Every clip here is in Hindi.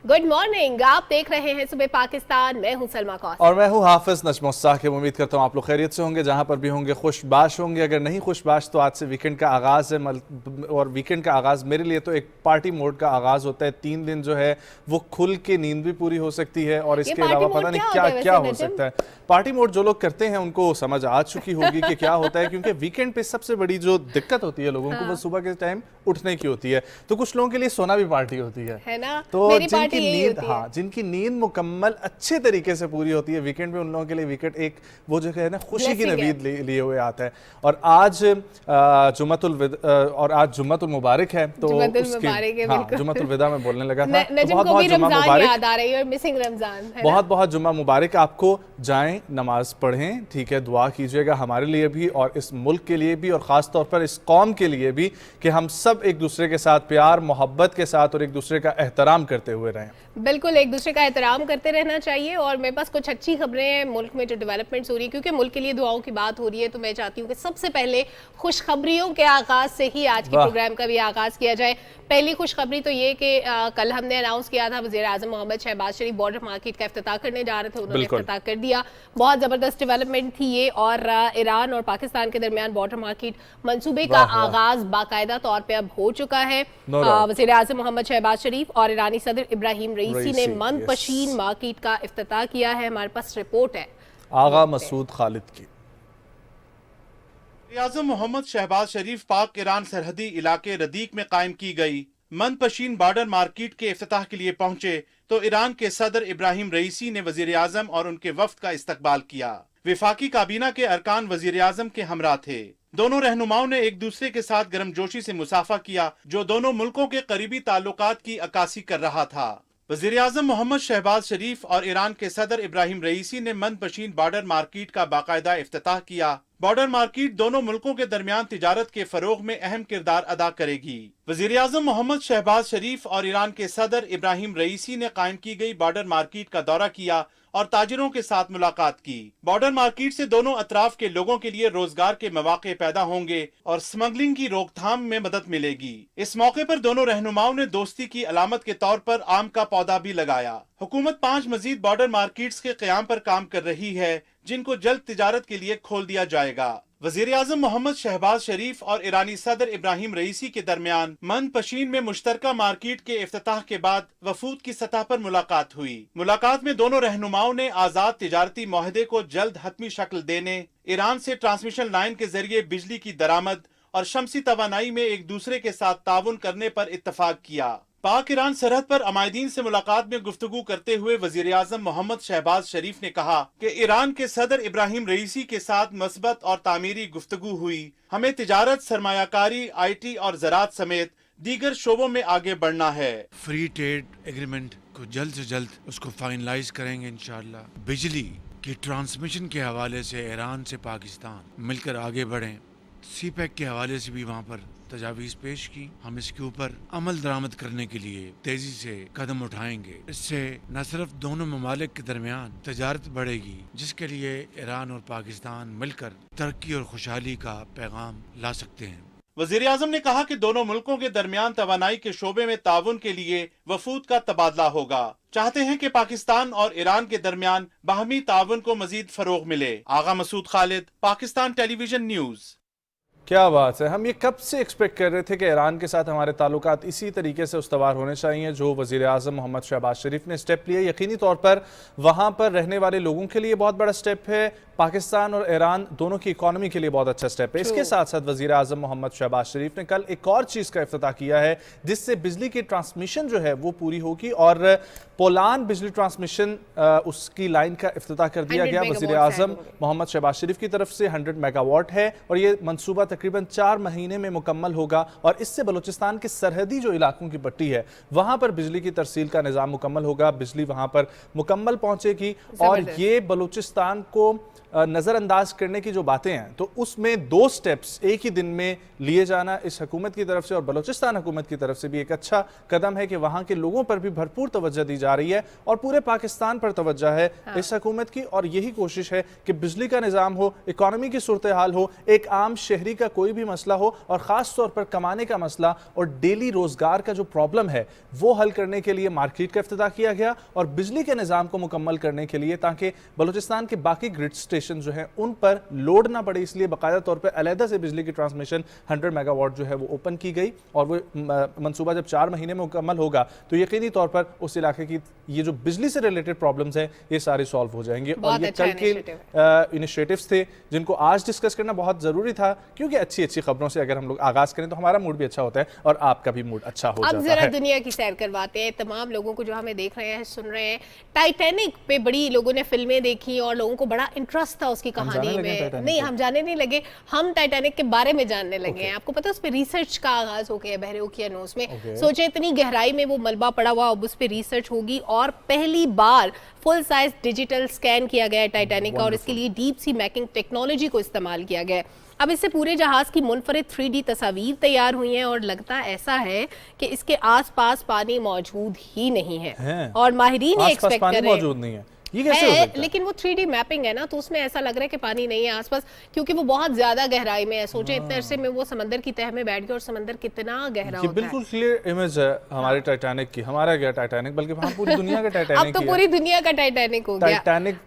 गुड मॉर्निंग, आप देख रहे हैं सुबह पाकिस्तान। मैं हूं सलमा कौर और मैं हूं हाफिज नजम साकिब। उम्मीद करता हूं आप लोग खैरियत से होंगे, जहां पर भी होंगे खुशबाश होंगे। अगर नहीं खुशबाश तो आज से वीकेंड का आगाज़ है, और वीकेंड का आगाज़ मेरे लिए तो एक पार्टी मोड का आगाज़ होता है। 3 दिन जो है वो खुल के नींद भी पूरी हो सकती है और इसके अलावा पता नहीं क्या क्या हो सकता है। पार्टी मोड जो लोग करते हैं उनको समझ आ चुकी होगी कि क्या होता है, क्योंकि वीकेंड पे सबसे बड़ी जो दिक्कत होती है लोगों को वो सुबह के टाइम उठने की होती है। तो कुछ लोगों के लिए सोना भी पार्टी होती है ना? तो मेरी जिनकी नींद, हाँ, जिनकी नींद मुकम्मल अच्छे तरीके से पूरी होती है वीकेंड पे, उन लोगों के लिए वीकेंड एक वो जो है ना खुशी की नवीद लिए हुए आता है। और आज जुम्मतुल मुबारक है, तो जुम्मतुल विदा में बोलने लगा था। बहुत बहुत जुम्मा मुबारक याद आ रही है और मिसिंग रमजान है। बहुत बहुत जुम्मा मुबारक आपको। जाएं, नमाज पढ़ें, ठीक है, दुआ कीजिएगा हमारे लिए भी और इस मुल्क के लिए भी और ख़ास तौर पर इस कौम के लिए भी, कि हम सब एक दूसरे के साथ प्यार मोहब्बत के साथ और एक दूसरे का एहतराम करते हुए रहें। बिल्कुल, एक दूसरे का एहतराम करते रहना चाहिए। और मेरे पास कुछ अच्छी खबरें हैं मुल्क में जो डेवलपमेंट्स हो रही है, क्योंकि मुल्क के लिए दुआओं की बात हो रही है, तो मैं चाहती हूँ कि सबसे पहले खुशखबरियों के आगाज़ से ही आज के प्रोग्राम का भी आगाज़ किया जाए। पहली खुशखबरी तो ये कि कल हमने अनाउंस किया था वज़ीर आज़म मोहम्मद शहबाज शरीफ बॉर्डर मार्केट का इफ्तिताह करने जा रहे थे, उन्होंने इफ्तिताह कर दिया। बहुत ज़बरदस्त डेवलपमेंट थी ये। और ईरान और पाकिस्तान के दरमियान बॉर्डर मार्केट मंसूबे का आगाज़ बाकायदा तौर पर अब हो चुका है। वज़ीर आज़म मोहम्मद शहबाज शरीफ और ईरानी सदर इब्राहिम रईसी ने मनपशीन मार्केट का इफ्तिताह किया है। हमारे पास रिपोर्ट है आगा मसूद खालिद की। आज़म मोहम्मद शहबाज शरीफ पाक ईरान सरहदी इलाके रदीक में कायम की गई मनपशीन बॉर्डर मार्केट के इफ्तिताह के लिए पहुंचे तो ईरान के सदर इब्राहिम रईसी ने वजीर आजम और उनके वफ्द का इस्तकबाल किया। विफाकी काबीना के अरकान वजीर आजम के हमरा थे। दोनों रहनुमाओं ने एक दूसरे के साथ गर्मजोशी से मुसाफा किया, जो दोनों मुल्कों के करीबी ताल्लुकात की अक्कासी कर रहा था। वजीर आजम मोहम्मद शहबाज शरीफ और ईरान के सदर इब्राहिम रईसी ने मनपशीन बॉर्डर मार्केट का बाकायदा इफ्तिताह किया। बॉर्डर मार्केट दोनों मुल्कों के दरमियान तिजारत के फरोग में अहम किरदार अदा करेगी। वजीर आजम मोहम्मद शहबाज शरीफ और ईरान के सदर इब्राहिम रईसी ने कायम की गई बॉर्डर मार्केट का दौरा किया और ताजिरों के साथ मुलाकात की। बॉर्डर मार्केट से दोनों अतराफ के लोगों के लिए रोजगार के मौके पैदा होंगे और स्मगलिंग की रोकथाम में मदद मिलेगी। इस मौके पर दोनों रहनुमाओं ने दोस्ती की अलामत के तौर पर आम का पौधा भी लगाया। हुकूमत 5 मजीद बॉर्डर मार्केट्स के क़याम पर काम कर रही है, जिनको जल्द तिजारत के लिए खोल दिया जाएगा। वजीर आजम मोहम्मद शहबाज शरीफ और ईरानी सदर इब्राहिम रईसी के दरमियान मनपशीन में मुश्तरका मार्केट के इफ्तिताह के बाद वफूद की सतह पर मुलाकात हुई। मुलाकात में दोनों रहनुमाओं ने आजाद तिजारती मुआहदे को जल्द हतमी शक्ल देने, ईरान से ट्रांसमिशन लाइन के जरिए बिजली की दरामद और शमसी तवानाई में एक दूसरे के साथ ताउन करने पर इत्तफाक किया। पाक ईरान सरहद पर अमायदीन से मुलाकात में गुफ्तगू करते हुए वजीर आजम मोहम्मद शहबाज शरीफ ने कहा कि ईरान के सदर इब्राहिम रईसी के साथ मस्बत और तामीरी गुफ्तगू हुई। हमें तिजारत, सरमायाकारी, IT और ज़राअत समेत दीगर शोबों में आगे बढ़ना है। फ्री ट्रेड एग्रीमेंट को जल्द से जल्द उसको फाइनलाइज करेंगे इंशाअल्लाह। बिजली की ट्रांसमिशन के हवाले से ईरान से पाकिस्तान मिलकर आगे बढ़ें। CPEC के हवाले से भी वहाँ पर तजावीज़ पेश की। हम इसके ऊपर अमल दरामद करने के लिए तेजी से कदम उठाएंगे। इससे न सिर्फ दोनों ममालिक के दरमियान तजारत बढ़ेगी, जिसके लिए ईरान और पाकिस्तान मिलकर तरक्की और खुशहाली का पैगाम ला सकते हैं। वजीर आजम ने कहा कि दोनों मुल्कों के दरमियान तवानाई के शोबे में ताउन के लिए वफूद का तबादला होगा। चाहते हैं कि पाकिस्तान और ईरान के दरमियान बाहमी ताउन को मजीद फरोग मिले। आगा मसूद खालिद, पाकिस्तान टेलीविजन न्यूज़। क्या बात है। हम ये कब से एक्सपेक्ट कर रहे थे कि ईरान के साथ हमारे ताल्लुकात इसी तरीके से उस्तवार होने चाहिए जो वज़ीर आज़म मोहम्मद शहबाज शरीफ ने स्टेप लिए। यकीनी तौर पर वहाँ पर रहने वाले लोगों के लिए बहुत बड़ा स्टेप है। पाकिस्तान और ईरान दोनों की इकॉनमी के लिए बहुत अच्छा स्टेप है। इसके साथ साथ वज़ीर आज़म मोहम्मद शहबाज शरीफ ने कल एक और चीज़ का इफ्तिताह किया है, जिससे बिजली की ट्रांसमिशन जो है वो पूरी होगी। और पोलान बिजली ट्रांसमिशन उसकी लाइन का इफ्तिताह कर दिया गया वज़ीर आज़म मोहम्मद शहबाज शरीफ की तरफ से। 100 मेगावाट है और ये मनसूबा तकरीबन 4 महीने में मुकम्मल होगा। और इससे बलूचिस्तान के सरहदी जो इलाकों की पट्टी है वहाँ पर बिजली की तरसील का निज़ाम मुकम्मल होगा। बिजली वहाँ पर मुकम्मल पहुँचेगी और ये बलूचिस्तान को नज़रअंदाज करने की जो बातें हैं, तो उसमें 2 स्टेप्स एक ही दिन में लिए जाना इस हुकूमत की तरफ से और बलूचिस्तान हुकूमत की तरफ से भी एक अच्छा कदम है कि वहाँ के लोगों पर भी भरपूर तवज्जो दी जा रही है और पूरे पाकिस्तान पर तवज्जो है इस हुकूमत की, और यही कोशिश है कि बिजली का निज़ाम हो, इकॉनमी की सूरत हाल हो, एक आम शहरी का कोई भी मसला हो और ख़ास तौर पर कमाने का मसला और डेली रोज़गार का जो प्रॉब्लम है वो हल करने के लिए मार्केट का इफ्तिताह किया गया और बिजली के निज़ाम को मुकम्मल करने के लिए ताकि बलूचिस्तान के बाकी ग्रिड स्टेशन जो हैं उन पर लोड ना पड़े, इसलिए बाकायदा तौर पर अलहदा से बिजली की ट्रांसमिशन 100 मेगावाट जो है वो ओपन की गई और वो मनसूबा जब 4 महीने में मुकम्मल होगा तो यकीनी तौर पर उस इलाके की ये जो बिजली से रिलेटेड प्रॉब्लम्स हैं ये सारे सॉल्व हो जाएंगे। और ये कल के इनिशिएटिव्स थे जिनको आज डिस्कस करना बहुत ज़रूरी था, क्योंकि अच्छी अच्छी खबरों से अगर हम लोग आगाज करें तो हमारा मूड भी अच्छा होता है और आपका भी मूड अच्छा हो जाता है। अब जरा दुनिया की सैर करवाते हैं तमाम लोगों को जो हमें देख रहे हैं, सुन रहे हैं। टाइटैनिक पे बड़ी लोगों ने फिल्में देखी और लोगों को बड़ा इंटरेस्ट था उसकी कहानी में। नहीं, हम जाने नहीं लगे, हम टाइटैनिक के बारे में जानने लगे हैं। आपको पता है उस पर रिसर्च का आगाज हो गया बहरे ओकियानोस में। सोचे इतनी गहराई में वो मलबा पड़ा हुआ, अब उस पर रिसर्च होगी और पहली बार फुल साइज डिजिटल स्कैन किया गया है टाइटैनिक का और इसके लिए डीप सी मैपिंग टेक्नोलॉजी को इस्तेमाल किया गया है। अब इससे पूरे जहाज की मुनफरिद 3D तस्वीर तैयार हुई हैं और लगता ऐसा है कि इसके आसपास पानी मौजूद ही नहीं है और माहिरीन ये एक्सपेक्ट कर रहे हैं ये कैसे हो सकता है? लेकिन वो 3D मैपिंग है ना, तो उसमें ऐसा लग रहा है कि पानी नहीं है आसपास, क्योंकि वो बहुत ज्यादा गहराई में है। सोचे इतने अरसे में वो समंदर की तह में बैठ गया और समंदर कितना गहरा होता है। बिल्कुल क्लियर इमेज है हमारे टाइटैनिक की। हमारा क्या टाइटैनिक, बल्कि हम पूरी दुनिया का टाइटैनिक अब तो पूरी दुनिया का टाइटैनिक हो गया। टाइटैनिक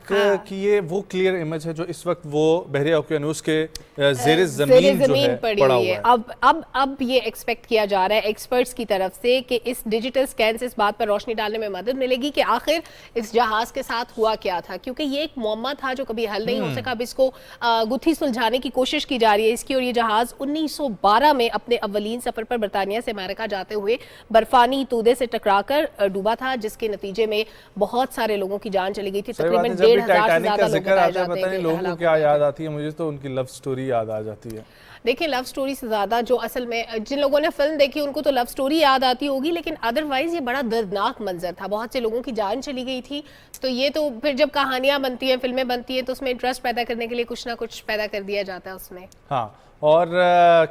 की ये वो क्लियर इमेज है जो इस वक्त वो बहरे ओकियानूस के ज़ेरे ज़मीन जो है पड़ी पड़ा हुई हुआ है। अब ये एक्सपेक्ट किया जा रहा है एक्सपर्ट्स की तरफ से कि इस डिजिटल स्कैन से इस बात पर रोशनी डालने में मदद मिलेगी कि आखिर इस जहाज के साथ हुआ क्या था, क्योंकि ये एक मुअम्मा था जो कभी हल नहीं हो सका। अब इसको गुत्थी सुलझाने की कोशिश की जा रही है इसकी। और ये जहाज 1912 में अपने अव्वलीन सफर पर बरतानिया से अमेरिका जाते हुए बर्फानी तूदे से टकराकर डूबा था, जिसके नतीजे में बहुत सारे लोगों की जान चली गई थी। तकरीबन 1500 से ज्यादा लोग बताए जाते हैं। लोगों को क्या याद आती है, मुझे तो उनकी लव स्टोरी याद आ जाती है। देखिए, लव स्टोरी से ज़्यादा जो असल में जिन लोगों ने फिल्म देखी उनको तो लव स्टोरी याद आती होगी, लेकिन अदरवाइज ये बड़ा दर्दनाक मंजर था। बहुत से लोगों की जान चली गई थी। तो ये तो फिर जब कहानियां बनती हैं, फिल्में बनती हैं, तो उसमें इंटरेस्ट पैदा करने के लिए कुछ ना कुछ पैदा कर दिया जाता है उसमें। हाँ, और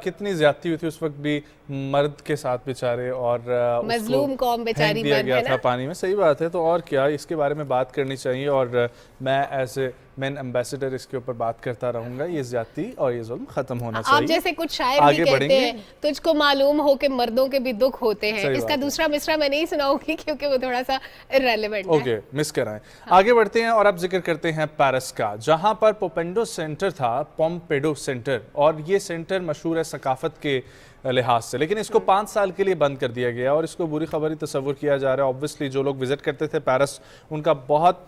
कितनी ज्यादती हुई थी उस वक्त भी मर्द के साथ बेचारे, और मजलूम कौम बेचारी दिया गया था पानी में। सही बात है। तो और क्या, इसके बारे में बात करनी चाहिए और मैं एज ए मैन एम्बेसडर इसके ऊपर बात करता रहूंगा। ये ज्यादती और ये जुल्म खत्म होना चाहिए। आप जैसे कुछ शायर भी कहते हैं, तुझको मालूम हो कि मर्दों के भी दुख होते हैं। इसका दूसरा मिसरा मैं नहीं सुनाऊंगी क्योंकि वो थोड़ा सा इररिलेवेंट है। ओके, मिस कराएं। आगे बढ़ते हैं और अब जिक्र करते हैं पेरिस का, जहां पर पोपेडो सेंटर था, पोम्पेडो सेंटर, और ये सेंटर मशहूर है सकाफत के लिहाज से, लेकिन इसको 5 साल के लिए बंद कर दिया गया और इसको बुरी खबर ही तस्वुर किया जा रहा है। ऑब्वियसली जो लोग विजिट करते थे पेरिस, उनका बहुत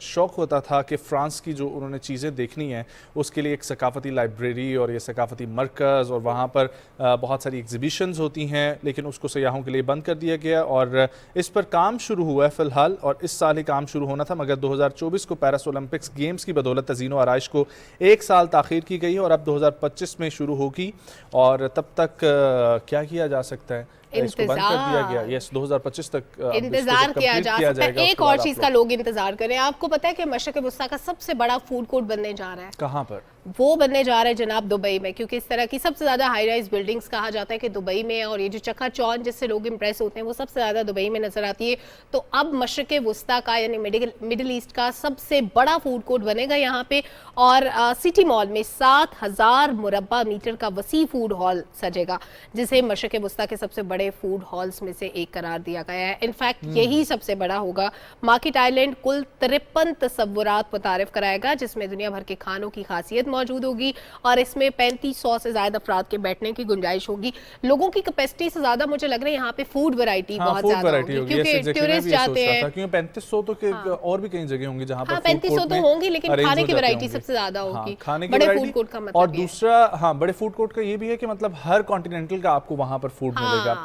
शौक होता था कि फ्रांस की जो उन्होंने चीज़ें देखनी है उसके लिए एक सकाफती लाइब्रेरी और ये सकाफती मरकज़ और वहाँ पर बहुत सारी एग्जीबिशंस होती हैं, लेकिन उसको सयाहों के लिए बंद कर दिया गया और इस पर काम शुरू हुआ है फ़िलहाल, और इस साल ही काम शुरू होना था, मगर 2024 को पेरिस ओलंपिक्स गेम्स की बदौलत तज़ीनो आराइश को 1 साल ताख़ीर की गई और अब 2025 में शुरू होगी। और तब तक क्या किया जा सकता है? इसको बंद कर दिया गया। यस, 2025 तक इंतजार किया जा सकता है। एक और चीज का लोग इंतजार करें। आपको पता है कि मशरक़ वस्ता का सबसे बड़ा फूड कोर्ट बनने जा रहा है। कहाँ पर? वो बनने जा रहा है जनाब दुबई में, क्योंकि इस तरह की सबसे ज्यादा हाई राइज बिल्डिंग्स कहा जाता है कि दुबई में है और ये जो चकाचौंध जिससे लोग इंप्रेस होते हैं वो सबसे ज्यादा दुबई में नजर आती है। तो अब मशरक़ वस्ता का यानी मिडिल ईस्ट का सबसे बड़ा फूड कोर्ट बनेगा यहाँ पे, और सिटी मॉल में 7000 मुरब्बा मीटर का वसी फूड हॉल सजेगा, जिसे मशरक़ वस्ता के सबसे बड़े फूड हॉल्स में से एक करार दिया गया है। इनफैक्ट यही सबसे बड़ा होगा। मार्केट आइलैंड कुल 53 तस्वुरात मुतारिफ कराएगा, जिसमें दुनिया भर के खानों की खासियत मौजूद होगी और इसमें 3500 से ज्यादा अफराद के बैठने की गुंजाइश होगी। लोगों की कैपेसिटी से ज्यादा मुझे लग रहा है यहाँ पे फूड वैरायटी बहुत ज्यादा होगी, क्योंकि टूरिस्ट जाते हैं। क्योंकि 3500 तो और भी कई जगह होंगी जहाँ पर 3500 तो होंगी, लेकिन खाने की वैरायटी सबसे ज्यादा होगी। बड़े फूड कोर्ट का मतलब। और दूसरा, हाँ, बड़े फूड कोर्ट का ये भी है कि मतलब हर कॉन्टिनेंटल का आपको वहां पर फूड मिलेगा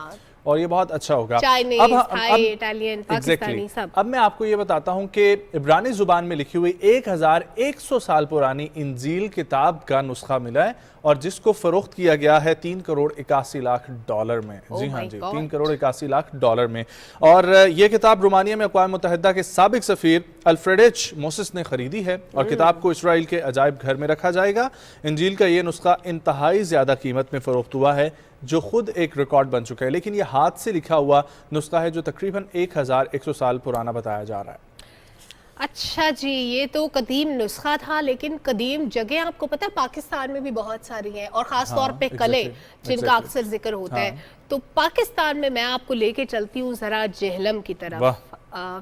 और ये बहुत अच्छा होगा। चाइनीज, थाई, इटालियन, पाकिस्तानी सब। अब मैं आपको ये बताता हूँ कि इब्रानी जुबान में लिखी हुई 1100 साल पुरानी इंजील किताब का नुस्खा मिला है और जिसको फरोख्त किया गया है $3 करोड़ 81 लाख में। जी हाँ जी, $3 करोड़ 81 लाख में। और ये किताब रोमानिया में अक़वाम मुत्तहिदा के साबिक सफ़ीर अल्फ्रेडिच मोसिस ने खरीदी है और किताब को इसराइल के अजायब घर में रखा जाएगा। इंजील का ये नुस्खा इंतहाई ज़्यादा कीमत में फरोख्त हुआ है, जो खुद एक रिकॉर्ड बन चुका है। लेकिन ये हाथ से लिखा हुआ नुस्खा है जो तकरीबन 1100 साल पुराना बताया जा रहा है। अच्छा जी, ये तो कदीम नुस्खा था, लेकिन कदीम जगह आपको पता है पाकिस्तान में भी बहुत सारी हैं, और ख़ास तौर पे कले जिनका अक्सर जिक्र होता है। तो पाकिस्तान में मैं आपको लेके चलती हूँ ज़रा जेहलम की तरफ।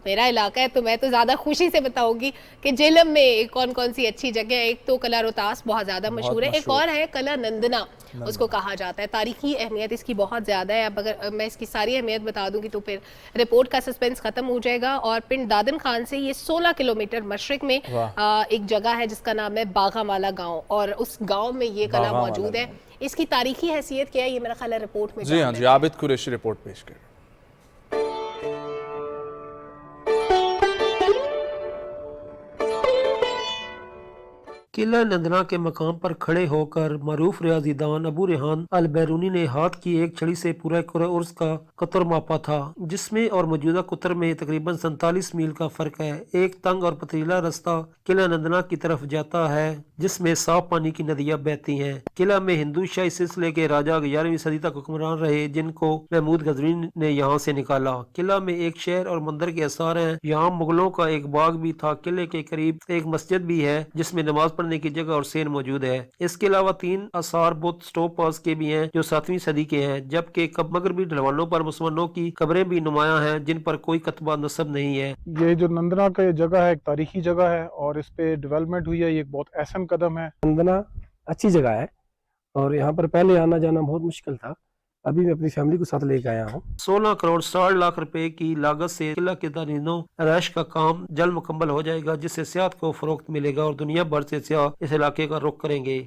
मेरा इलाका है तो मैं तो ज़्यादा खुशी से बताऊंगी कि जेहलम में कौन कौन सी अच्छी जगह है। एक तो कला रोहतास बहुत ज़्यादा मशहूर है, एक और है कला नंदना उसको कहा जाता है। तारीखी अहमियत इसकी बहुत ज़्यादा है। अब अगर मैं इसकी सारी अहमियत बता दूंगी तो फिर रिपोर्ट का सस्पेंस ख़त्म हो जाएगा। और पिंड दादन खान से ये 16 किलोमीटर मशरिक में एक जगह है जिसका नाम है बागावाला गाँव, और उस गाँव में ये कला मौजूद है। इसकी तारीखी हैसियत क्या है ये मेरा ख्याल है रिपोर्ट में। जी हाँ जी, आबिद कुरैशी रिपोर्ट पेश कर। किला नंदना के मकाम पर खड़े होकर मरूफ रियाजीदान अबू रेहान अल बैरूनी ने हाथ की एक छड़ी से पूरा उर्स का कतर मापा था, जिसमें और मौजूदा कुतर में तकरीबन 47 मील का फर्क है। एक तंग और पथरीला रास्ता किला नंदना की तरफ जाता है जिसमें साफ पानी की नदियां बहती हैं। किला में हिंदू शाही सिलसिले के राजा 11वीं सदी तक हुक्मरान रहे जिनको महमूद गजनी ने यहाँ से निकाला। किला में एक शहर और मंदिर के आसार हैं। यहाँ मुगलों का एक बाग भी था। किले के करीब एक मस्जिद भी है जिसमें नमाज पढ़ने की जगह और सेन मौजूद है। इसके अलावा 3 आसार बुत स्टोप पास के भी हैं जो 7वीं सदी के हैं, जबकि मगरबी ढलवानों पर मुसलमानों की कब्रें भी नुमाया हैं जिन पर कोई कतबा नस्ब नहीं है। ये जो नंदना का ये जगह है एक तारीखी जगह है और इस पे डेवलपमेंट हुई है, ये एक बहुत अहम कदम है। नंदना अच्छी जगह है और यहाँ पर पहले आना जाना बहुत मुश्किल था, अभी मैं अपनी फैमिली को साथ लेकर आया हूँ। 16 करोड़ 60 लाख रुपए की लागत से किला के दानिनों रैश का काम जल्द मुकम्मल हो जाएगा, जिससे सियाहत को फरोख्त मिलेगा और दुनिया भर से सियाह इस इलाके का रुख करेंगे।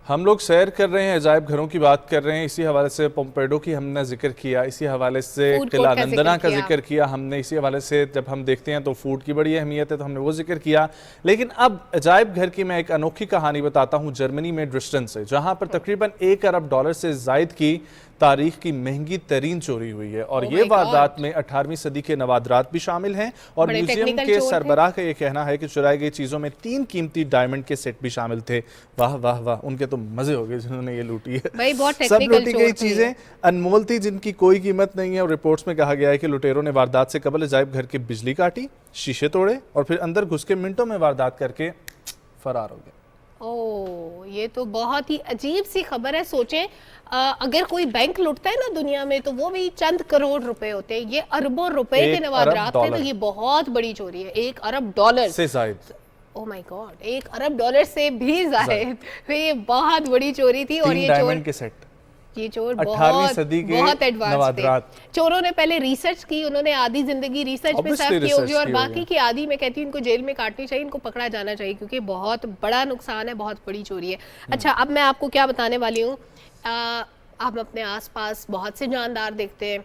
हम लोग सैर कर रहे हैं, अजायब घरों की बात कर रहे हैं, इसी हवाले से पोम्पेडो की हमने जिक्र किया, इसी हवाले से किला नंदना का जिक्र किया हमने, इसी हवाले से जब हम देखते हैं तो फूड की बड़ी अहमियत है तो हमने वो जिक्र किया। लेकिन अब अजायब घर की मैं एक अनोखी कहानी बताता हूँ जर्मनी में ड्रिस्टन से, जहाँ पर तकरीबन $1 अरब से जायद की तारीख की महंगी तरीन चोरी हुई है। और ये वारदात में 18वीं सदी के नवादरात भी शामिल हैं और म्यूजियम के सरबराह का ये कहना है कि चुराई गई चीजों में 3 कीमती डायमंड के सेट भी शामिल थे। वाह वाह वाह, उनके तो मजे हो गए जिन्होंने ये लूटी है। सब लूटी गई चीजें अनमोल थी जिनकी कोई कीमत नहीं है। और रिपोर्ट्स में कहा गया है कि लुटेरों ने वारदात से कबल अजायब घर की बिजली काटी, शीशे तोड़े और फिर अंदर घुस के मिनटों में वारदात करके फरार हो गए। ओह, ये तो बहुत ही अजीब सी खबर है। सोचें अगर कोई बैंक लुटता है ना दुनिया में तो वो भी चंद करोड़ रुपए होते हैं, ये अरबों रुपए के नवादरात थे, तो ये बहुत बड़ी चोरी है। $1 अरब से जायद। ओह माय गॉड, $1 अरब से भी जायद, ये बहुत बड़ी चोरी थी। और ये डायमंड के सेट, ये चोर 18वीं सदी के बहुत एडवांस थे। चोरों ने पहले रिसर्च की, उन्होंने आधी जिंदगी रिसर्च पे सर्व की होगी और बाकी की आधी मैं कहती हूँ इनको जेल में काटनी चाहिए, इनको पकड़ा जाना चाहिए क्योंकि बहुत बड़ा नुकसान है, बहुत बड़ी चोरी है। अच्छा, अब मैं आपको क्या बताने वाली हूँ। हम अपने आसपास बहुत से जानदार देखते हैं,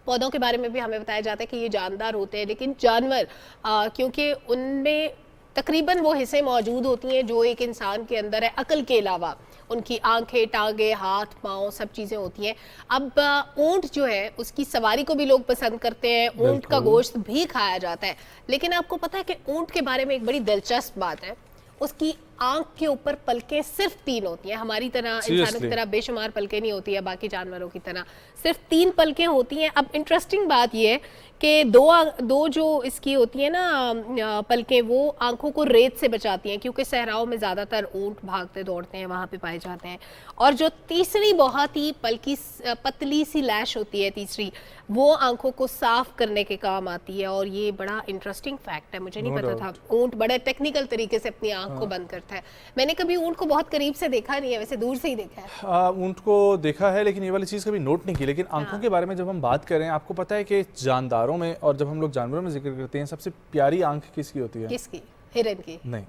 पौधों के बारे में भी हमें बताया जाता है कि ये जानदार होते हैं, लेकिन जानवर क्योंकि उनमें तकरीबन वो हिस्से मौजूद होती हैं जो एक इंसान के अंदर है अकल के अलावा, उनकी आंखें, टांगे, हाथ, पाँव सब चीज़ें होती हैं। अब ऊंट जो है उसकी सवारी को भी लोग पसंद करते हैं, ऊंट का गोश्त भी खाया जाता है। लेकिन आपको पता है कि ऊंट के बारे में एक बड़ी दिलचस्प बात है, उसकी आंख के ऊपर पलकें सिर्फ 3 होती हैं। हमारी तरह इंसानों की तरह बेशुमार पलकें नहीं होती है, बाकी जानवरों की तरह सिर्फ 3 पलकें होती हैं। अब इंटरेस्टिंग बात यह है कि दो जो इसकी होती है ना पलकें, वो आंखों को रेत से बचाती हैं क्योंकि सहराओं में ज़्यादातर ऊंट भागते दौड़ते हैं, वहाँ पे पाए जाते हैं। और जो तीसरी बहुत ही पतली सी लैश होती है तीसरी, वो आंखों को साफ करने के काम आती है। और ये बड़ा इंटरेस्टिंग फैक्ट है, मुझे नहीं पता था। ऊंट बड़े टेक्निकल तरीके से अपनी आंख को बंद करता है। मैंने कभी ऊंट को बहुत करीब से देखा नहीं है, वैसे दूर से ही देखा है। ऊंट को देखा है लेकिन ये वाली चीज़ कभी नोट नहीं की। लेकिन आंखों के बारे में जब हम बात करें, आपको पता है कि जानदारों में और जब हम लोग जानवरों में जिक्र करते हैं सबसे प्यारी आंख किसकी होती है? किसकी? हिरन की? नहीं,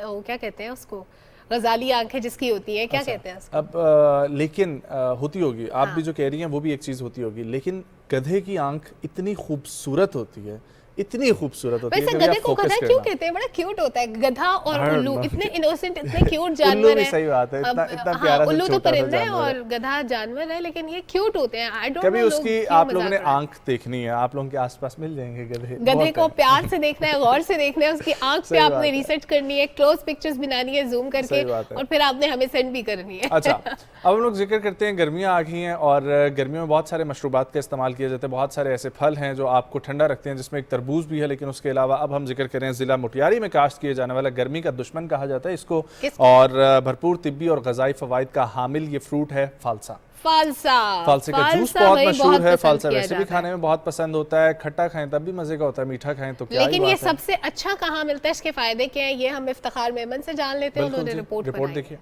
वो क्या कहते हैं उसको, गजाली आंखें जिसकी होती है, क्या कहते हैं उसको? अब लेकिन होती होगी, आप भी जो कह रही हैं वो भी एक चीज़ होती होगी, लेकिन गधे की आंख इतनी खूबसूरत होती है इतनी खूबसूरत होती है। वैसे कभी आप गधे को focus गधा क्यों करना। कहते हैं? बड़ा क्यूट होता है गधा और I don't उल्लू, know. इतने इनोसेंट इतने क्यूट उल्लू जानवर भी हैं। सही बात है, इतना हाँ, प्यारा सा उल्लू तो छोटा सा परिंदा है जानवर है। और गधा जानवर है, लेकिन ये क्यूट होते हैं। आई डोंट कभी नो उसकी आप लोगों ने आंख देखनी है, आप लोगों के आसपास मिल जाएंगे गधे। गधे बहुत को है। प्यार से देखना है, गौर से देखना है, उसकी आंख पे सही आपने बात है। रिसर्च करनी है, क्लोज पिक्चर्स बनानी है जूम करके, सही बात है। और फिर आपने हमें सेंड भी करनी है। अच्छा, अब हम लोग जिक्र करते हैं, गर्मियाँ आ गई हैं और गर्मियों में बहुत सारे मशरूबात का इस्तेमाल किया जाता है। बहुत सारे ऐसे फल हैं जो आपको ठंडा रखते हैं, जिसमें एक तरबूज भी है। लेकिन उसके अलावा अब हम जिक्र करें ज़िला मोतियारी में काश्त किए जाने वाला गर्मी का दुश्मन कहा जाता है इसको, और भरपूर तिब्बी और ग़िज़ाई फ़वाइद का हामिल ये फ्रूट है फालसा। फालसे का जूस बहुत मशहूर है। फालसा वैसे भी खाने में बहुत पसंद होता है, खट्टा खाएं तब भी मजे का होता है, मीठा खाएं तो क्या ही लेकिन ये बात है। सबसे अच्छा कहाँ मिलता है, इसके फायदे क्या है, ये हम इफ्तिखार मेमन से जान लेते हैं। बिल्कुल उन्होंने जी, रिपोर्ट रिपोर्ट बनाई। देखिए।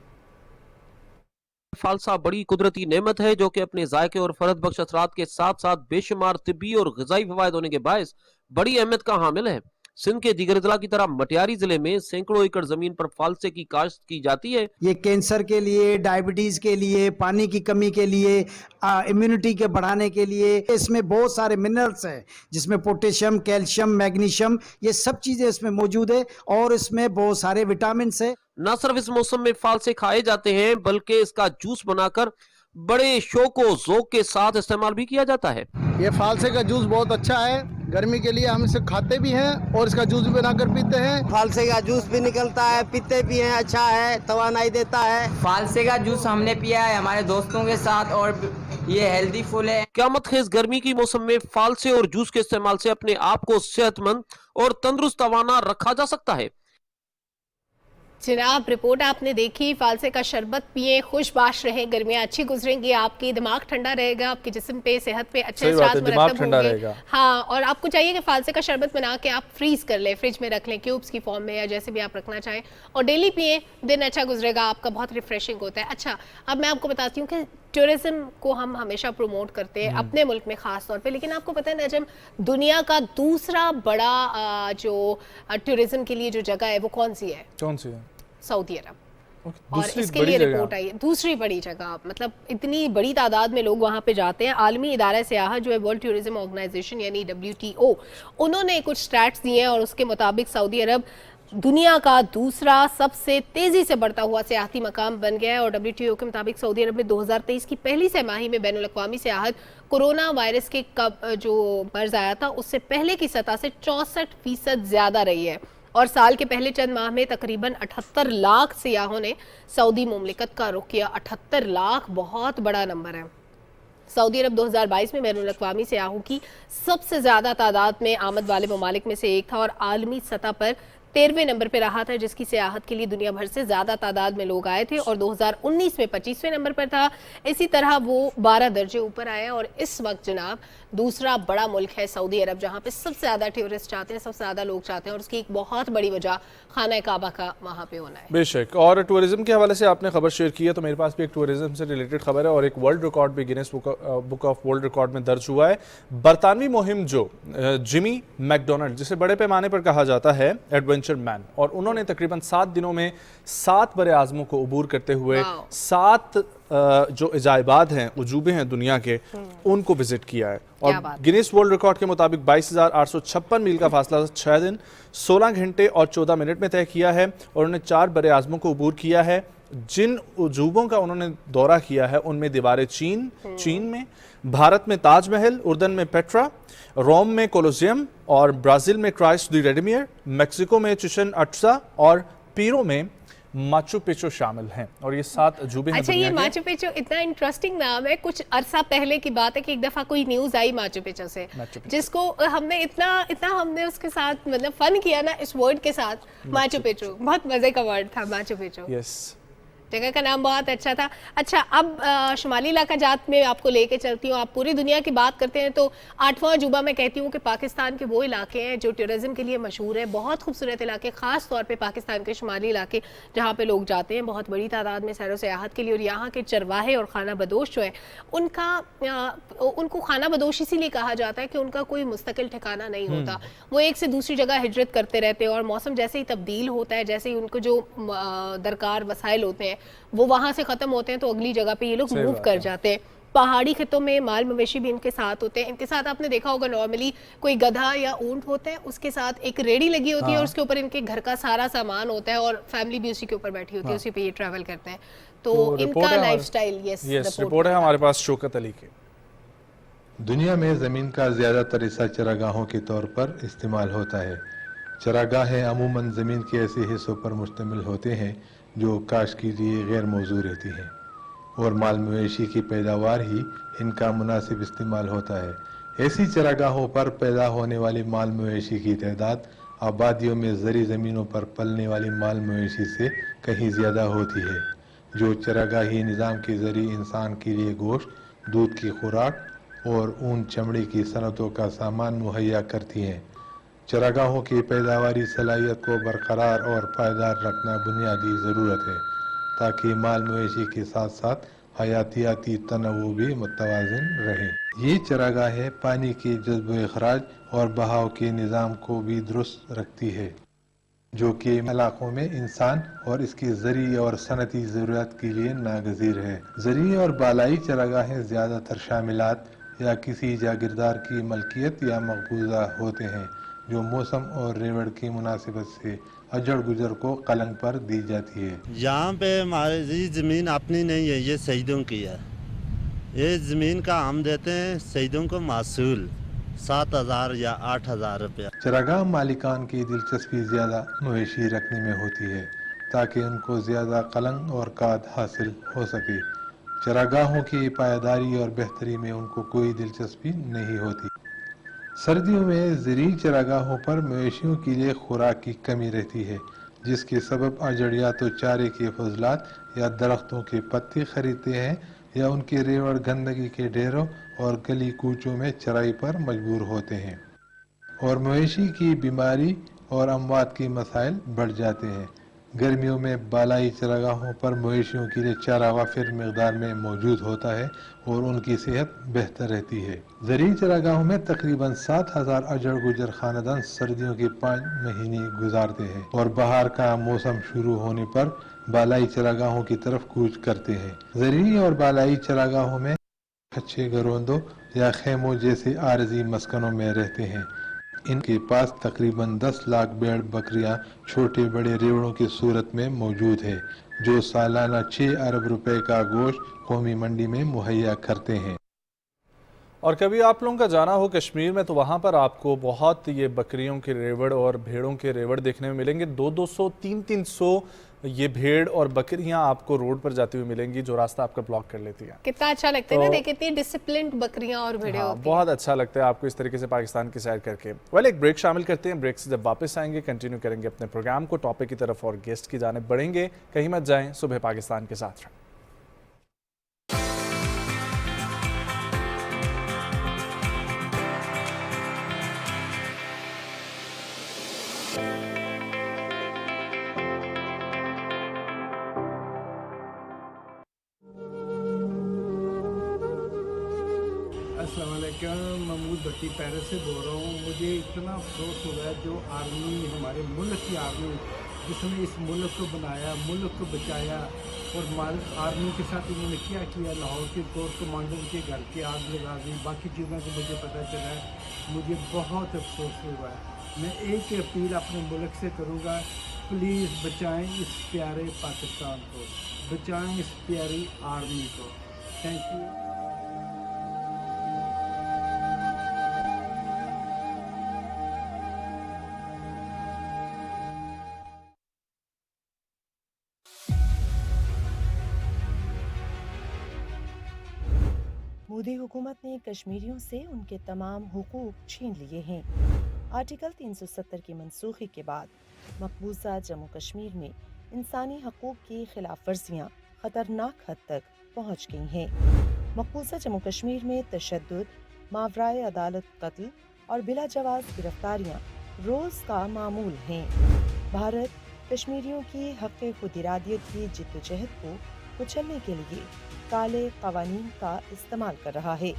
फालसा बड़ी कुदरती नेमत है जो कि अपने जायके और फरद बख्श असरात के साथ साथ बेशुमार तिब्बी और ग़िज़ाई फवायद होने के बायस बड़ी अहमियत का हामिल है। सिंध के दीगर जिला की तरह मटियारी जिले में सैकड़ों एकड़ जमीन पर फालसे की काश्त की जाती है। ये कैंसर के लिए, डायबिटीज के लिए, पानी की कमी के लिए, इम्यूनिटी के बढ़ाने के लिए, इसमें बहुत सारे मिनरल्स हैं जिसमें पोटेशियम, कैल्शियम, मैग्नीशियम, ये सब चीजें इसमें मौजूद है और इसमें बहुत सारे विटामिन है। न सिर्फ इस मौसम में फालसे खाए जाते हैं बल्कि इसका जूस बनाकर बड़े शौक और ज़ौक़ के साथ इस्तेमाल भी किया जाता है। ये फालसे का जूस बहुत अच्छा है, गर्मी के लिए हम इसे खाते भी हैं और इसका जूस भी बनाकर पीते हैं। फालसे का जूस भी निकलता है, पीते भी हैं, अच्छा है, तवानाई देता है। फालसे का जूस हमने पिया है हमारे दोस्तों के साथ और ये हेल्दी फुल है। क़यामत खेज गर्मी की मौसम में फालसे और जूस के इस्तेमाल से अपने आप को सेहतमंद और तंदुरुस्त तवाना रखा जा सकता है। जनाब, रिपोर्ट आपने देखी। फालसे का शरबत पिए, खुशबाश रहें, गर्मियाँ अच्छी गुजरेंगी, आपकी दिमाग ठंडा रहेगा, आपके जिस्म पे, सेहत पे अच्छे असरात मरतब होंगे। हाँ, और आपको चाहिए कि फालसे का शरबत बना के आप फ्रीज कर लें, फ्रिज में रख लें, क्यूब्स की फॉर्म में या जैसे भी आप रखना चाहें, और डेली पिए, दिन अच्छा गुजरेगा आपका, बहुत रिफ्रेशिंग होता है। अच्छा, अब मैं आपको बताती हूँ कि टूरिज्म को हम हमेशा प्रमोट करते हैं अपने मुल्क में ख़ास तौर पे, लेकिन आपको पता है नजम, दुनिया का दूसरा बड़ा जो टूरिज्म के लिए जो जगह है वो कौन सी है? कौन सी है? सऊदी अरब। और दूसरी इसके बड़ी लिए जगह। रिपोर्ट आई है, दूसरी बड़ी जगह, मतलब इतनी बड़ी तादाद में लोग वहाँ पे जाते हैं। आलमी इदारा सियाहत जो है वर्ल्ड टूरिज्म ऑर्गेनाइजेशन यानी WTO, उन्होंने कुछ स्टैट्स दिए हैं और उसके मुताबिक सऊदी अरब दुनिया का दूसरा सबसे तेजी से बढ़ता हुआ सियाहती मकाम बन गया है। और WTO के मुताबिक सऊदी अरब में 2023 की पहली तिमाही में बैनुल-अक़वामी सियाहत कोरोना वायरस के जो मर्ज आया था उससे पहले की सतह से 64% ज़्यादा रही है। और साल के पहले चंद माह में तकरीबन 78 लाख सियाहों ने सऊदी मुमलिकत का रुख किया। 78 लाख बहुत बड़ा नंबर है। सऊदी अरब 2022 में बैनुल-अक़वामी सियाहों की सबसे ज़्यादा तादाद में आमद वाले ममालिक में से एक था और आलमी सतह पर 13वें नंबर पर रहा था, जिसकी सियाहत के लिए दुनिया भर से ज़्यादा तादाद में लोग आए थे। और 2019 में 25वें नंबर पर था। इसी तरह वो 12 दर्जे ऊपर आए और इस वक्त जनाब दूसरा बड़ा मुल्क है सऊदी अरब, जहाँ पे सबसे ज़्यादा टूरिस्ट चाहते हैं, सबसे ज़्यादा लोग चाहते हैं, और उसकी एक बहुत बड़ी वजह खाना काबा का वहाँ पे होना है। बेशक। और टूरिज्म के हवाले से आपने खबर शेयर की है, तो मेरे पास भी एक टूरिज्म से रिलेटेड खबर है और एक वर्ल्ड रिकॉर्ड भी Guinness book of world record में दर्ज हुआ है। बरतानवी मुहिम जो जिमी मैकडोनल्ड, जिसे बड़े पैमाने पर कहा जाता है एडवेंचर मैन, और उन्होंने तकरीबन 7 दिनों में 7 बड़े आज़मों को अबूर करते हुए 7 जो इजाबात हैं, उजूबे हैं दुनिया के, उनको विजिट किया है। और गिनीज वर्ल्ड रिकॉर्ड के मुताबिक 22,856 मील का फासला 6 दिन 16 घंटे और 14 मिनट में तय किया है। और उन्होंने 4 बड़े आज़मों को अबूर किया है। जिन उजूबों का उन्होंने दौरा किया है उनमें दीवार चीन में, भारत में ताजमहल, उर्दन में पेट्रा, रोम में कोलोसियम और ब्राज़ील में क्राइस्ट दी रेडीमियर, मेक्सिको में चिचन इट्जा और पीरो में माचू पिचू शामिल हैं। और ये 7 अजूबे हैं। अच्छा, ये माचू पिचू इतना इंटरेस्टिंग नाम है। कुछ अरसा पहले की बात है कि एक दफा कोई न्यूज आई माचू पिचू से, जिसको हमने इतना हमने उसके साथ मतलब फन किया ना इस वर्ड के साथ, माचू पिचू। बहुत मजे का वर्ड था माचू पिचू। यस, जगह का नाम बहुत अच्छा था। अच्छा, अब शुमाली इलाका जात में आपको लेके चलती हूँ। आप पूरी दुनिया की बात करते हैं तो 8वां अजूबा मैं कहती हूँ कि पाकिस्तान के वो इलाके हैं जो टूरिज्म के लिए मशहूर है। बहुत खूबसूरत इलाके, ख़ास तौर पे पाकिस्तान के शुमाली इलाके जहाँ पे लोग जाते हैं बहुत बड़ी तादाद में सैर व सियाहत के लिए। और यहाँ के चरवाहे और खाना बदोश जो है उनको खाना बदोश इसीलिए कहा जाता है कि उनका कोई मुस्तकिल ठिकाना नहीं होता। वो एक से दूसरी जगह हिजरत करते रहते हैं और मौसम जैसे ही तब्दील होता है, जैसे ही उनको जो दरकार वसाइल होते हैं वो वहाँ से ख़त्म होते हैं तो अगली जगह पे ये लोग मूव कर जाते हैं। पहाड़ी खितों में माल मवेशी भी इनके साथ होते हैं। इनके साथ आपने देखा होगा नॉर्मली कोई गधा या ऊंट होता है, उसके साथ एक रेडी लगी होती है और उसके ऊपर इनके घर का सारा सामान होता है और फैमिली भी उसी के ऊपर बैठी होती है, उसी पे ये ट्रैवल करते हैं। तो इनका लाइफस्टाइल, यस रिपोर्ट है हमारे पास शौकत अली की। दुनिया में ज़मीन का ज़्यादातर हिस्सा चरागाहों के तौर पर इस्तेमाल होता है। चरागाहें अमूमन ज़मीन के ऐसे हिस्सों पर मुश्तमिल होते हैं जो काश के लिए गैर मौजू रहती हैं और माल मवेशी की पैदावार ही इनका मुनासिब इस्तेमाल होता है। ऐसी चरागाहों पर पैदा होने वाली माल मवेशी की तादाद आबादियों में ज़री ज़मीनों पर पलने वाली माल मवेशी से कहीं ज़्यादा होती है, जो चरागाही निज़ाम के ज़रिए इंसान के लिए गोश्त, दूध की खुराक और ऊन चमड़ी की सनतों का सामान मुहैया करती हैं। चरागाहों की पैदावारी सलाहियत को बरकरार और पायदार रखना बुनियादी ज़रूरत है ताकि माल मवेशी के साथ साथ हयातियाती तनवु भी मुतवाज़िन रहे। ये चरागाहें पानी के जज़्ब अखराज और बहाव के निज़ाम को भी दुरुस्त रखती है, जो कि इलाकों में इंसान और इसकी ज़री और सनती ज़रूरत के लिए नागज़ीर है। ज़री और बालाई चरागाहें ज़्यादातर शामिलात या किसी जागीरदार की मलकियत या मकबूजा होते हैं, जो मौसम और रेवड़ की मुनासिबत से अजड़ गुजर को कलंक पर दी जाती है। यहाँ पे हमारी ज़मीन अपनी नहीं है, ये शहीदों की है। ये ज़मीन का हम देते हैं शहीदों को मासूल 7,000 या 8,000 रुपया। चरागाह मालिकान की दिलचस्पी ज़्यादा मवेशी रखने में होती है ताकि उनको ज़्यादा कलंक और काद हासिल हो सके। चरागाहों की पायदारी और बेहतरी में उनको कोई दिलचस्पी नहीं होती। सर्दियों में ज़री चरागाहों पर मवेशियों के लिए खुराक की कमी रहती है, जिसके सबब अजड़ या तो चारे के फजलात या दरख्तों के पत्ते खरीदते हैं या उनके रेवड़ गंदगी के ढेरों और गली कूचों में चराई पर मजबूर होते हैं और मवेशी की बीमारी और अमवात के मसाइल बढ़ जाते हैं। गर्मियों में बालाई चरागाहों पर मवेशियों के लिए चारा वाफिर मकदार में मौजूद होता है और उनकी सेहत बेहतर रहती है। ज़री चरागाहों में तकरीबन 7,000 अजड़ गुजर खानदान सर्दियों के 5 महीने गुजारते हैं और बहार का मौसम शुरू होने पर बालाई चरागाहों की तरफ कूच करते हैं। ज़री और बालाई चरागाहों में अच्छे घरोंदों या खेमों जैसे आरजी मस्कनों में रहते हैं। इनके पास तकरीबन 10 लाख भेड़ बकरियां छोटे बड़े रेवड़ों की सूरत में मौजूद है, जो सालाना 6 अरब रुपए का गोश्त कौमी मंडी में मुहैया करते हैं। और कभी आप लोगों का जाना हो कश्मीर में तो वहाँ पर आपको बहुत ये बकरियों के रेवड़ और भेड़ों के रेवड़ देखने में मिलेंगे। 200-200, 300-300 ये भेड़ और बकरियां आपको रोड पर जाती हुई मिलेंगी, जो रास्ता आपका ब्लॉक कर लेती हैं। कितना अच्छा लगता है ना, देखिए कितनी डिसिप्लिन्ड बकरियां और भेड़ें होती हैं। बहुत अच्छा लगता है आपको इस तरीके से पाकिस्तान की सैर करके। वेल, एक ब्रेक शामिल करते हैं। ब्रेक से जब वापस आएंगे कंटिन्यू करेंगे अपने प्रोग्राम को, टॉपिक की तरफ और गेस्ट की जानिब बढ़ेंगे। कहीं मत जाएं, सुबह पाकिस्तान के साथ रहें। अस्सलामुअलैकुम, महमूद भट्टी पेरिस से बोल रहा हूँ। मुझे इतना अफसोस हो रहा है जो आर्मी, हमारे मुल्क की आर्मी जिसने इस मुल्क को बनाया, मुल्क को बचाया, और आर्मी के साथ इन्होंने क्या किया। लाहौर के कोर कमांडर के घर के आग लगा दी, बाकी चीज़ों को मुझे पता चला है। मुझे बहुत अफसोस हुआ है। मैं एक अपील अपने मुल्क से करूँगा, प्लीज़ बचाएं इस प्यारे पाकिस्तान को, बचाएं इस प्यारी आर्मी को। Thank you. मोदी हुकूमत ने कश्मीरियों से उनके तमाम हुकूक छीन लिए हैं। आर्टिकल 370 की मनसूखी के बाद मकबूजा जम्मू कश्मीर में इंसानी हकूक की खिलाफ वर्जियाँ खतरनाक हद तक पहुँच गई हैं। मकबूजा जम्मू कश्मीर में तशद्दुद, मावराए अदालत कत्ल और बिला जवाज गिरफ्तारियाँ रोज़ का मामूल हैं। भारत कश्मीरियों की हक़ खुद इरादियत की जिद्दोजहद को कुचलने के लिए काले क़वानीन का इस्तेमाल कर रहा है।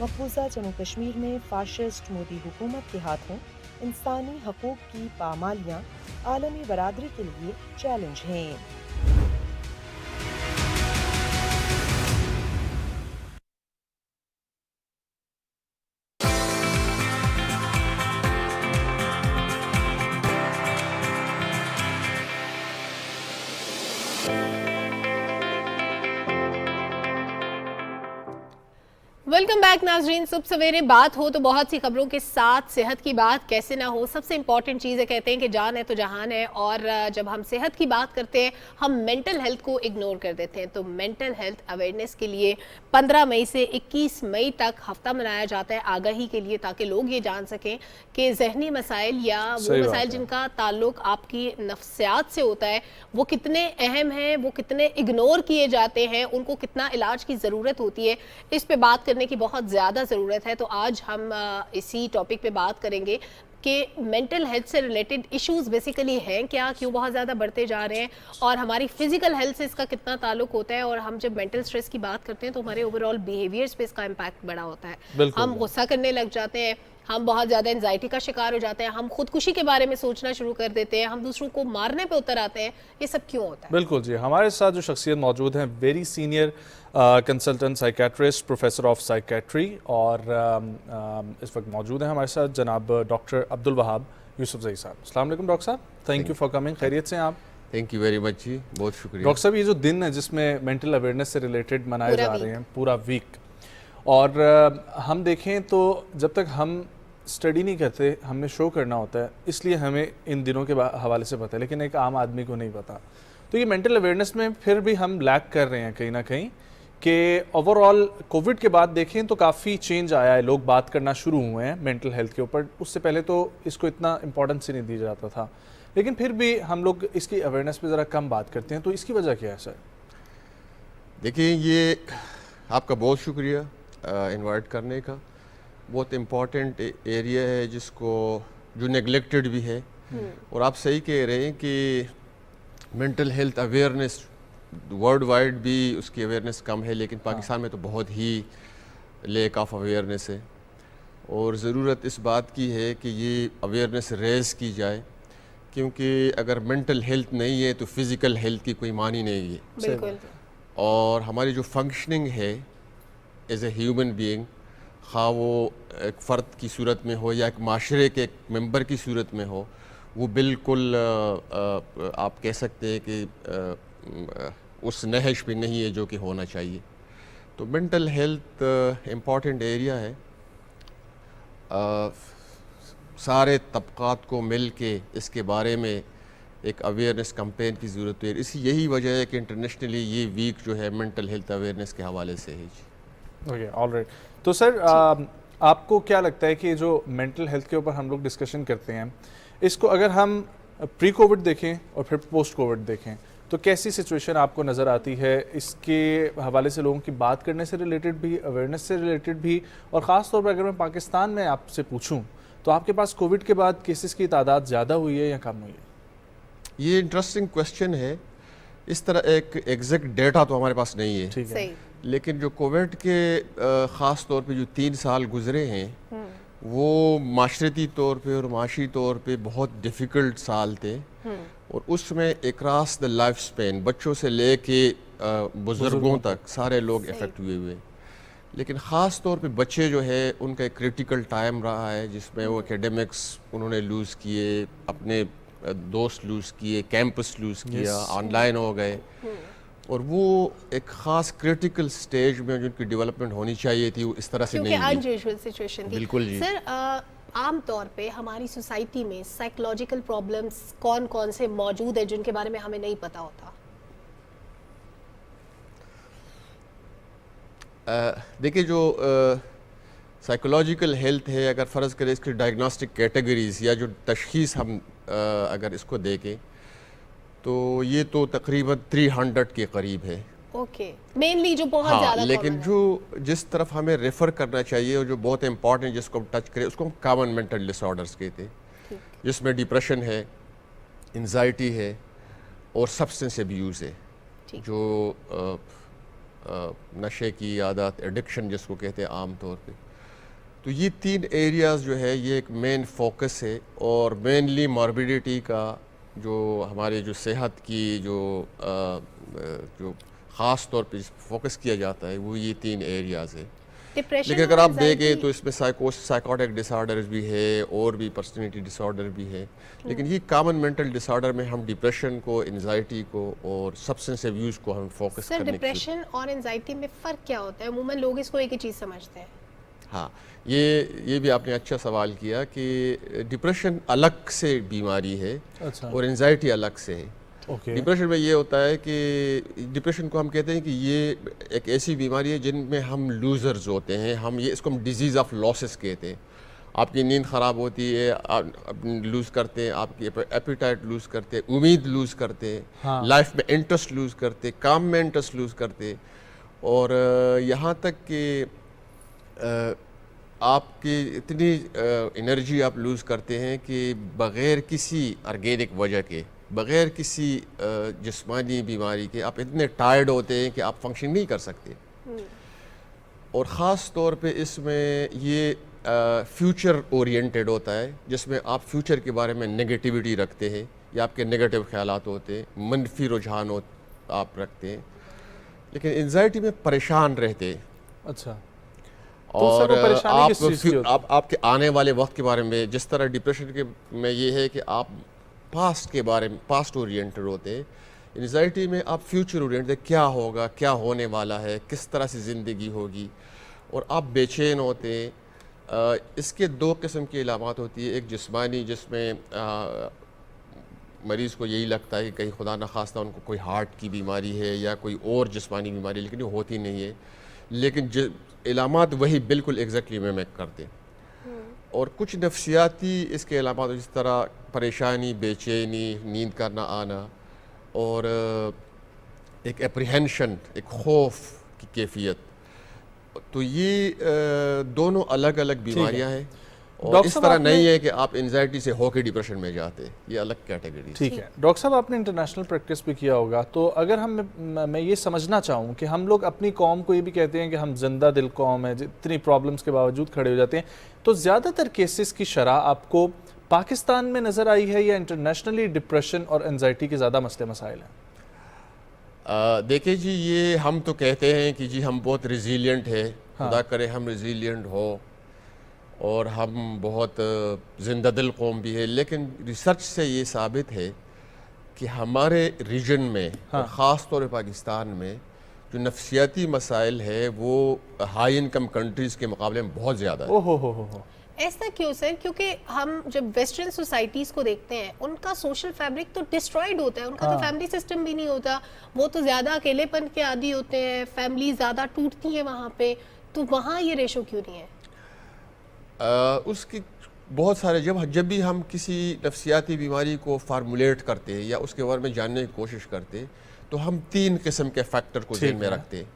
मकबूजा जम्मू कश्मीर में फाशिस्ट मोदी हुकूमत के हाथों इंसानी हकूक़ की पामालियाँ आलमी बरादरी के लिए चैलेंज हैं। वेलकम बैक नाजरीन। सुबह सवेरे बात हो तो बहुत सी खबरों के साथ सेहत की बात कैसे ना हो। सबसे इंपॉर्टेंट चीज़ है, कहते हैं कि जान है तो जहान है, और जब हम सेहत की बात करते हैं हम मेंटल हेल्थ को इग्नोर कर देते हैं। तो मेंटल हेल्थ अवेयरनेस के लिए 15 मई से 21 मई तक हफ्ता मनाया जाता है आगाही के लिए, ताकि लोग ये जान सकें कि जहनी मसाइल या वो मसाइल जिनका ताल्लुक आपकी नफ्सियात से होता है वो कितने अहम हैं, वो कितने इग्नोर किए जाते हैं, उनको कितना इलाज की ज़रूरत होती है, इस पे बात करने की बहुत ज़्यादा ज़रूरत है। तो आज हम इसी टॉपिक पे बात करेंगे कि मेंटल हेल्थ से रिलेटेड इश्यूज बेसिकली हैं क्या, क्यों बहुत ज़्यादा बढ़ते जा रहे हैं, और हमारी फिजिकल हेल्थ से इसका कितना ताल्लुक होता है। और हम जब मेंटल स्ट्रेस की बात करते हैं तो हमारे ओवरऑल बिहेवियर्स पे इसका इम्पैक्ट बड़ा होता है। हम गुस्सा करने लग जाते हैं, हम बहुत ज़्यादा एंजाइटी का शिकार हो जाते हैं, हम खुदकुशी के बारे में सोचना शुरू कर देते हैं, हम दूसरों को मारने पे उतर आते हैं। ये सब क्यों होता है? बिल्कुल जी, हमारे साथ जो शख्सियत मौजूद हैं, very senior consultant psychiatrist, professor of psychiatry, और इस वक्त मौजूद हैं हमारे साथ जनाब डॉक्टर अब्दुल वहाब यूसुफजई साहब। अस्सलाम वालेकुम डॉक्टर साहब, थैंक यू फॉर कमिंग। खैरियत से हैं आप? थैंक यू वेरी मच जी, बहुत शुक्रिया। डॉक्टर साहब, ये जो दिन है जिसमें मेंटल अवेयरनेस से रिलेटेड मनाए जा रहे हैं पूरा वीक, और हम देखें तो जब तक हम स्टडी नहीं करते हमने शो करना होता है, इसलिए हमें इन दिनों के हवाले से पता है, लेकिन एक आम आदमी को नहीं पता। तो ये मेंटल अवेयरनेस में फिर भी हम लैक कर रहे हैं कहीं ना कहीं, कि ओवरऑल कोविड के बाद देखें तो काफ़ी चेंज आया है, लोग बात करना शुरू हुए हैं मेंटल हेल्थ के ऊपर। उससे पहले तो इसको इतना इम्पोर्टेंस ही नहीं दिया जाता था, लेकिन फिर भी हम लोग इसकी अवेयरनेस पे ज़रा कम बात करते हैं। तो इसकी वजह क्या है सर? देखिए, ये आपका बहुत शुक्रिया इनवाइट करने का। बहुत इम्पॉर्टेंट एरिया है जो नेगलेक्टेड भी है, और आप सही कह रहे हैं कि mental health awareness world wide भी उसकी अवेयरनेस कम है, लेकिन पाकिस्तान में तो बहुत ही लेक ऑफ अवेयरनेस है, और ज़रूरत इस बात की है कि ये अवेयरनेस रेज़ की जाए, क्योंकि अगर मेंटल हेल्थ नहीं है तो फिज़िकल हेल्थ की कोई मानी नहीं है। और हमारी जो फंक्शनिंग है एज ए ह्यूमन बीइंग, खा वो एक फ़र्द की सूरत में हो या एक माशरे के एक मेंबर की सूरत में हो, वो बिल्कुल आप कह सकते हैं कि उस नहज पे नहीं है जो कि होना चाहिए। तो मेंटल हेल्थ इम्पॉर्टेंट एरिया है। सारे तबक़ात को मिल के इसके बारे में एक अवेयरनेस कैंपेन की ज़रूरत है। यही वजह है कि इंटरनेशनली ये वीक जो है मेंटल हेल्थ अवेयरनेस के हवाले से है जी। Okay, alright. तो सर, आपको क्या लगता है कि जो मेंटल हेल्थ के ऊपर हम लोग डिस्कशन करते हैं, इसको अगर हम प्री कोविड देखें और फिर पोस्ट कोविड देखें तो कैसी सिचुएशन आपको नज़र आती है? इसके हवाले से लोगों की बात करने से रिलेटेड भी, अवेयरनेस से रिलेटेड भी, और ख़ास तौर पर अगर मैं पाकिस्तान में आपसे पूछूं तो आपके पास कोविड के बाद केसेस की तादाद ज़्यादा हुई है या कम हुई है? ये इंटरेस्टिंग क्वेश्चन है। इस तरह एक एग्जैक्ट डेटा तो हमारे पास नहीं है, ठीक है, लेकिन जो कोविड के ख़ास तौर पे जो 3 साल गुजरे हैं वो माशरती तौर पे और माशी तौर पे बहुत डिफ़िकल्ट साल थे, और उसमें अक्रॉस द लाइफ स्पेन, बच्चों से लेके बुज़ुर्गों तक सारे लोग इफ़ेक्ट हुए। लेकिन ख़ास तौर पे बच्चे जो है उनका एक क्रिटिकल टाइम रहा है, जिसमें वो एकेडमिक्स उन्होंने लूज़ किए, अपने दोस्त लूज़ किए, कैंपस लूज़ किया, ऑनलाइन हो गए, और वो एक ख़ास क्रिटिकल स्टेज में जो उनकी डेवलपमेंट होनी चाहिए थी वो इस तरह से नहीं हुई। अनयूजुअल सिचुएशन थी। बिल्कुल जी। सर, आम तौर पे हमारी सोसाइटी में साइकोलॉजिकल प्रॉब्लम्स कौन कौन से मौजूद है जिनके बारे में हमें नहीं पता होता? देखिए, जो साइकोलॉजिकल हेल्थ है, अगर फ़र्ज़ करें इसकी डायग्नोस्टिक कैटेगरीज़ या जो तशख़ीस हम अगर इसको देखें तो ये तो तकरीबन 300 के करीब है। ओके, मेनली जो बहुत ज़्यादा, लेकिन जो जिस तरफ हमें रेफ़र करना चाहिए और जो बहुत इंपॉर्टेंट जिसको हम टच करें उसको हम कॉमन मेंटल डिसऑर्डर्स कहते हैं, जिसमें डिप्रेशन है, एंजाइटी है और सब्सटेंस अब्यूज़ है, जो नशे की आदत, एडिक्शन जिसको कहते हैं आम तौर पे। तो ये 3 एरियाज़ जो है ये एक मेन फोकस है, और मेनली मॉर्बिडिटी का जो हमारे जो सेहत की जो ख़ास तौर पे फोकस किया जाता है वो ये 3 एरियाज़ है। Depression लेकिन अगर और आप देखें anxiety- तो इसमें साइकोटिक डिसऑर्डर्स भी है और भी पर्सनैलिटी डिसऑर्डर भी है, लेकिन ये कॉमन मेंटल डिसऑर्डर में हम डिप्रेशन को, एंजाइटी को और सब्सटेंस अब्यूज़ को हम फोकस सर, करने की। डिप्रेशन और एंजाइटी में फ़र्क क्या होता है? अमूमन लोग इसको एक ही चीज़ समझते हैं। हाँ, ये भी आपने अच्छा सवाल किया कि डिप्रेशन अलग से बीमारी है अच्छा। और एंजाइटी अलग से है। ओके। डिप्रेशन में ये होता है कि डिप्रेशन को हम कहते हैं कि ये एक ऐसी बीमारी है जिनमें हम लूज़र्स होते हैं, हम ये इसको हम डिजीज़ ऑफ लॉसेस कहते हैं। आपकी नींद ख़राब होती है, आप लूज़ करते हैं, आपकी एपिटाइट लूज़ करते हैं, उम्मीद लूज़ करते हैं, हाँ। लाइफ में इंटरेस्ट लूज़ करते, काम में इंटरेस्ट लूज़ करते, और यहाँ तक कि आपकी इतनी एनर्जी आप लूज़ करते हैं कि बग़ैर किसी ऑर्गेनिक वजह के, बग़ैर किसी जिस्मानी बीमारी के आप इतने टायर्ड होते हैं कि आप फंक्शन नहीं कर सकते। और ख़ास तौर पे इसमें ये फ्यूचर ओरिएंटेड होता है, जिसमें आप फ्यूचर के बारे में नेगेटिविटी रखते हैं या आपके नेगेटिव ख्यालात होते हैं, मनफी रुझान आप रखते हैं, लेकिन एंजाइटी में परेशान रहते हैं। अच्छा। और तो आप आपके आने वाले वक्त के बारे में, जिस तरह डिप्रेशन के में ये है कि आप पास्ट के बारे में, पास्ट ओरिएंटेड होते हैं, एंजाइटी में आप फ्यूचर ओरिएंटेड, क्या होगा, क्या होने वाला है, किस तरह से ज़िंदगी होगी, और आप बेचैन होते हैं। इसके दो किस्म की इलामात होती है, एक जिस्मानी जिसमें मरीज़ को यही लगता है कि कहीं खुदा न खास्ता उनको कोई हार्ट की बीमारी है या कोई और जिस्मानी बीमारी, लेकिन वो होती नहीं है, लेकिन इलामात वही बिल्कुल एग्जैक्टली मिमिक करते। और कुछ नफ्सियाती इसके इलामात जिस तरह परेशानी, बेचैनी, नींद का ना आना, और एक एप्रीहेंशन, एक खौफ की कैफियत, तो ये दोनों अलग अलग बीमारियां हैं, और इस तरह नहीं है कि आप एंजाइटी से होकर डिप्रेशन में जाते, ये अलग कैटेगरी। ठीक है डॉक्टर साहब, आपने इंटरनेशनल प्रैक्टिस भी किया होगा, तो अगर मैं ये समझना चाहूँ कि हम लोग अपनी कौम को ये भी कहते हैं कि हम जिंदा दिल कौम है, जितनी प्रॉब्लम्स के बावजूद खड़े हो जाते हैं, तो ज़्यादातर केसेस की शरह आपको पाकिस्तान में नज़र आई है या इंटरनेशनली डिप्रेशन और एंजाइटी के ज़्यादा मसले मसाइल हैं? देखिए जी, ये हम तो कहते हैं कि जी हम बहुत रिजिलियंट है, खुदा करे हम रिजिलियंट हो, और हम बहुत ज़िंदा दिल कौम भी है, लेकिन रिसर्च से ये साबित है कि हमारे रीजन में, और ख़ास तौर पर पाकिस्तान में, जो नफ्सियाती मसाइल है वो हाई इनकम कंट्रीज़ के मुकाबले में बहुत ज़्यादा है। ओहो। ऐसा क्यों सर? क्योंकि हम जब वेस्टर्न सोसाइटीज़ को देखते हैं, उनका सोशल फैब्रिक तो डिस्ट्रॉयड होता है, उनका तो फैमिली सिस्टम भी नहीं होता, वो तो ज़्यादा अकेलेपन के आदी होते हैं, फैमिली ज़्यादा टूटती है वहाँ पे, तो वहाँ ये रेशो क्यों नहीं है? उसकी बहुत सारे, जब भी हम किसी नफ्सियाती बीमारी को फार्मूलेट करते हैं या उसके बारे में जानने की कोशिश करते हैं, तो हम 3 किस्म के फैक्टर को ध्यान में रखते हैं।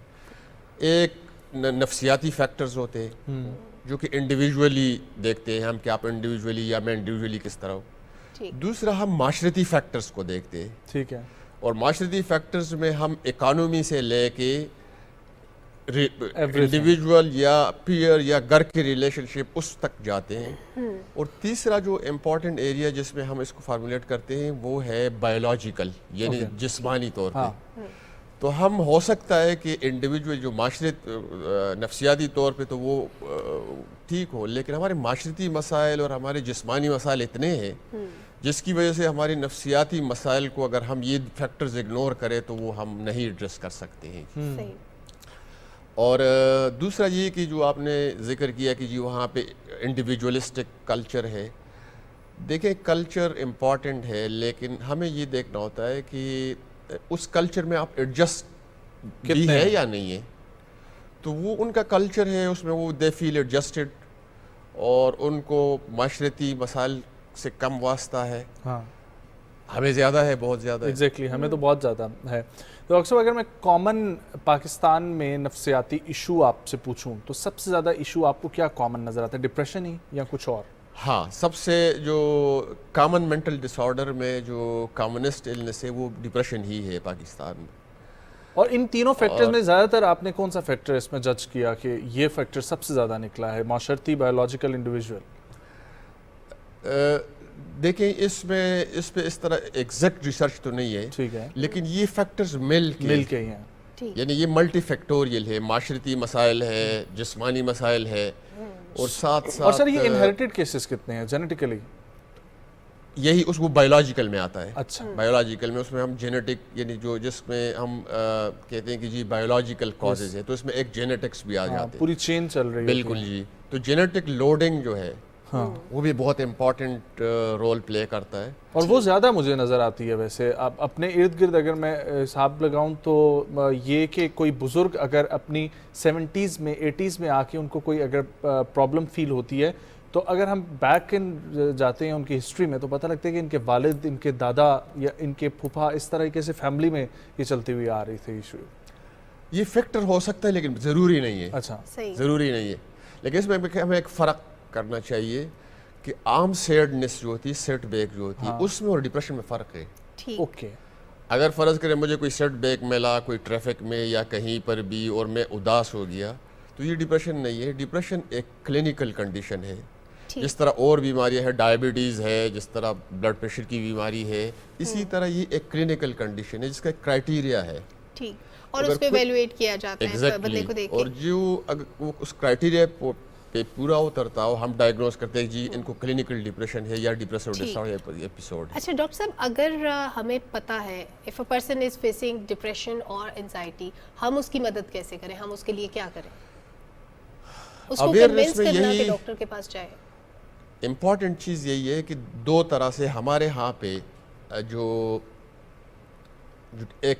एक नफ्सियाती फैक्टर्स होते हैं जो कि इंडिविजुअली देखते हैं हम, कि आप इंडिविजुअली या मैं इंडिविजुअली किस तरह हो। दूसरा, हम माशरती फैक्टर्स को देखते हैं। ठीक है। और माशरती फैक्टर्स में हम इकानमी से लेके इंडिविजुअल या पीयर या घर की रिलेशनशिप उस तक जाते हैं। और तीसरा जो इम्पोर्टेंट एरिया जिसमें हम इसको फार्मूलेट करते हैं वो है बायोलॉजिकल, यानी जिस्मानी तौर पे। तो हम हो सकता है कि इंडिविजुअल जो माशरत नफ्सियाती तौर पे तो वो ठीक हो, लेकिन हमारे माशरती मसाइल और हमारे जिस्मानी मसाइल इतने हैं जिसकी वजह से हमारी नफ्सियाती मसाइल को अगर हम ये फैक्टर्स इग्नोर करें तो वो हम नहीं एड्रेस कर सकते हैं। और दूसरा ये कि जो आपने जिक्र किया कि जी वहाँ पे इंडिविजुअलिस्टिक कल्चर है, देखें कल्चर इम्पॉर्टेंट है, लेकिन हमें ये देखना होता है कि उस कल्चर में आप एडजस्ट भी है या नहीं है। तो वो उनका कल्चर है, उसमें वो दे फील एडजस्टेड, और उनको माशरती मसाइल से कम वास्ता है। हमें ज़्यादा है, बहुत ज़्यादा। एग्जैक्टली, हमें तो बहुत ज़्यादा है। तो अक्सर अगर मैं कॉमन पाकिस्तान में नफ्सियाती इशू आपसे पूछूं तो सबसे ज़्यादा इशू आपको क्या कॉमन नज़र आता है? डिप्रेशन ही या कुछ और? हाँ, सबसे जो कॉमन मेंटल डिसऑर्डर में जो कॉमनेस्ट इलनेस है वो डिप्रेशन ही है पाकिस्तान में। और इन तीनों फैक्टर्स में ज़्यादातर आपने कौन सा फैक्टर इसमें जज किया कि ये फैक्टर सबसे ज़्यादा निकला है? माशरती, बायोलॉजिकल, इंडिविजुअल? देखें इस पे इस तरह एग्जैक्ट रिसर्च तो नहीं है, ठीक है, लेकिन ये फैक्टर्स मिल के ही हैं। यानी ये मल्टी फैक्टोरियल है, माशरती मसाइल है, जिस्मानी मसाइल है, और साथ साथ और सर ये इनहेरिटेड केसेस कितने हैं जेनेटिकली? यही उसको बायोलॉजिकल में आता है। अच्छा, बायोलॉजिकल में उसमें हम जेनेटिक यानी जो जिसमें हम कहते हैं कि जी बायोलॉजिकल कॉजेज है, तो इसमें एक जेनेटिक्स भी आ जाते हैं, पूरी चेन चल रही है। बिल्कुल जी। तो जेनेटिक लोडिंग जो है वो भी बहुत इम्पॉर्टेंट रोल प्ले करता है, और वो ज़्यादा मुझे नज़र आती है। वैसे अब अपने इर्द गिर्द अगर मैं हिसाब लगाऊं तो ये कि कोई बुज़ुर्ग अगर अपनी 70s में 80s में आके उनको कोई अगर प्रॉब्लम फील होती है, तो अगर हम बैक इन जाते हैं उनकी हिस्ट्री में, तो पता लगता है कि इनके वालिद, इनके दादा या इनके फूफा, इस तरीके से फैमिली में ये चलती हुई आ रही थी इशू। ये फैक्टर हो सकता है लेकिन ज़रूरी नहीं है। अच्छा, ज़रूरी नहीं है, लेकिन इसमें हमें एक फ़र्क करना चाहिए कि आम सैडनेस जो होती है, सेटबैक जो होती है, उसमें और डिप्रेशन में फ़र्क है। ओके, अगर फ़र्ज़ करें मुझे कोई सेटबैक मिला कोई ट्रैफिक में या कहीं पर भी और मैं उदास हो गया, तो ये डिप्रेशन नहीं है। डिप्रेशन एक क्लिनिकल कंडीशन है, जिस तरह और बीमारियां हैं, डायबिटीज़ है, जिस तरह ब्लड प्रेशर की बीमारी है, इसी तरह ये एक क्लिनिकल कंडीशन है जिसका क्राइटेरिया है। ठीक, और उसको इवैल्यूएट किया जाता है बंदे को देख के। और जो अगर वो उस क्राइटेरिया पे पूरा उतरता हो, हम डायग्नोस करते हैं जी इनको क्लिनिकल डिप्रेशन है या डिप्रेसिव डिसऑर्डर एपिसोड। अच्छा डॉक्टर साहब, अगर हमें पता है if a person is facing depression और एंजाइटी, हम उसकी मदद कैसे करें? हम उसके लिए क्या करें? उसको कन्विंस करना कि डॉक्टर के पास जाए। इम्पॉर्टेंट चीज़ यही है कि दो तरह से हमारे यहाँ पे जो एक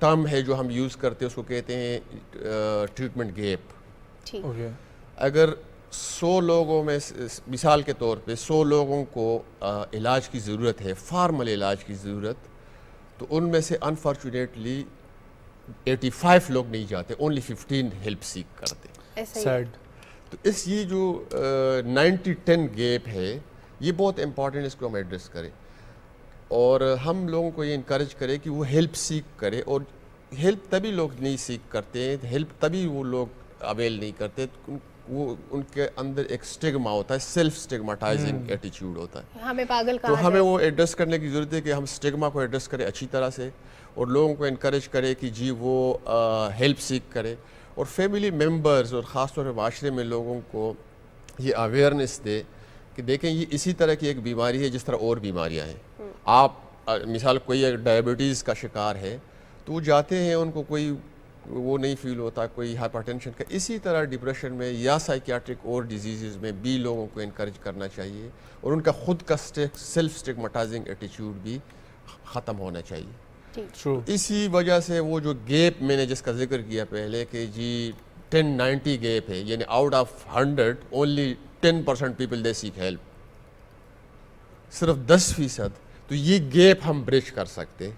टर्म है जो हम यूज़ करते हैं उसको कहते हैं ट्रीटमेंट गैप। अगर 100 लोगों में, मिसाल के तौर पे 100 लोगों को इलाज की ज़रूरत है, फार्मल इलाज की ज़रूरत, तो उनमें से अनफॉर्चुनेटली 85 लोग नहीं जाते, ओनली 15 हेल्प सीक करते। सैड। तो इस ये जो 90-10 गैप है, ये बहुत इम्पॉर्टेंट, इसको हम एड्रेस करें और हम लोगों को ये इनकरेज करें कि वो हेल्प सीख करें। और हेल्प तभी लोग नहीं सीख करते हैं, हेल्प तभी वो लोग अवेल नहीं करते, तो वो उनके अंदर एक स्टिग्मा होता है, सेल्फ स्टिग्माटाइजिंग एटीट्यूड होता है। हमें पागल तो हमें वो एड्रेस करने की ज़रूरत है कि हम स्टिग्मा को एड्रेस करें अच्छी तरह से और लोगों को इनकरेज करें कि जी वो हेल्प सीख करें, और फैमिली मेम्बर्स और ख़ास तौर पर माशरे में लोगों को ये अवेयरनेस दे कि देखें ये इसी तरह की एक बीमारी है जिस तरह और बीमारियां हैं। आप मिसाल कोई डायबिटीज़ का शिकार है तो वो जाते हैं, उनको कोई वो नहीं फील होता, कोई हाइपरटेंशन का, इसी तरह डिप्रेशन में या साइकियाट्रिक और डिजीज़ में भी लोगों को इनकरेज करना चाहिए और उनका खुद का सेल्फ स्टिग्मेटाइजिंग एटीट्यूड भी ख़त्म होना चाहिए। इसी वजह से वो जो गैप मैंने जिसका जिक्र किया पहले कि जी 10-90 गैप है, यानी out of 100 only 10% people they seek help, सिर्फ 10%, तो ये गैप हम ब्रिज कर सकते।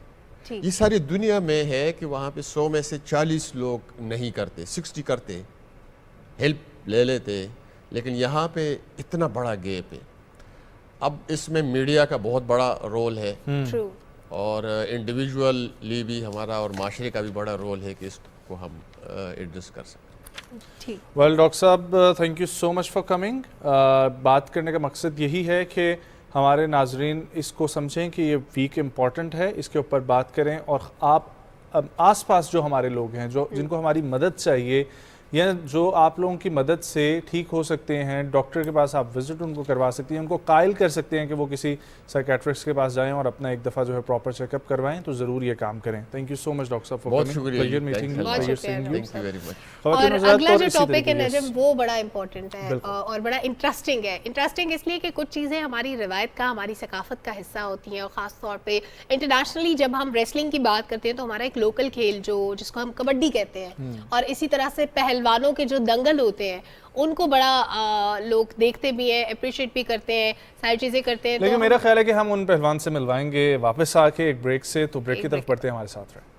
ये सारी दुनिया में है कि वहाँ पे 100 में से 40 लोग नहीं करते, 60 करते, हेल्प ले लेते, लेकिन यहाँ पे इतना बड़ा गैप है। अब इसमें मीडिया का बहुत बड़ा रोल है और इंडिविजुअली भी हमारा और माशरे का भी बड़ा रोल है कि इसको हम एड्रेस कर सकते। वेल डॉक्टर साहब, thank you so much for coming. बात करने का मकसद यही है कि हमारे नाजरीन इसको समझें कि ये वीक इम्पॉर्टेंट है, इसके ऊपर बात करें और आप आसपास जो हमारे लोग हैं, जो जिनको हमारी मदद चाहिए या जो आप लोगों की मदद से ठीक हो सकते हैं, डॉक्टर के पास आप विजिट उनको करवा सकती हैं, उनको कायल कर सकते हैं कि वो किसी साइकेट्रिस्ट के पास जाएं और अपना एक दफ़ा जो है प्रॉपर चेकअप करवाएं, तो ज़रूर ये काम करें। Thank you so much doctor साहब फॉर कमिंग। शुक्रिया मीटिंग। और अगला जो टॉपिक है नजम, वो बड़ा इंपॉर्टेंट है और बड़ा इंटरेस्टिंग है। इंटरेस्टिंग इसलिए कि कुछ चीज़ें हमारी रिवायत का, हमारी सकाफत का हिस्सा होती हैं और ख़ास तौर पे इंटरनेशनली जब हम रेसलिंग की बात करते हैं तो हमारा एक लोकल खेल जिसको हम कबड्डी कहते हैं, और इसी तरह से पहलवानों के जो दंगल होते हैं उनको बड़ा लोग देखते भी हैं, अप्रिशिएट भी करते हैं, सारी चीज़ें करते हैं। लेकिन मेरा ख्याल है कि हम उन पहलवान से मिलवाएंगे वापस आके एक ब्रेक से, तो ब्रेक की तरफ बढ़ते हैं, हमारे साथ रहे।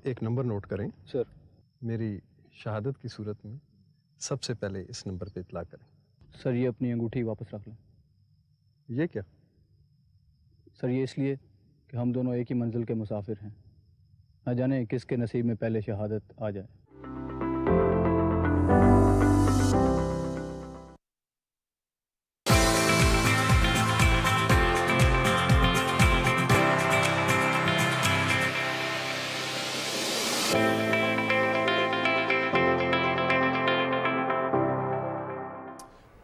एक नंबर नोट करें सर, मेरी शहादत की सूरत में सबसे पहले इस नंबर पे इतला करें। सर ये अपनी अंगूठी वापस रख लें। ये क्या? सर ये इसलिए कि हम दोनों एक ही मंजिल के मुसाफिर हैं, न जाने किसके नसीब में पहले शहादत आ जाए।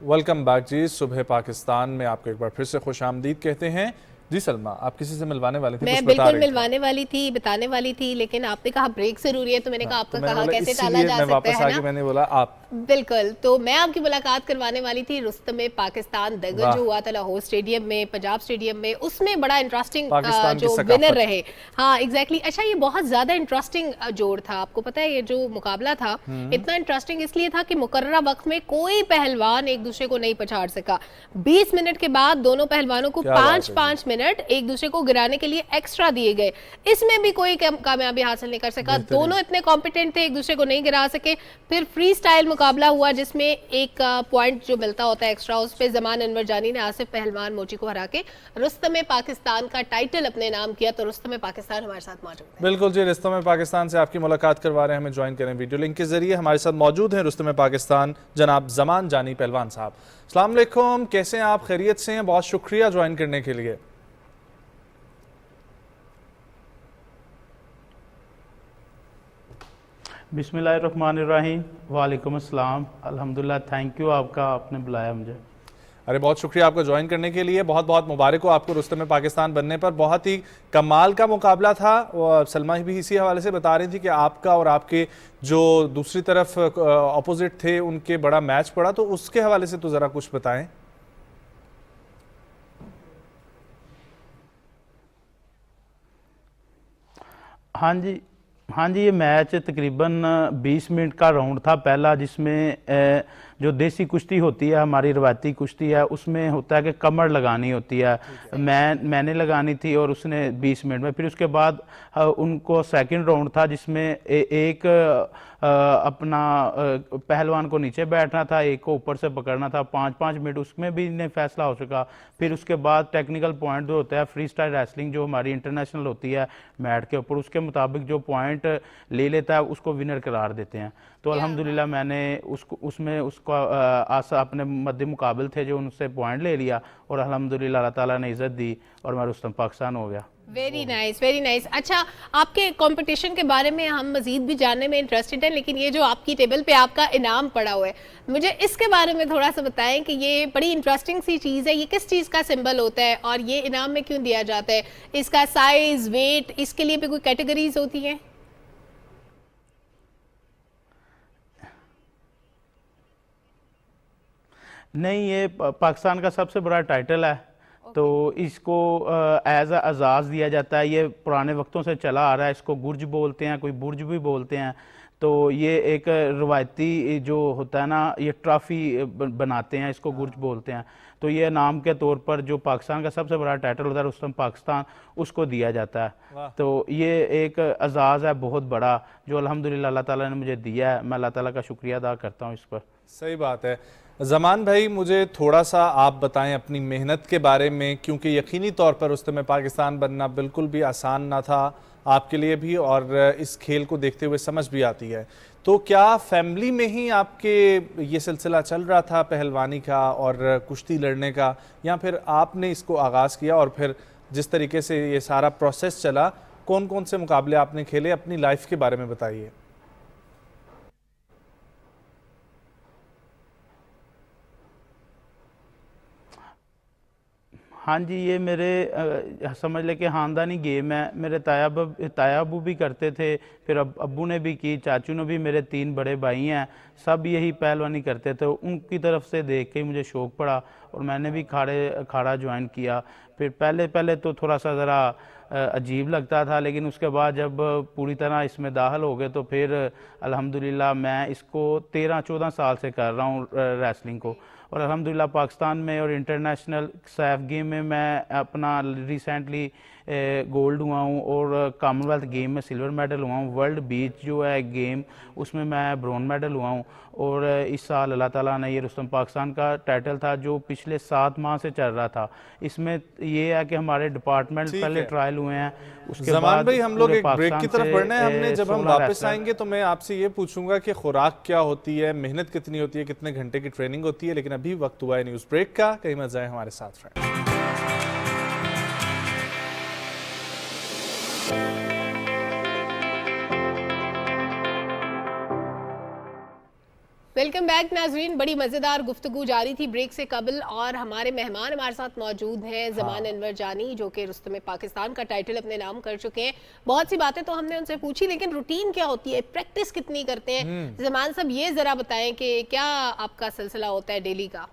वेलकम बैक जी। सुबह पाकिस्तान में आपको एक बार फिर से खुश आमदीद कहते हैं। जी सलमा, आप किसी से मिलवाने वाले थे? मैं बिल्कुल मिलवाने वाली थी, बताने वाली थी, लेकिन आपने कहा ब्रेक जरूरी है, तो मैंने कहा आपका कहा कैसे टाला जा सकता है ना? मैंने बोला आप बिल्कुल, तो मैं आपकी मुलाकात करवाने वाली थी रुस्तम पाकिस्तान दंगल जो हुआ था लाहौर स्टेडियम में, पंजाब स्टेडियम में, उसमें बड़ा इंटरेस्टिंग जो विनर रहे। हाँ एग्जैक्टली। अच्छा, ये बहुत ज्यादा इंटरेस्टिंग जोड़ था। आपको पता है ये जो मुकाबला था इतना इंटरेस्टिंग इसलिए था कि मुकर्ररा वक्त में कोई पहलवान एक दूसरे को नहीं पछाड़ सका। 20 मिनट के बाद दोनों पहलवानों को 5-5 मिनट एक दूसरे को गिराने के लिए एक्स्ट्रा दिए गए, इसमें भी कोई कामयाबी हासिल नहीं कर सका। दोनों इतने कॉम्पिटेंट थे, एक दूसरे को नहीं गिरा सके। फिर फ्री स्टाइल मुकाबला हुआ जिसमें एक पॉइंट जो मिलता होता है एक्स्ट्रा, उस पे जमान अनवर जानी ने आसिफ पहलवान मोची को हरा के रुस्तम पाकिस्तान का टाइटल अपने नाम किया। तो रुस्तम पाकिस्तान हमारे साथ मौजूद है। बिल्कुल जी, रुस्तम पाकिस्तान से आपकी मुलाकात करवा रहे हैं, हमें ज्वाइन करें वीडियो लिंक के जरिए। हमारे साथ मौजूद हैं रुस्तम पाकिस्तान जनाब जमान जानी पहलवान साहब। अस्सलाम वालेकुम, कैसे हैं आप? खैरियत से हैं? बहुत शुक्रिया ज्वाइन करने के लिए। बिस्मिल्लाहिर्रहमानिर्रहीम। वालेकुम अस्सलाम। अल्हम्दुलिल्लाह, थैंक यू आपका, आपने बुलाया मुझे। अरे बहुत शुक्रिया आपका ज्वाइन करने के लिए। बहुत बहुत मुबारक हो आपको रुस्तम पाकिस्तान बनने पर। बहुत ही कमाल का मुकाबला था। सलमा भी इसी हवाले से बता रही थी कि आपका और आपके जो दूसरी तरफ अपोजिट थे उनके बड़ा मैच पड़ा, तो उसके हवाले से तो ज़रा कुछ बताएं। हाँ जी, ये मैच तकरीबन 20 मिनट का राउंड था पहला, जिसमें जो देसी कुश्ती होती है, हमारी रवायती कुश्ती है, उसमें होता है कि कमर लगानी होती है। मैंने लगानी थी और उसने 20 मिनट में। फिर उसके बाद उनको सेकंड राउंड था जिसमें एक अपना पहलवान को नीचे बैठना था, एक को ऊपर से पकड़ना था। 5-5 मिनट उसमें भी नहीं फैसला हो सका। फिर उसके बाद टेक्निकल पॉइंट जो होता है, फ्री स्टाइल रेसलिंग जो हमारी इंटरनेशनल होती है मैट के ऊपर, उसके मुताबिक जो पॉइंट ले लेता है उसको विनर करार देते हैं। तो अल्हम्दुलिल्लाह मैंने उसको अपने मध्य मुकाबिल थे जो उनसे पॉइंट ले लिया और अल्हम्दुलिल्लाह अल्लाह ताला ने इज्जत दी और मैं रुस्तम पाकिस्तान हो गया। Very nice, very nice. अच्छा, आपके कंपटीशन के बारे में हम मजीद भी जानने में इंटरेस्टेड हैं, लेकिन ये जो आपकी टेबल पे आपका इनाम पड़ा हुआ है, मुझे इसके बारे में थोड़ा सा बताएं कि ये बड़ी इंटरेस्टिंग सी चीज़ है। ये किस चीज़ का सिंबल होता है और ये इनाम में क्यों दिया जाता है? इसका साइज, वेट, इसके लिए भी कोई कैटेगरीज होती हैं? नहीं, ये पाकिस्तान का सबसे बड़ा टाइटल है। तो इसको एज अजाज दिया जाता है। ये पुराने वक्तों से चला आ रहा है। इसको गुर्ज बोलते हैं, कोई बुर्ज भी बोलते हैं। तो ये एक रवायती जो होता है ना, ये ट्रॉफी बनाते हैं, इसको गुर्ज बोलते हैं। तो ये नाम के तौर पर जो पाकिस्तान का सबसे बड़ा टाइटल होता है रुस्तम पाकिस्तान, उसको दिया जाता है। तो ये एक एजाज़ है बहुत बड़ा जो अल्हम्दुलिल्लाह अल्लाह ताला ने मुझे दिया है। मैं अल्लाह ताला का शुक्रिया अदा करता हूँ इस पर। सही बात है। जमान भाई, मुझे थोड़ा सा आप बताएं अपनी मेहनत के बारे में, क्योंकि यकीनी तौर पर रुस्तम पाकिस्तान बनना बिल्कुल भी आसान ना था आपके लिए भी, और इस खेल को देखते हुए समझ भी आती है। तो क्या फैमिली में ही आपके ये सिलसिला चल रहा था पहलवानी का और कुश्ती लड़ने का, या फिर आपने इसको आगाज़ किया? और फिर जिस तरीके से ये सारा प्रोसेस चला, कौन कौन से मुकाबले आपने खेले? अपनी लाइफ के बारे में बताइए। हाँ जी, ये मेरे समझ ले कि ख़ानदानी गेम है। मेरे ताया अबू भी करते थे, फिर अब्बू ने भी की, चाचू ने भी, मेरे 3 बड़े भाई हैं, सब यही पहलवानी करते थे। उनकी तरफ से देख के मुझे शौक़ पड़ा और मैंने भी अखाड़ा ज्वाइन किया। फिर पहले तो थोड़ा सा ज़रा अजीब लगता था, लेकिन उसके बाद जब पूरी तरह इसमें दाखिल हो गए तो फिर अल्हम्दुलिल्लाह मैं इसको 13-14 साल से कर रहा हूँ रेसलिंग को। और अल्हम्दुलिल्लाह पाकिस्तान में और इंटरनेशनल सैफ गेम में मैं अपना रिसेंटली गोल्ड हुआ हूँ और कॉमनवेल्थ गेम में सिल्वर मेडल हुआ हूँ। वर्ल्ड बीच जो है गेम उसमें मैं ब्रोंज मेडल हुआ हूँ और इस साल अल्लाह ताला ने ये रुस्तम पाकिस्तान का टाइटल था जो पिछले 7 माह से चल रहा था। इसमें ये है कि हमारे डिपार्टमेंट पहले ट्रायल हुए हैं, उसके ज़मान बाद भाई हम लोग एक ब्रेक पाकिस्तान की तरफ से, बढ़ना है हमने। जब हम 16 वापस रेसलर आएंगे तो मैं आपसे ये पूछूंगा कि खुराक क्या होती है, मेहनत कितनी होती है, कितने घंटे की ट्रेनिंग होती है। लेकिन अभी वक्त हुआ है न्यूज़ ब्रेक का, कहीं मत जाए हमारे साथ फ्रेंड। वेलकम बैक नाजरीन। बड़ी मज़ेदार गुफ्तगू जारी थी ब्रेक से कबल और हमारे मेहमान हमारे साथ मौजूद हैं ज़मान अनवर जानी जो कि रुस्तम पाकिस्तान का टाइटल अपने नाम कर चुके हैं। बहुत सी बातें तो हमने उनसे पूछी, लेकिन रूटीन क्या होती है, प्रैक्टिस कितनी करते हैं ज़मान साहब, ये ज़रा बताएं कि क्या आपका सिलसिला होता है डेली का?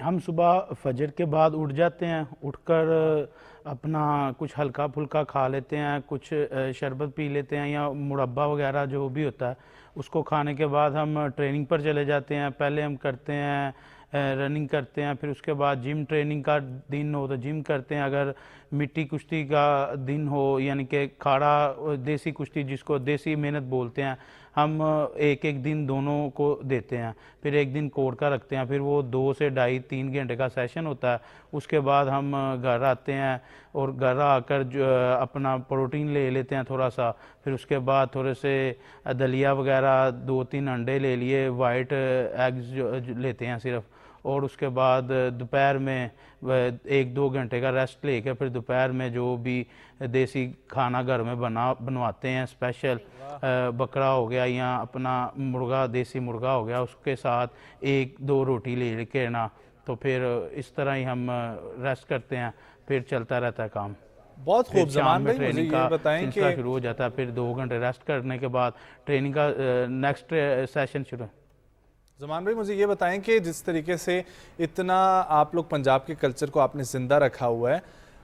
हम सुबह फजर के बाद उठ जाते हैं, उठकर अपना कुछ हल्का फुल्का खा लेते हैं, कुछ शरबत पी लेते हैं या मुरब्बा वगैरह जो भी होता है उसको खाने के बाद हम ट्रेनिंग पर चले जाते हैं। पहले हम करते हैं रनिंग करते हैं, फिर उसके बाद जिम ट्रेनिंग का दिन हो तो जिम करते हैं। अगर मिट्टी कुश्ती का दिन हो यानी कि खाड़ा देसी कुश्ती जिसको देसी मेहनत बोलते हैं, हम एक एक दिन दोनों को देते हैं। फिर एक दिन कोर्ट का रखते हैं, फिर वो 2 से 2.5-3 घंटे का सेशन होता है। उसके बाद हम घर आते हैं और घर आकर जो अपना प्रोटीन ले लेते हैं थोड़ा सा। फिर उसके बाद थोड़े से दलिया वगैरह 2-3 अंडे ले लिए, वाइट एग्स जो लेते हैं सिर्फ। और उसके बाद दोपहर में 1-2 घंटे का रेस्ट लेकर फिर दोपहर में जो भी देसी खाना घर में बनवाते हैं, स्पेशल बकरा हो गया या अपना मुर्गा देसी मुर्गा हो गया, उसके साथ 1-2 रोटी ले के ना, तो फिर इस तरह ही हम रेस्ट करते हैं, फिर चलता रहता है काम। बहुत खूब ज़मान भाई, मुझे ट्रेनिंग ये का बताएं कि शुरू हो जाता है, फिर 2 घंटे रेस्ट करने के बाद ट्रेनिंग का नेक्स्ट सेशन शुरू। ज़मान भाई मुझे ये बताएं कि जिस तरीके से इतना आप लोग पंजाब के कल्चर को आपने ज़िंदा रखा हुआ है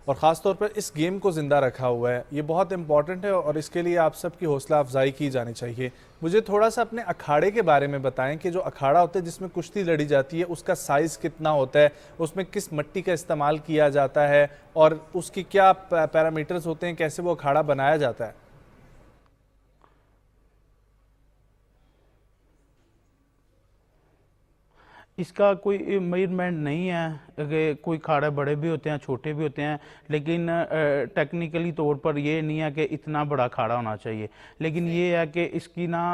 और ख़ास तौर पर इस गेम को ज़िंदा रखा हुआ है, ये बहुत इंपॉर्टेंट है और इसके लिए आप सबकी हौसला अफजाई की जानी चाहिए। मुझे थोड़ा सा अपने अखाड़े के बारे में बताएं कि जो अखाड़ा होता है जिसमें कुश्ती लड़ी जाती है उसका साइज़ कितना होता है, उसमें किस मिट्टी का इस्तेमाल किया जाता है और उसकी क्या पैरामीटर्स होते हैं, कैसे वो अखाड़ा बनाया जाता है? इसका कोई मेजरमेंट नहीं है कि कोई खाड़े बड़े भी होते हैं छोटे भी होते हैं, लेकिन टेक्निकली तौर पर ये नहीं है कि इतना बड़ा खाड़ा होना चाहिए। लेकिन ये है कि इसकी ना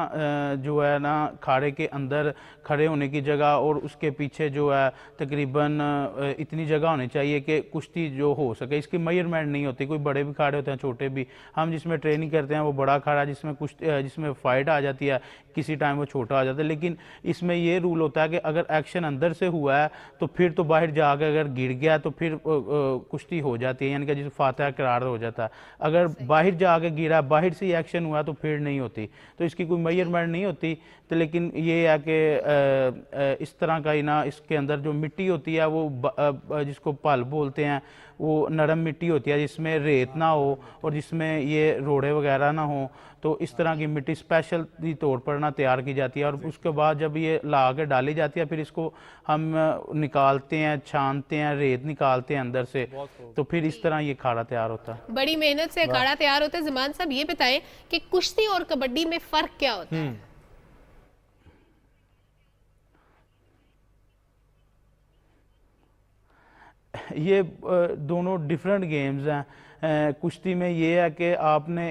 जो है ना खाड़े के अंदर खड़े होने की जगह और उसके पीछे जो है तकरीबन इतनी जगह होनी चाहिए कि कुश्ती जो हो सके। इसकी मेजरमेंट नहीं होती, कोई बड़े भी खाड़े होते हैं छोटे भी। हम जिसमें ट्रेनिंग करते हैं वो बड़ा खाड़ा जिसमें कुश्ती जिसमें फाइट आ जाती है, किसी टाइम वो छोटा आ जाता है। लेकिन इसमें ये रूल होता है कि अगर एक्शन अंदर से हुआ है तो फिर तो बाहर जाकर अगर गिर गया तो फिर कुश्ती हो जाती है, यानी कि जिस फातह करार हो जाता है। अगर बाहर जाके गिरा, बाहर से ही एक्शन हुआ तो फिर नहीं होती। तो इसकी कोई मेजरमेंट नहीं होती। तो लेकिन ये है कि इस तरह का ही ना इसके अंदर जो मिट्टी होती है वो जिसको पल बोलते हैं, वो नरम मिट्टी होती है जिसमें रेत ना हो और जिसमें ये रोड़े वगैरह ना हो। तो इस तरह की मिट्टी स्पेशल तौर पर ना तैयार की जाती है और उसके बाद जब ये ला के डाली जाती है फिर इसको हम निकालते हैं, छानते हैं, रेत निकालते हैं अंदर से, तो फिर इस तरह ये खाड़ा तैयार होता है। बड़ी मेहनत से अखाड़ा तैयार होता है। ज़मान साहब ये बताएं कि कुश्ती और कबड्डी में फ़र्क क्या होता है? ये दोनों डिफरेंट गेम्स हैं। कुश्ती में ये है कि आपने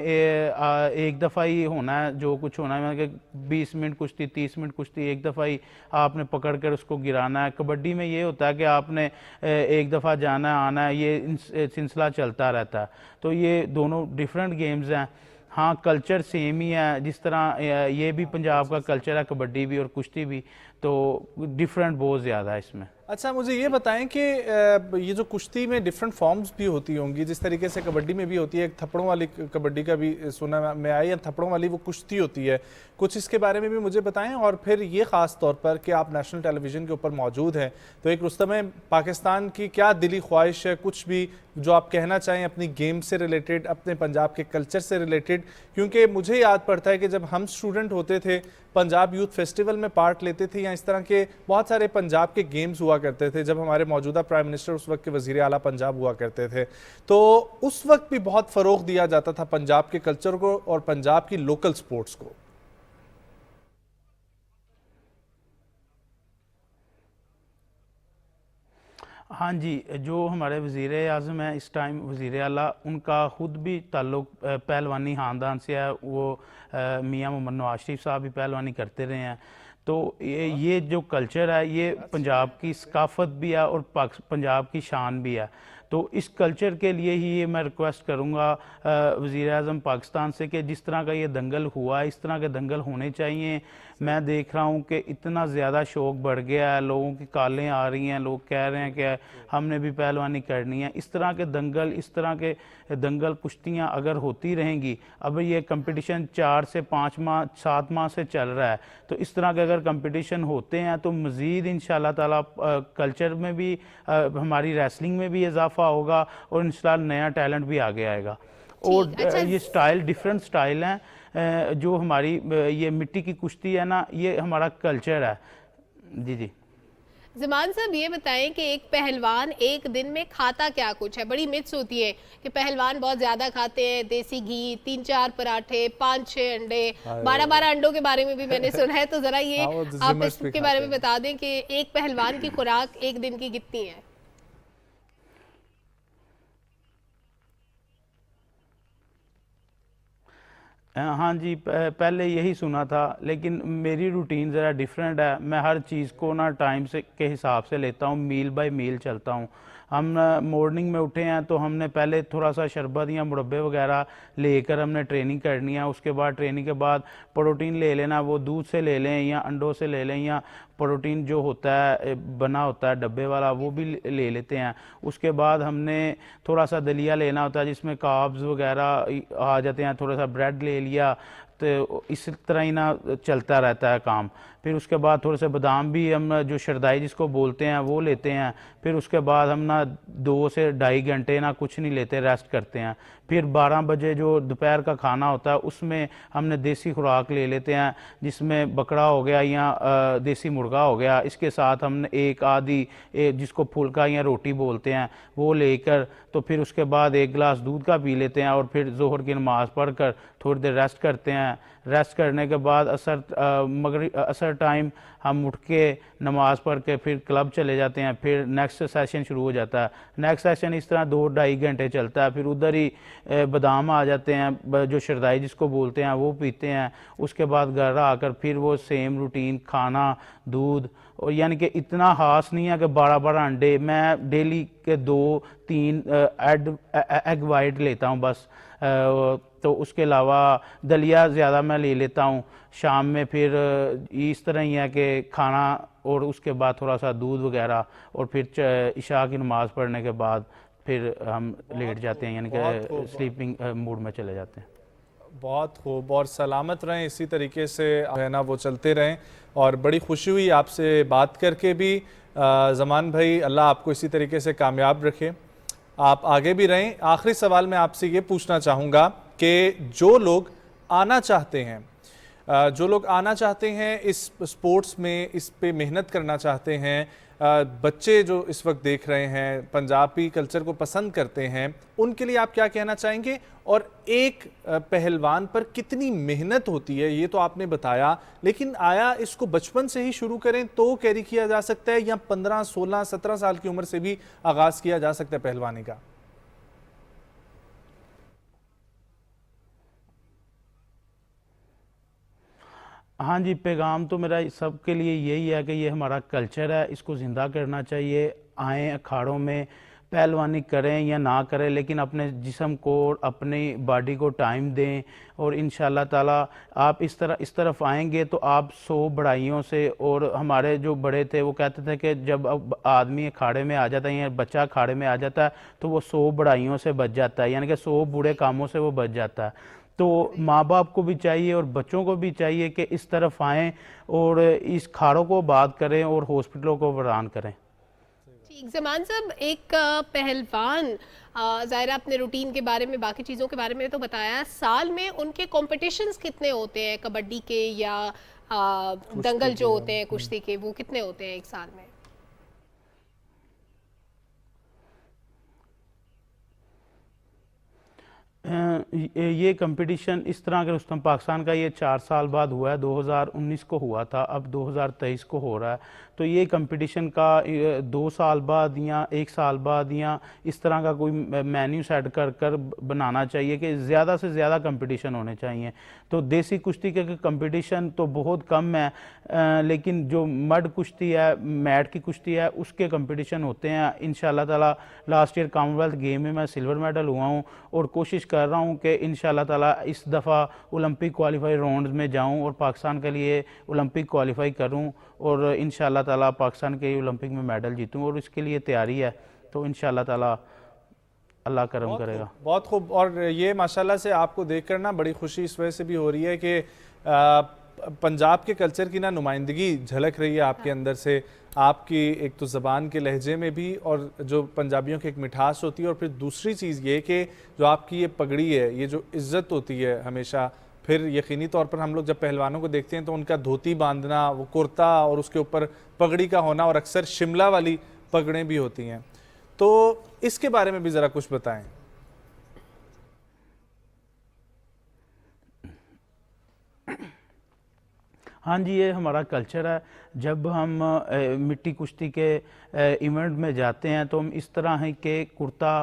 एक दफ़ा ही होना है जो कुछ होना है, मतलब कि 20 मिनट कुश्ती, 30 मिनट कुश्ती, एक दफ़ा ही आपने पकड़ कर उसको गिराना है। कबड्डी में ये होता है कि आपने एक दफ़ा जाना है आना है, ये सिलसिला चलता रहता है। तो ये दोनों डिफरेंट गेम्स हैं। हाँ, कल्चर सेम ही है, जिस तरह ये भी पंजाब का कल्चर है, कबड्डी भी और कुश्ती भी, तो डिफरेंट बहुत ज़्यादा है इसमें। अच्छा, मुझे ये बताएं कि ये जो कुश्ती में डिफरेंट फॉर्म्स भी होती होंगी, जिस तरीके से कबड्डी में भी होती है, एक थप्पड़ों वाली कबड्डी का भी सुना मैं आया, या थप्पड़ों वाली वो कुश्ती होती है, कुछ इसके बारे में भी मुझे बताएं। और फिर ये ख़ास तौर पर कि आप नेशनल टेलीविज़न के ऊपर मौजूद हैं, तो एक रुस्तम पाकिस्तान की क्या दिली ख्वाहिश है, कुछ भी जो आप कहना चाहें अपनी गेम से रिलेटेड, अपने पंजाब के कल्चर से रिलेटेड? क्योंकि मुझे याद पड़ता है कि जब हम स्टूडेंट होते थे, पंजाब यूथ फेस्टिवल में पार्ट लेते थे, या इस तरह के बहुत सारे पंजाब के गेम्स हुआ करते थे, जब हमारे मौजूदा प्राइम मिनिस्टर उस वक्त के वज़ीर आला पंजाब हुआ करते थे, तो उस वक्त भी बहुत फ़रोग़ दिया जाता था पंजाब के कल्चर को और पंजाब की लोकल स्पोर्ट्स को। हाँ जी, जो हमारे वज़ीर आज़म हैं इस टाइम, वज़ीर आला, उनका ख़ुद भी ताल्लुक़ पहलवानी ख़ानदान से है। वो मियाँ मोहम्मद नवाज शरीफ साहब भी पहलवानी करते रहे हैं। तो ये जो कल्चर है, ये पंजाब की सकाफ़त भी है और पंजाब की शान भी है। तो इस कल्चर के लिए ही ये मैं रिक्वेस्ट करूँगा वज़ीर आज़म पाकिस्तान से कि जिस तरह का ये दंगल हुआ है, इस तरह के दंगल होने चाहिए। मैं देख रहा हूँ कि इतना ज़्यादा शौक़ बढ़ गया है, लोगों की कॉलें आ रही हैं, लोग कह रहे हैं कि हमने भी पहलवानी करनी है। इस तरह के दंगल, इस तरह के दंगल कुश्तियाँ अगर होती रहेंगी, अब ये कंपटीशन 4 से 5 माह 7 माह से चल रहा है, तो इस तरह के अगर कंपटीशन होते हैं तो मज़ीद इंशाअल्लाह ताला कल्चर में भी, हमारी रेसलिंग में भी इजाफा होगा और इंशाअल्लाह नया टैलेंट भी आगे आएगा। और ये स्टाइल, डिफरेंट स्टाइल हैं, जो हमारी ये मिट्टी की कुश्ती है ना, ये हमारा कल्चर है। जी जी ज़मान साहब, ये बताएं कि एक पहलवान एक दिन में खाता क्या कुछ है? बड़ी मिथ्स होती है कि पहलवान बहुत ज़्यादा खाते हैं, देसी घी, 3-4 पराठे, 5-6 अंडे, 12-12 अंडों के बारे में भी मैंने सुना है। तो ज़रा ये आप इसके बारे में बता दें कि एक पहलवान की खुराक एक दिन की कितनी है? हाँ जी, पहले यही सुना था, लेकिन मेरी रूटीन ज़रा डिफरेंट है। मैं हर चीज़ को ना टाइम से के हिसाब से लेता हूँ, मील बाय मील चलता हूँ। हम मॉर्निंग में उठे हैं तो हमने पहले थोड़ा सा शरबत या मुरब्बे वगैरह लेकर हमने ट्रेनिंग करनी है। उसके बाद ट्रेनिंग के बाद प्रोटीन ले लेना, वो दूध से ले लें या अंडों से ले लें, या प्रोटीन जो होता है बना होता है डब्बे वाला, वो भी ले लेते हैं। उसके बाद हमने थोड़ा सा दलिया लेना होता है जिसमें कार्ब्स वगैरह आ जाते हैं, थोड़ा सा ब्रेड ले लिया, तो इस तरह ही ना चलता रहता है काम। फिर उसके बाद थोड़े से बादाम भी हम, जो शरदाई जिसको बोलते हैं, वो लेते हैं। फिर उसके बाद हम ना 2 से ढाई घंटे ना कुछ नहीं लेते, रेस्ट करते हैं। फिर 12 बजे जो दोपहर का खाना होता है उसमें हमने देसी खुराक ले लेते हैं, जिसमें बकरा हो गया या देसी मुर्गा हो गया। इसके साथ हमने एक आधी जिसको फुल्का या रोटी बोलते हैं वो लेकर, तो फिर उसके बाद 1 गिलास दूध का पी लेते हैं और फिर जोहर की नमाज़ पढ़कर थोड़ी देर रेस्ट करते हैं। रेस्ट करने के बाद असर टाइम हम उठ के नमाज़ पढ़ के फिर क्लब चले जाते हैं। फिर नेक्स्ट सेशन शुरू हो जाता है। नेक्स्ट सेशन इस तरह 2-2.5 घंटे चलता है। फिर उधर ही बादाम आ जाते हैं, जो शरदाई जिसको बोलते हैं, वो पीते हैं। उसके बाद घर आकर फिर वो सेम रूटीन, खाना, दूध, और यानी कि इतना खास नहीं है कि 12-12 अंडे। मैं डेली के 2-3 एग वाइट लेता हूँ बस। तो उसके अलावा दलिया ज़्यादा मैं ले लेता हूँ शाम में। फिर इस तरह ही है कि खाना और उसके बाद थोड़ा सा दूध वगैरह, और फिर इशा की नमाज़ पढ़ने के बाद फिर हम लेट जाते हैं, यानी कि स्लीपिंग मूड में चले जाते हैं। बहुत खूब, और सलामत रहें, इसी तरीके से है ना वो चलते रहें। और बड़ी खुशी हुई आपसे बात करके भी ज़मान भाई, अल्लाह आपको इसी तरीके से कामयाब रखे, आप आगे भी रहें। आखिरी सवाल मैं आपसे ये पूछना चाहूँगा कि जो लोग आना चाहते हैं, इस स्पोर्ट्स में, इस पे मेहनत करना चाहते हैं, बच्चे जो इस वक्त देख रहे हैं, पंजाबी कल्चर को पसंद करते हैं, उनके लिए आप क्या कहना चाहेंगे? और एक पहलवान पर कितनी मेहनत होती है ये तो आपने बताया, लेकिन आया इसको बचपन से ही शुरू करें तो कैरी किया जा सकता है, या 15, 16, 17 साल की उम्र से भी आगाज़ किया जा सकता है पहलवानी का? हाँ जी, पैगाम तो मेरा सबके लिए यही है कि ये हमारा कल्चर है, इसको ज़िंदा करना चाहिए। आएँ अखाड़ों में, पहलवानी करें या ना करें, लेकिन अपने जिस्म को, अपनी बॉडी को टाइम दें और इंशाल्लाह ताला आप इस तरफ आएंगे तो आप 100 बड़ाइयों से, और हमारे जो बड़े थे वो कहते थे कि जब अब आदमी अखाड़े में आ जाता है या बच्चा अखाड़े में आ जाता है तो वो 100 बड़ाइयों से बच जाता है, यानी कि 100 बुरे कामों से वो बच जाता है। तो माँ बाप को भी चाहिए और बच्चों को भी चाहिए कि इस तरफ आएँ और इस खाड़ों को आबाद करें और हॉस्पिटलों को वीरान करें। ठीक, ज़मान साहब, एक पहलवान, ज़ाहिर अपने रूटीन के बारे में, बाकी चीज़ों के बारे में तो बताया, साल में उनके कॉम्पिटिशन्स कितने होते हैं कबड्डी के या दंगल जो होते हैं कुश्ती के, वो कितने होते हैं एक साल में? ये कंपटीशन इस तरह के रुस्तम पाकिस्तान का ये 4 साल बाद हुआ है, 2019 को हुआ था, अब 2023 को हो रहा है। तो ये कंपटीशन का 2 साल बाद या 1 साल बाद या इस तरह का कोई मेन्यू सेट कर बनाना चाहिए कि ज़्यादा से ज़्यादा कंपटीशन होने चाहिए। तो देसी कुश्ती के कंपटीशन तो बहुत कम है, लेकिन जो मर्द कुश्ती है, मैट की कुश्ती है, उसके कंपटीशन होते हैं। इंशाल्लाह ताला लास्ट ईयर कॉमनवेल्थ गेम में मैं सिल्वर मेडल हुआ हूँ और कोशिश कर रहा हूँ कि इंशाल्लाह ताला इस दफ़ा ओलंपिक क्वालिफाई राउंड में जाऊँ और पाकिस्तान के लिए ओलंपिक क्वालिफाई करूँ और इंशाल्लाह ताला पाकिस्तान के ओलंपिक में मेडल जीतूँ, और इसके लिए तैयारी है। तो इंशाल्लाह ताला अल्लाह करम करेगा। बहुत खूब। और ये माशाल्लाह से आपको देखकर ना बड़ी खुशी इस वजह से भी हो रही है कि पंजाब के कल्चर की ना नुमाइंदगी झलक रही है आपके अंदर से, आपकी एक तो ज़बान के लहजे में भी, और जो पंजाबियों की एक मिठास होती है, और फिर दूसरी चीज़ ये कि जो आपकी ये पगड़ी है, ये जो इज़्ज़त होती है हमेशा, फिर यकीनी तौर पर हम लोग जब पहलवानों को देखते हैं तो उनका धोती बांधना, वो कुर्ता और उसके ऊपर पगड़ी का होना, और अक्सर शिमला वाली पगड़ें भी होती हैं, तो इसके बारे में भी ज़रा कुछ बताएं। हाँ जी, ये हमारा कल्चर है। जब हम मिट्टी कुश्ती के इवेंट में जाते हैं तो हम इस तरह है कि कुर्ता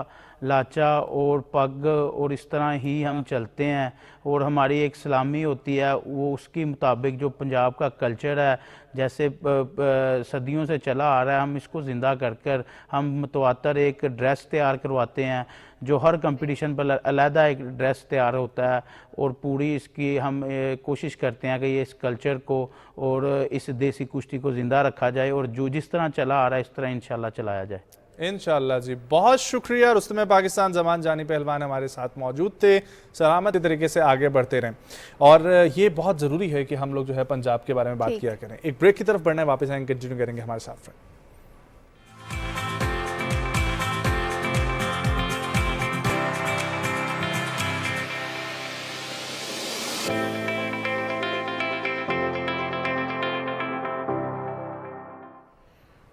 लाचा और पग और इस तरह ही हम चलते हैं, और हमारी एक सलामी होती है, वो उसके मुताबिक जो पंजाब का कल्चर है, जैसे सदियों से चला आ रहा है, हम इसको ज़िंदा कर हम मुतवातर एक ड्रेस तैयार करवाते हैं, जो हर कंपटीशन पर अलहदा एक ड्रेस तैयार होता है, और पूरी इसकी हम कोशिश करते हैं कि ये इस कल्चर को और इस देसी कुश्ती को ज़िंदा रखा जाए, और जो जिस तरह चला आ रहा है इस तरह इंशाल्लाह चलाया जाए। इंशाल्लाह जी, बहुत शुक्रिया। रुस्तम पाकिस्तान ज़मान जानी पहलवान हमारे साथ मौजूद थे। सलामत तरीके से आगे बढ़ते रहें, और ये बहुत ज़रूरी है कि हम लोग जो है पंजाब के बारे में बात किया करें। एक ब्रेक की तरफ बढ़ना है, वापस आएंगे, कंटिन्यू करेंगे हमारे साथ।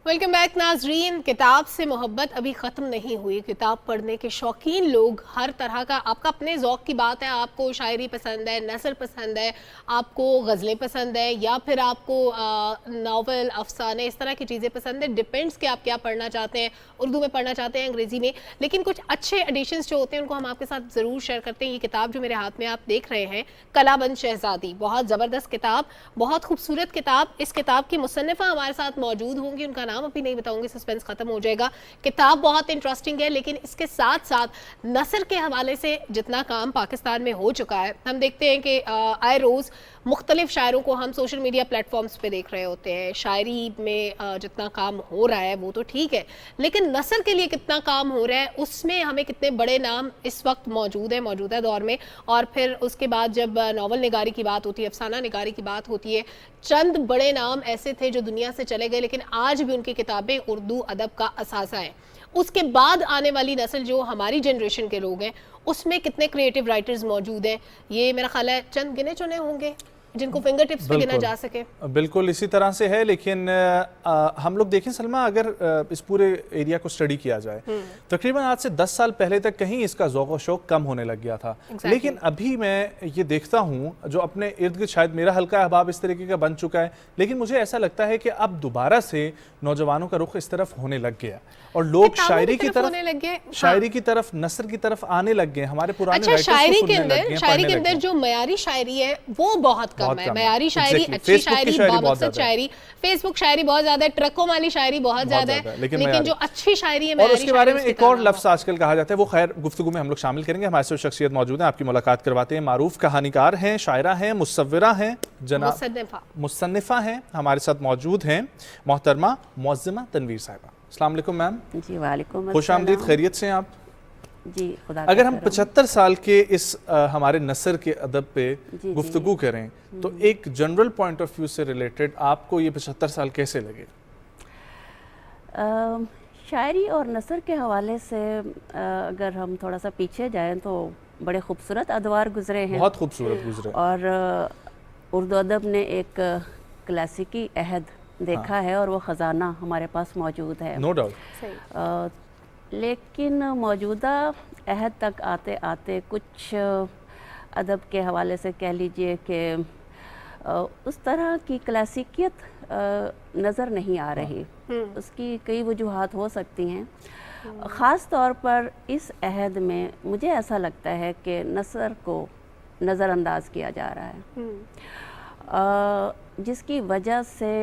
वेलकम बैक नाजरीन। किताब से मोहब्बत अभी ख़त्म नहीं हुई। किताब पढ़ने के शौकीन लोग हर तरह का, आपका अपने ज़ौक़ की बात है, आपको शायरी पसंद है, नसर पसंद है, आपको गज़लें पसंद है, या फिर आपको नावल, अफसाने, इस तरह की चीज़ें पसंद है। डिपेंड्स कि आप क्या पढ़ना चाहते हैं, उर्दू में पढ़ना चाहते हैं, अंग्रेज़ी में। लेकिन कुछ अच्छे एडिशंस जो होते हैं उनको हम आपके साथ ज़रूर शेयर करते हैं। ये किताब जो मेरे हाथ में आप देख रहे हैं, कलाबंद शहज़ादी, बहुत ज़बरदस्त किताब, बहुत खूबसूरत किताब। इस किताब की मुसन्निफ़ा हमारे साथ मौजूद होंगी, उनका नाम अभी नहीं बताऊंगी, सस्पेंस खत्म हो जाएगा। किताब बहुत इंटरेस्टिंग है, लेकिन इसके साथ साथ नसर के हवाले से जितना काम पाकिस्तान में हो चुका है, हम देखते हैं कि आए रोज़ मुख्तलिफ शायरों को हम सोशल मीडिया प्लेटफॉर्म्स पे देख रहे होते हैं। शायरी में जितना काम हो रहा है वो तो ठीक है, लेकिन नसर के लिए कितना काम हो रहा है, उसमें हमें कितने बड़े नाम इस वक्त मौजूद है मौजूदा दौर में। और फिर उसके बाद जब नावल निगारी की बात होती है, अफसाना निगारी की बात होती है, चंद बड़े नाम ऐसे थे जो दुनिया से चले गए, लेकिन आज भी उनकी किताबें उर्दू अदब का असासा है। उसके बाद आने वाली नस्ल जो हमारी जनरेशन के लोग हैं, उसमें कितने क्रिएटिव राइटर्स मौजूद हैं, ये मेरा ख्याल है चंद गिने चुने होंगे जिनको फिंगर टिप्स पे गिना जा सके। बिल्कुल इसी तरह से है, लेकिन हम लोग देखें सलमा, अगर इस पूरे एरिया को स्टडी किया जाए, तकरीबन आज से 10 साल पहले तक कहीं इसका ज़ौक़ और शौक़ कम होने लग गया था। लेकिन अभी मैं ये देखता हूँ जो अपने इर्द गिर्द, शायद मेरा हल्का अहबाब इस तरीके का बन चुका है, लेकिन मुझे ऐसा लगता है कि अब दोबारा से नौजवानों का रुख इस तरफ होने लग गया, और लोग शायरी की तरफ, नसर की तरफ आने लग गए। हमारे पुराने शायरी के अंदर जो मयारी शायरी है वो बहुत कम है। मयारी शायरी, अच्छी शायरी, बामकसद शायरी, फेसबुक शायरी बहुत ज्यादा है, ट्रकों वाली शायरी बहुत ज्यादा है, लेकिन जो अच्छी शायरी है, और उसके बारे में एक और लफ्ज आजकल कहा जाता है, वो खैर गुफ्तगू में हम लोग शामिल करेंगे। हमारे साथ शख्सियत मौजूद है, आपकी मुलाकात करवाते हैं। मारूफ कहानीकार हैं, शायरा हैं, मुसव्विरा हैं, जनाब मुसन्निफा हैं। हमारे साथ मौजूद हैं मोहतरमा मुअज़्ज़िमा तनवीर साहिबा। अस्सलाम वालेकुम मैम। जी वालेकुम, खुश आमदीद, खैरियत से हैं आप? जी खुदा। अगर हम 75 साल के इस हमारे नसर के अदब पे गुफ्तगू करें तो एक जनरल पॉइंट ऑफ व्यू से रिलेटेड आपको ये 75 साल कैसे लगे? शायरी और नसर के हवाले से अगर हम थोड़ा सा पीछे जाएं तो बड़े खूबसूरत अदवार गुजरे हैं, बहुत खूबसूरत गुजरे, और उर्दू अदब ने एक क्लासिकी अहद देखा है और वो ख़जाना हमारे पास मौजूद है, नो डाउट। लेकिन मौजूदा अहद तक आते आते कुछ अदब के हवाले से कह लीजिए कि उस तरह की क्लासिकियत नज़र नहीं आ रही। उसकी कई वजूहात हो सकती हैं। ख़ास तौर पर इस अहद में मुझे ऐसा लगता है कि नसर को नज़रअंदाज किया जा रहा है, जिसकी वजह से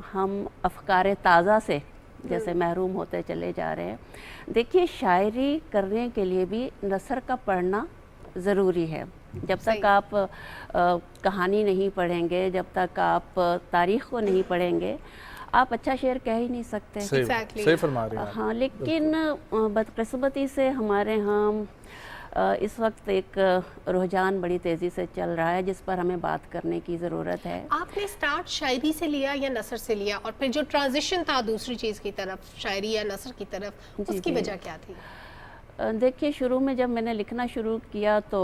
हम अफ़कार ताज़ा से जैसे महरूम होते चले जा रहे हैं। देखिए, शायरी करने के लिए भी नसर का पढ़ना ज़रूरी है। जब तक आप कहानी नहीं पढ़ेंगे, जब तक आप तारीख़ को नहीं पढ़ेंगे, आप अच्छा शेर कह ही नहीं सकते। सही फरमा रहे हैं। हाँ, लेकिन बदकिस्मती से हमारे यहाँ इस वक्त एक रुझान बड़ी तेज़ी से चल रहा है जिस पर हमें बात करने की ज़रूरत है। आपने स्टार्ट शायरी से लिया या नसर से लिया, और फिर जो ट्रांजिशन था दूसरी चीज़ की तरफ, शायरी या नसर की तरफ, उसकी वजह क्या थी? देखिए, शुरू में जब मैंने लिखना शुरू किया तो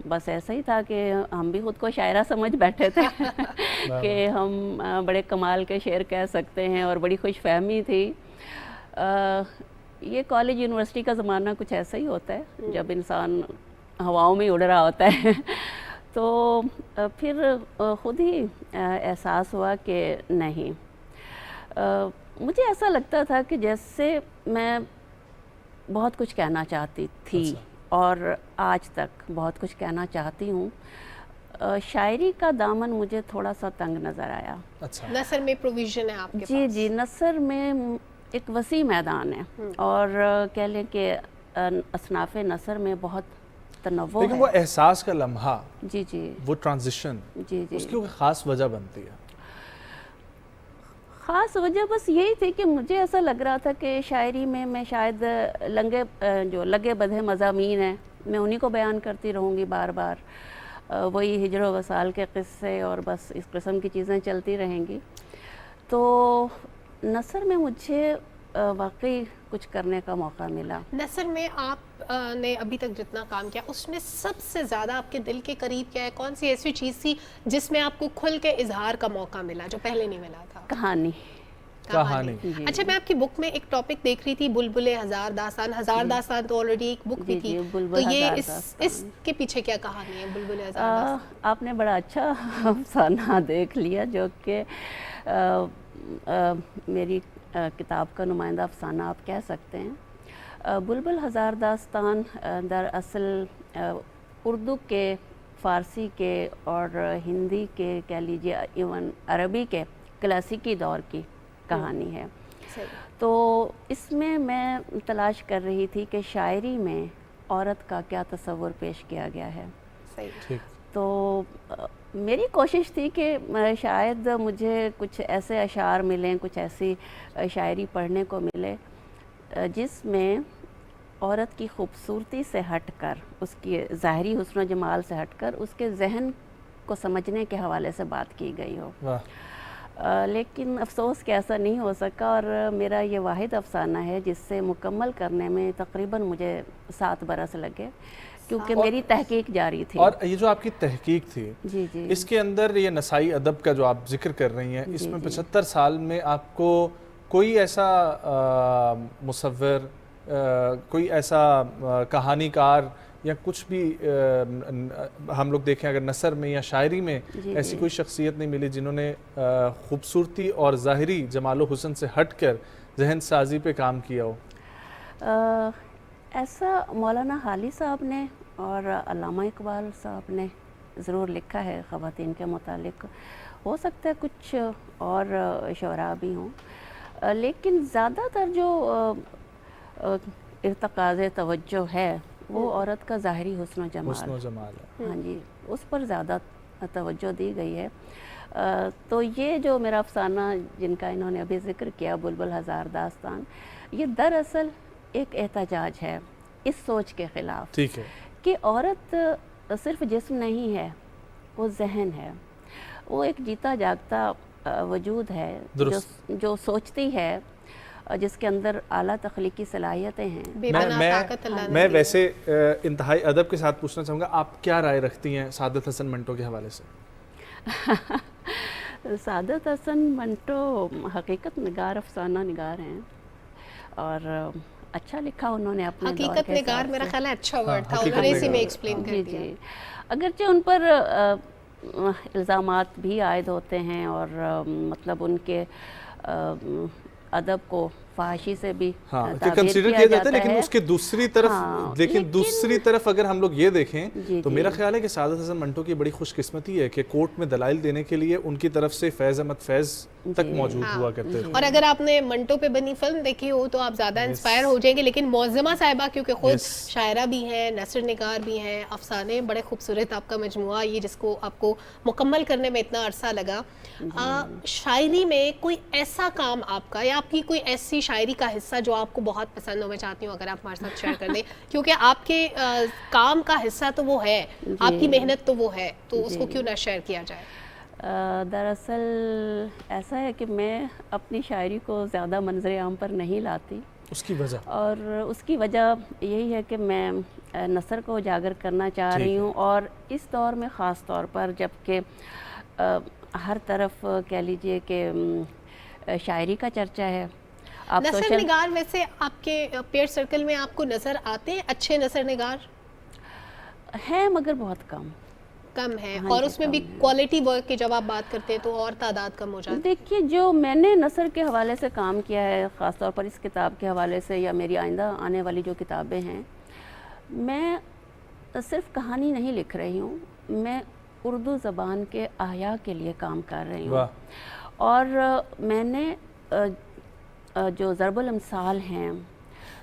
बस ऐसा ही था कि हम भी खुद को शायरा समझ बैठे थे कि हम बड़े कमाल के शेर कह सकते हैं, और बड़ी खुशफहमी थी। ये कॉलेज यूनिवर्सिटी का ज़माना कुछ ऐसा ही होता है जब इंसान हवाओं में उड़ रहा होता है। तो फिर ख़ुद ही एहसास हुआ कि नहीं, मुझे ऐसा लगता था कि जैसे मैं बहुत कुछ कहना चाहती थी और आज तक बहुत कुछ कहना चाहती हूँ। शायरी का दामन मुझे थोड़ा सा तंग नज़र आया। अच्छा। नसर में प्रोविज़न है आपके जी पास? जी, नसर में एक वसी मैदान है, और कह लें कि असनाफ़ नसर में बहुत तनव्वुर है। लेकिन वो एहसास का लम्हा, जी जी, वो ट्रांजिशन, जी जी, उसकी कोई ख़ास वजह बनती है? ख़ास वजह बस यही थी कि मुझे ऐसा लग रहा था कि शायरी में मैं शायद जो लगे बधे मज़ामीन हैं, मैं उन्हीं को बयान करती रहूँगी बार बार। वही हिजर व वसाल के क़िस्से और बस इस किस्म की चीज़ें चलती रहेंगी। तो नसर में मुझे वाकई कुछ करने का मौका मिला। नसर में आप ने अभी तक जितना काम किया उसमें सबसे ज़्यादा आपके दिल के करीब क्या है? कौन सी ऐसी चीज़ थी जिसमें आपको खुल के इजहार का मौका मिला जो पहले नहीं मिला था? कहानी। अच्छा, मैं आपकी बुक में एक टॉपिक देख रही थी, बुलबुल हज़ार दास्तान। हज़ार दास्तान तो ऑलरेडी एक बुक भी थी, तो ये इसके पीछे क्या कहानी है बुलबुल हज़ार दास्तान? आपने बड़ा अच्छा अफसाना देख लिया, जो कि मेरी किताब का नुमाइंदा अफसाना आप कह सकते हैं। बुलबुल हज़ार दास्तान दरअसल उर्दू के, फ़ारसी के और हिंदी के, कह लीजिए इवन अरबी के क्लासिकी दौर की कहानी है। तो इसमें मैं तलाश कर रही थी कि शायरी में औरत का क्या तस्वुर पेश किया गया है। सही। तो मेरी कोशिश थी कि शायद मुझे कुछ ऐसे अशार मिलें, कुछ ऐसी शायरी पढ़ने को मिले जिसमें औरत की खूबसूरती से हटकर, उसकी ज़ाहरी हुस्न जमाल से हटकर उसके जहन को समझने के हवाले से बात की गई हो। लेकिन अफसोस कि ऐसा नहीं हो सका, और मेरा ये वाहिद अफसाना है जिससे मुकम्मल करने में तकरीबन मुझे 7 बरस लगे, क्योंकि मेरी तहकीक जारी थी। और ये जो आपकी तहकीक थी, जी जी, इसके अंदर ये नसाई अदब का जो आप जिक्र कर रही हैं, इसमें 75 साल में आपको कोई ऐसा मुसव्विर, कोई ऐसा कहानीकार या कुछ भी हम लोग देखें अगर नसर में या शायरी में ऐसी कोई शख्सियत नहीं मिली जिन्होंने खूबसूरती और ज़ाहिरी जमाल हुस्न से हटकर जहन साजी पे काम किया हो? ऐसा मौलाना हाली साहब ने और अल्लामा इकबाल साहब ने ज़रूर लिखा है ख़वातीन के मुतालिक। हो सकता है कुछ और शुरा भी हों, लेकिन ज़्यादातर जो इर्तकाज़ तवज्जो है वो औरत का ज़ाहरी हुस्न व जमाल है। हाँ जी, उस पर ज़्यादा तवज्जो दी गई है। तो ये जो मेरा अफसाना जिनका इन्होंने अभी ज़िक्र किया, बुलबुल हज़ार दास्तान, ये दरअसल एक एहतजाज है इस सोच के ख़िलाफ़, ठीक है, कि औरत सिर्फ जिस्म नहीं है, वो जहन है, वो एक जीता जागता वजूद है जो सोचती है, जिसके अंदर आला तख्लीकी सलाहियतें हैं। मैं वैसे इंतहाई अदब के साथ पूछना चाहूँगा, आप क्या राय रखती हैं सादत हसन मंटो के हवाले से? सादत हसन मंटो हकीकत निगार, अफसाना निगार हैं और अच्छा लिखा उन्होंने अपने हकीकत निगार, मेरा ख्याल है अच्छा वर्ड था, उन्होंने इसी में एक्सप्लेन कर दिया। जी, अगरचे उन पर इल्ज़ामात भी आयद होते हैं और मतलब उनके अदब को फहाशी से भी कंसीडर किया जाता है, लेकिन उसके दूसरी तरफ लेकिन दूसरी तरफ अगर हम लोग ये देखें तो मेरा ख्याल है कि सादत हसन मंटो की बड़ी खुशकिस्मती है कि कोर्ट में दलाइल देने के लिए उनकी तरफ से फैज़ अहमद फैज़ तक मौजूद हुआ करते थे। और अगर आपने मंटो पे बनी फिल्म देखी हो तो आप ज़्यादा इंस्पायर हो जाएंगे। लेकिन मौज़मा साहिबा क्योंकि खुद शायरा भी हैं, नसर निगार भी हैं, अफसाने बड़े खूबसूरत आपका मजमुआ ये जिसको आपको मुकम्मल करने में इतना अरसा लगा। शायरी में कोई ऐसा काम आपका या आपकी कोई ऐसी शायरी का हिस्सा जो आपको बहुत पसंद हो, मैं चाहती हूँ अगर आप हमारे साथ शेयर कर दें, क्योंकि आपके काम का हिस्सा तो वो है, आपकी मेहनत तो वो है, तो उसको क्यों ना शेयर किया जाए। दरअसल ऐसा है कि मैं अपनी शायरी को ज़्यादा मंजर आम पर नहीं लाती। उसकी वजह? और उसकी वजह यही है कि मैं नसर को उजागर करना चाह रही हूँ और इस दौर में ख़ास तौर पर जबकि हर तरफ कह लीजिए कि शायरी का चर्चा है। आप नसर निगार वैसे आपके पेयर सर्कल में आपको नज़र आते हैं अच्छे नसर निगार? हैं मगर बहुत कम है। हाँ, और उसमें भी क्वालिटी वर्क की जब आप बात करते हैं तो और तादाद कम हो जाती है। देखिए, जो मैंने नसर के हवाले से काम किया है, ख़ास तौर पर इस किताब के हवाले से या मेरी आइंदा आने वाली जो किताबें हैं, मैं सिर्फ कहानी नहीं लिख रही हूँ, मैं उर्दू ज़बान के आया के लिए काम कर रही हूँ। और मैंने जो ज़रबुल अमसाल हैं,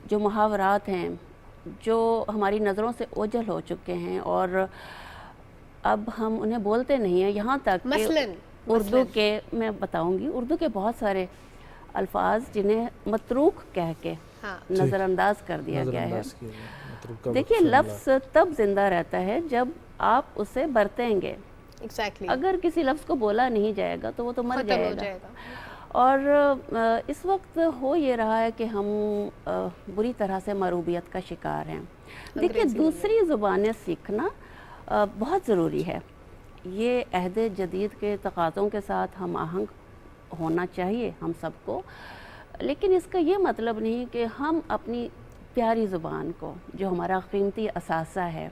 जो मुहावरात हैं, जो हमारी नज़रों से ओझल हो चुके हैं और अब हम उन्हें बोलते नहीं हैं, यहाँ तक मसलन उर्दू के, मैं बताऊंगी, उर्दू के बहुत सारे अल्फाज जिन्हें मतरूक कह के नज़रअंदाज कर दिया गया है। देखिए, लफ्ज़ तब जिंदा रहता है जब आप उसे बरतेंगे। अगर किसी लफ्ज़ को बोला नहीं जाएगा तो वो तो मर जाएगा। और इस वक्त हो ये रहा है कि हम बुरी तरह से मरूबियत का शिकार हैं। देखिए, दूसरी ज़ुबानें सीखना बहुत ज़रूरी है। ये अहद जदीद के तकाज़ों के साथ हम आहंग होना चाहिए हम सबको, लेकिन इसका ये मतलब नहीं कि हम अपनी प्यारी ज़ुबान को, जो हमारा कीमती असासा है,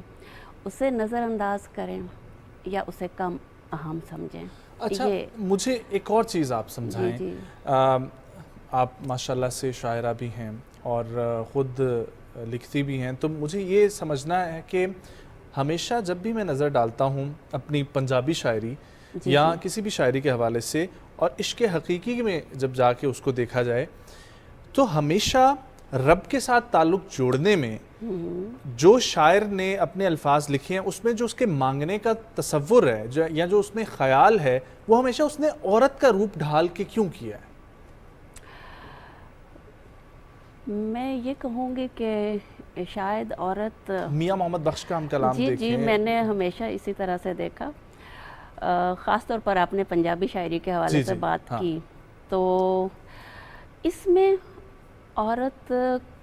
उसे नज़रअंदाज करें या उसे कम अहम समझें। अच्छा, मुझे एक और चीज़ आप समझाएं। आप माशाल्लाह से शायरा भी हैं और ख़ुद लिखती भी हैं, तो मुझे ये समझना है कि हमेशा जब भी मैं नज़र डालता हूँ अपनी पंजाबी शायरी या किसी भी शायरी के हवाले से और इश्क़ हकीकी में जब जाके उसको देखा जाए, तो हमेशा रब के साथ ताल्लुक़ जोड़ने में जो शायर ने अपने अल्फाज लिखे हैं उसमें जो उसके मांगने का तसव्वुर है या जो उसमें ख्याल है, वो हमेशा उसने औरत का रूप ढाल के क्यों किया है? मैं ये कहूँगी कि शायद औरत, मियाँ मोहम्मद बख्श का हम कलाम देखें। जी, मैंने हमेशा इसी तरह से देखा। ख़ास तौर पर आपने पंजाबी शायरी के हवाले से बात की, तो इसमें औरत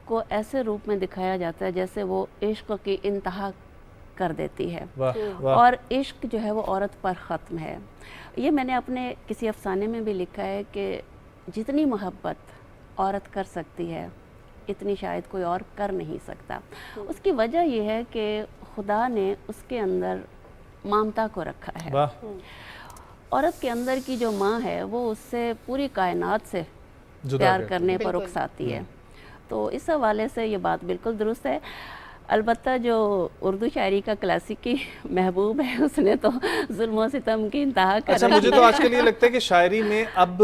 को ऐसे रूप में दिखाया जाता है जैसे वो इश्क की इंतहा कर देती है। और इश्क जो है वो औरत पर ख़त्म है। ये मैंने अपने किसी अफसाने में भी लिखा है कि जितनी मोहब्बत औरत कर सकती है इतनी शायद कोई और कर नहीं सकता। उसकी वजह यह है कि खुदा ने उसके अंदर ममता को रखा है। औरत के अंदर की जो माँ है वो उससे पूरी कायनात से प्यार करने पर उकसाती है। तो इस हवाले से ये बात बिल्कुल दुरुस्त है। अलबत्ता जो उर्दू शायरी का क्लासिकी महबूब है उसने तो जुल्म सितम की इंतहा कर अच्छा, मुझे तो आजकल ये लगता है कि शायरी में अब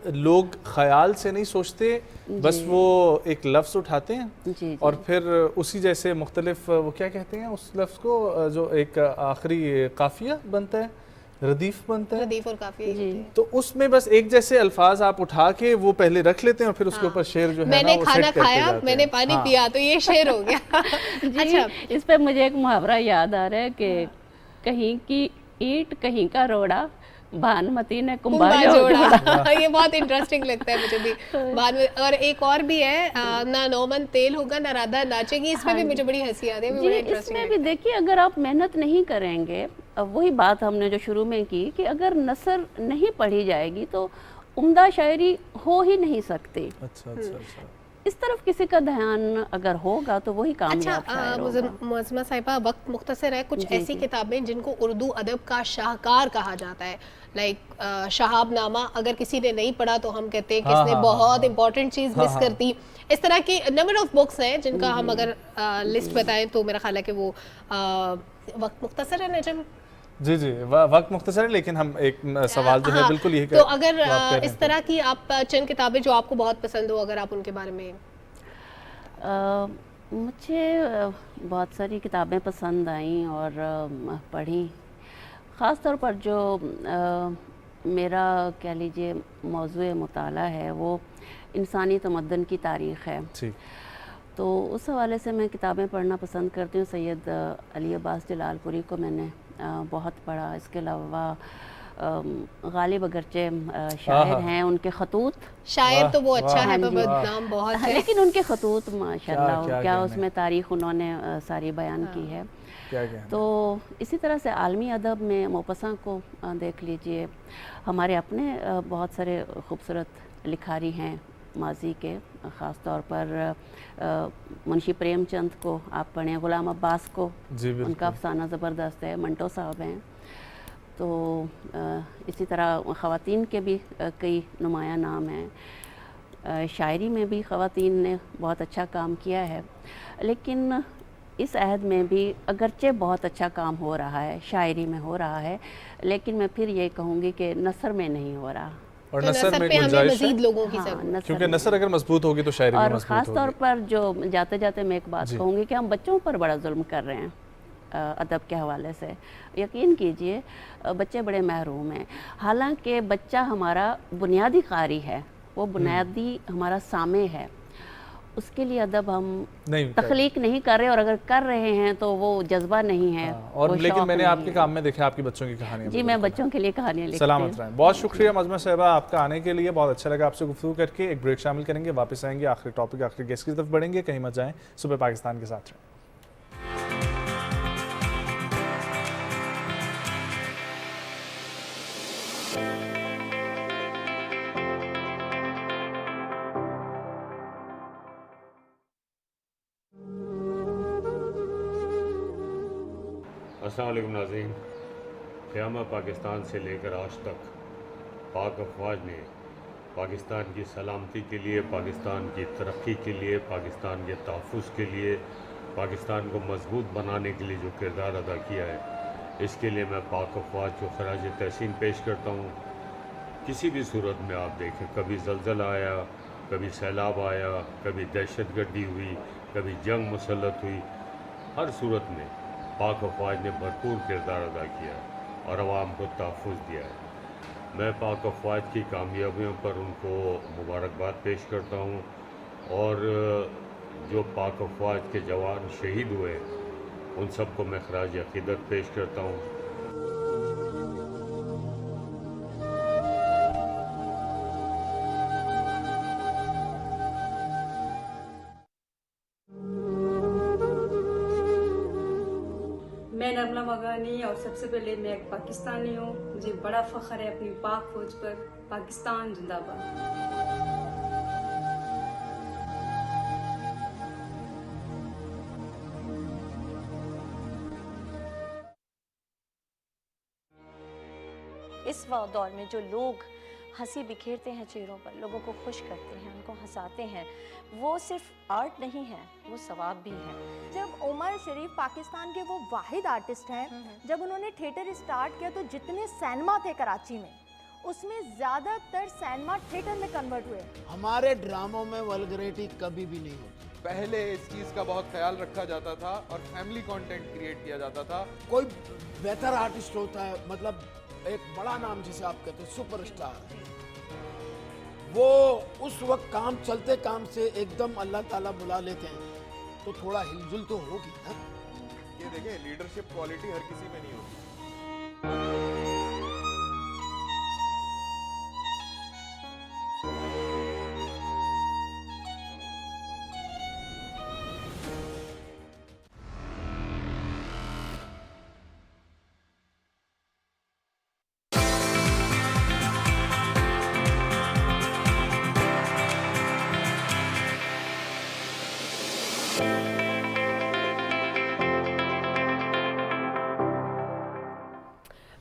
लोग ख्याल से नहीं सोचते, बस वो एक लफ्ज़ उठाते हैं और फिर उसी जैसे मुख्तलिफ वो क्या कहते हैं उस लफ्ज़ को जो एक आखिरी काफिया बनता है, रदीफ बनता है, रदीफ और काफिया, तो उसमें बस एक जैसे अल्फाज आप उठा के वो पहले रख लेते हैं और फिर उसके ऊपर शेर जो है मैंने ना वो खाना सेट करते खाया, जाते मैंने हैं। पानी पिया, तो ये शेर हो गया। अच्छा, इस पे मुझे एक मुहावरा याद आ रहा है कि कहीं की ईंट कहीं का रोड़ा, भानुमती ने कुंभा जोड़ा। ये बहुत इंटरेस्टिंग लगता है मुझे भी। बाद में और एक और भी है, ना नौमन तेल होगा ना राधा नाचेगी, इसमें भी मुझे बड़ी हंसी आती है। जी, इसमें भी देखिए अगर आप मेहनत नहीं करेंगे, अब वही बात हमने जो शुरू में की कि अगर नसर नहीं पढ़ी जाएगी तो उम्दा शायरी हो ही नहीं सकती। अच्छा। इस तरफ किसी का ध्यान अगर होगा तो वही कामयाब शायर होगा। मुअज़्ज़मा साहिबा, वक्त मुख्तसर है, कुछ ऐसी किताबें जिनको उर्दू अदब का शाहकार कहा जाता है, लाइक शहाबनामा, अगर किसी ने नहीं पढ़ा तो हम कहते हैं कि इसने बहुत इंपॉर्टेंट चीज़ मिस कर दी। इस तरह की नंबर ऑफ बुक्स हैं जिनका हम अगर लिस्ट बताएं तो मेरा ख्याल है कि वो वक्त मुख्तसर है। नजम जी, वक्त मुख्तसर है, लेकिन हम एक सवाल जो है बिल्कुल यही तो अगर इस तरह की आप चंद किताबें जो आपको बहुत पसंद हो, अगर आप उनके बारे में। मुझे बहुत सारी किताबें पसंद आईं और पढ़ी, ख़ास तौर पर जो मेरा कह लीजिए मौज़ूए मुताला है वो इंसानी तमद्दुन की तारीख़ है, तो उस हवाले से मैं किताबें पढ़ना पसंद करती हूँ। सैयद अली अब्बास जलालपुरी को मैंने बहुत पढ़ा। इसके अलावा गालिब अगरचे शायर हैं, उनके खतूत, शायर तो वो अच्छा है पर नाम बहुत है, लेकिन उनके खतूत माशाल्लाह क्या उसमें तारीख़ उन्होंने सारी बयान की है। तो इसी तरह से आलमी अदब में मौपसा को देख लीजिए, हमारे अपने बहुत सारे खूबसूरत लिखारी हैं माजी के, ख़ास तौर पर मुंशी प्रेमचंद को आप पढ़ें, ग़ुलाम अब्बास को, उनका अफसाना ज़बरदस्त है, मंटो साहब हैं। तो इसी तरह ख़वातीन के भी कई नुमाया नाम हैं। शायरी में भी ख़वातीन ने बहुत अच्छा काम किया है, लेकिन इस अहद में भी अगरचे बहुत अच्छा काम हो रहा है, शायरी में हो रहा है, लेकिन मैं फिर ये कहूँगी कि नसर में नहीं हो रहा। और तो नसर में हमें मज़ीद लोगों की ज़रूरत, क्योंकि नसर अगर मजबूत होगी तो शायरी भी मजबूत होगी। और ख़ास तौर पर जो जाते जाते मैं एक बात कहूँगी कि हम बच्चों पर बड़ा जुल्म कर रहे हैं अदब के हवाले से। यकीन कीजिए बच्चे बड़े महरूम हैं, हालांकि बच्चा हमारा बुनियादी कारी है, वो बुनियादी हमारा सामे है, उसके लिए अदब हम तख्लीक नहीं कर रहे, और अगर कर रहे हैं तो वो जज्बा नहीं है। और लेकिन मैंने आपके काम में देखा आपकी बच्चों की कहानियां। जी, मैं बच्चों के लिए कहानियां लिखती हूं। सलामत रहें। बहुत शुक्रिया मुअज़्ज़मा साहिबा आपका आने के लिए, बहुत अच्छा लगा आपसे गुफ्तगू करके। एक ब्रेक शामिल करेंगे, वापस आएंगे, आखिरी टॉपिक आखिरी गेस्ट की तरफ बढ़ेंगे, कहीं मत जाएं, सुबह पाकिस्तान के साथ रहें। अस्सलाम वालेकुम नाज़रीन, क़याम पाकिस्तान से लेकर आज तक पाक अफ़वाज ने पाकिस्तान की सलामती के लिए, पाकिस्तान की तरक्की के लिए, पाकिस्तान के तहफ़्फ़ुज़ के लिए, पाकिस्तान को मजबूत बनाने के लिए जो किरदार अदा किया है, इसके लिए मैं पाक अफ़वाज को ख़राज तहसीन पेश करता हूँ। किसी भी सूरत में आप देखें, कभी ज़लज़ला आया, कभी सैलाब आया, कभी दहशतगर्दी हुई, कभी जंग मुसल्लत हुई, हर सूरत में पाक अफ़वाज ने भरपूर किरदार अदा किया और आवाम को तहफ़्फ़ुज़ दिया है। मैं पाक अफ़वाज की कामयाबियों पर उनको मुबारकबाद पेश करता हूँ, और जो पाक अफ़वाज के जवान शहीद हुए उन सबको मैं ख़राज अक़ीदत पेश करता हूँ। मैं नर्मला मगानी, और सबसे पहले मैं एक पाकिस्तानी हूँ। मुझे बड़ा फ़ख्र है अपनी पाक फौज पर। पाकिस्तान जिंदाबाद। इस दौर में जो लोग हंसी बिखेरते हैं चेहरों पर, लोगों को खुश करते हैं, उनको हंसाते हैं, वो सिर्फ आर्ट नहीं है, वो सवाब भी है। जब उमर शरीफ पाकिस्तान के वो वाहिद आर्टिस्ट हैं, जब उन्होंने थिएटर स्टार्ट किया तो जितने सिनेमा थे कराची में, उसमें ज़्यादातर सिनेमा थिएटर में कन्वर्ट हुए। हमारे ड्रामों में वल्गैरिटी कभी भी नहीं होती। पहले इस चीज़ का बहुत ख्याल रखा जाता था और फैमिली कंटेंट क्रिएट किया जाता था। कोई बेहतर आर्टिस्ट होता है, मतलब एक बड़ा नाम जिसे आप कहते हैं सुपरस्टार, वो उस वक्त काम चलते काम से एकदम अल्लाह ताला बुला लेते हैं तो थोड़ा हिलजुल तो होगी ना। ये देखिए, लीडरशिप क्वालिटी हर किसी में नहीं होती।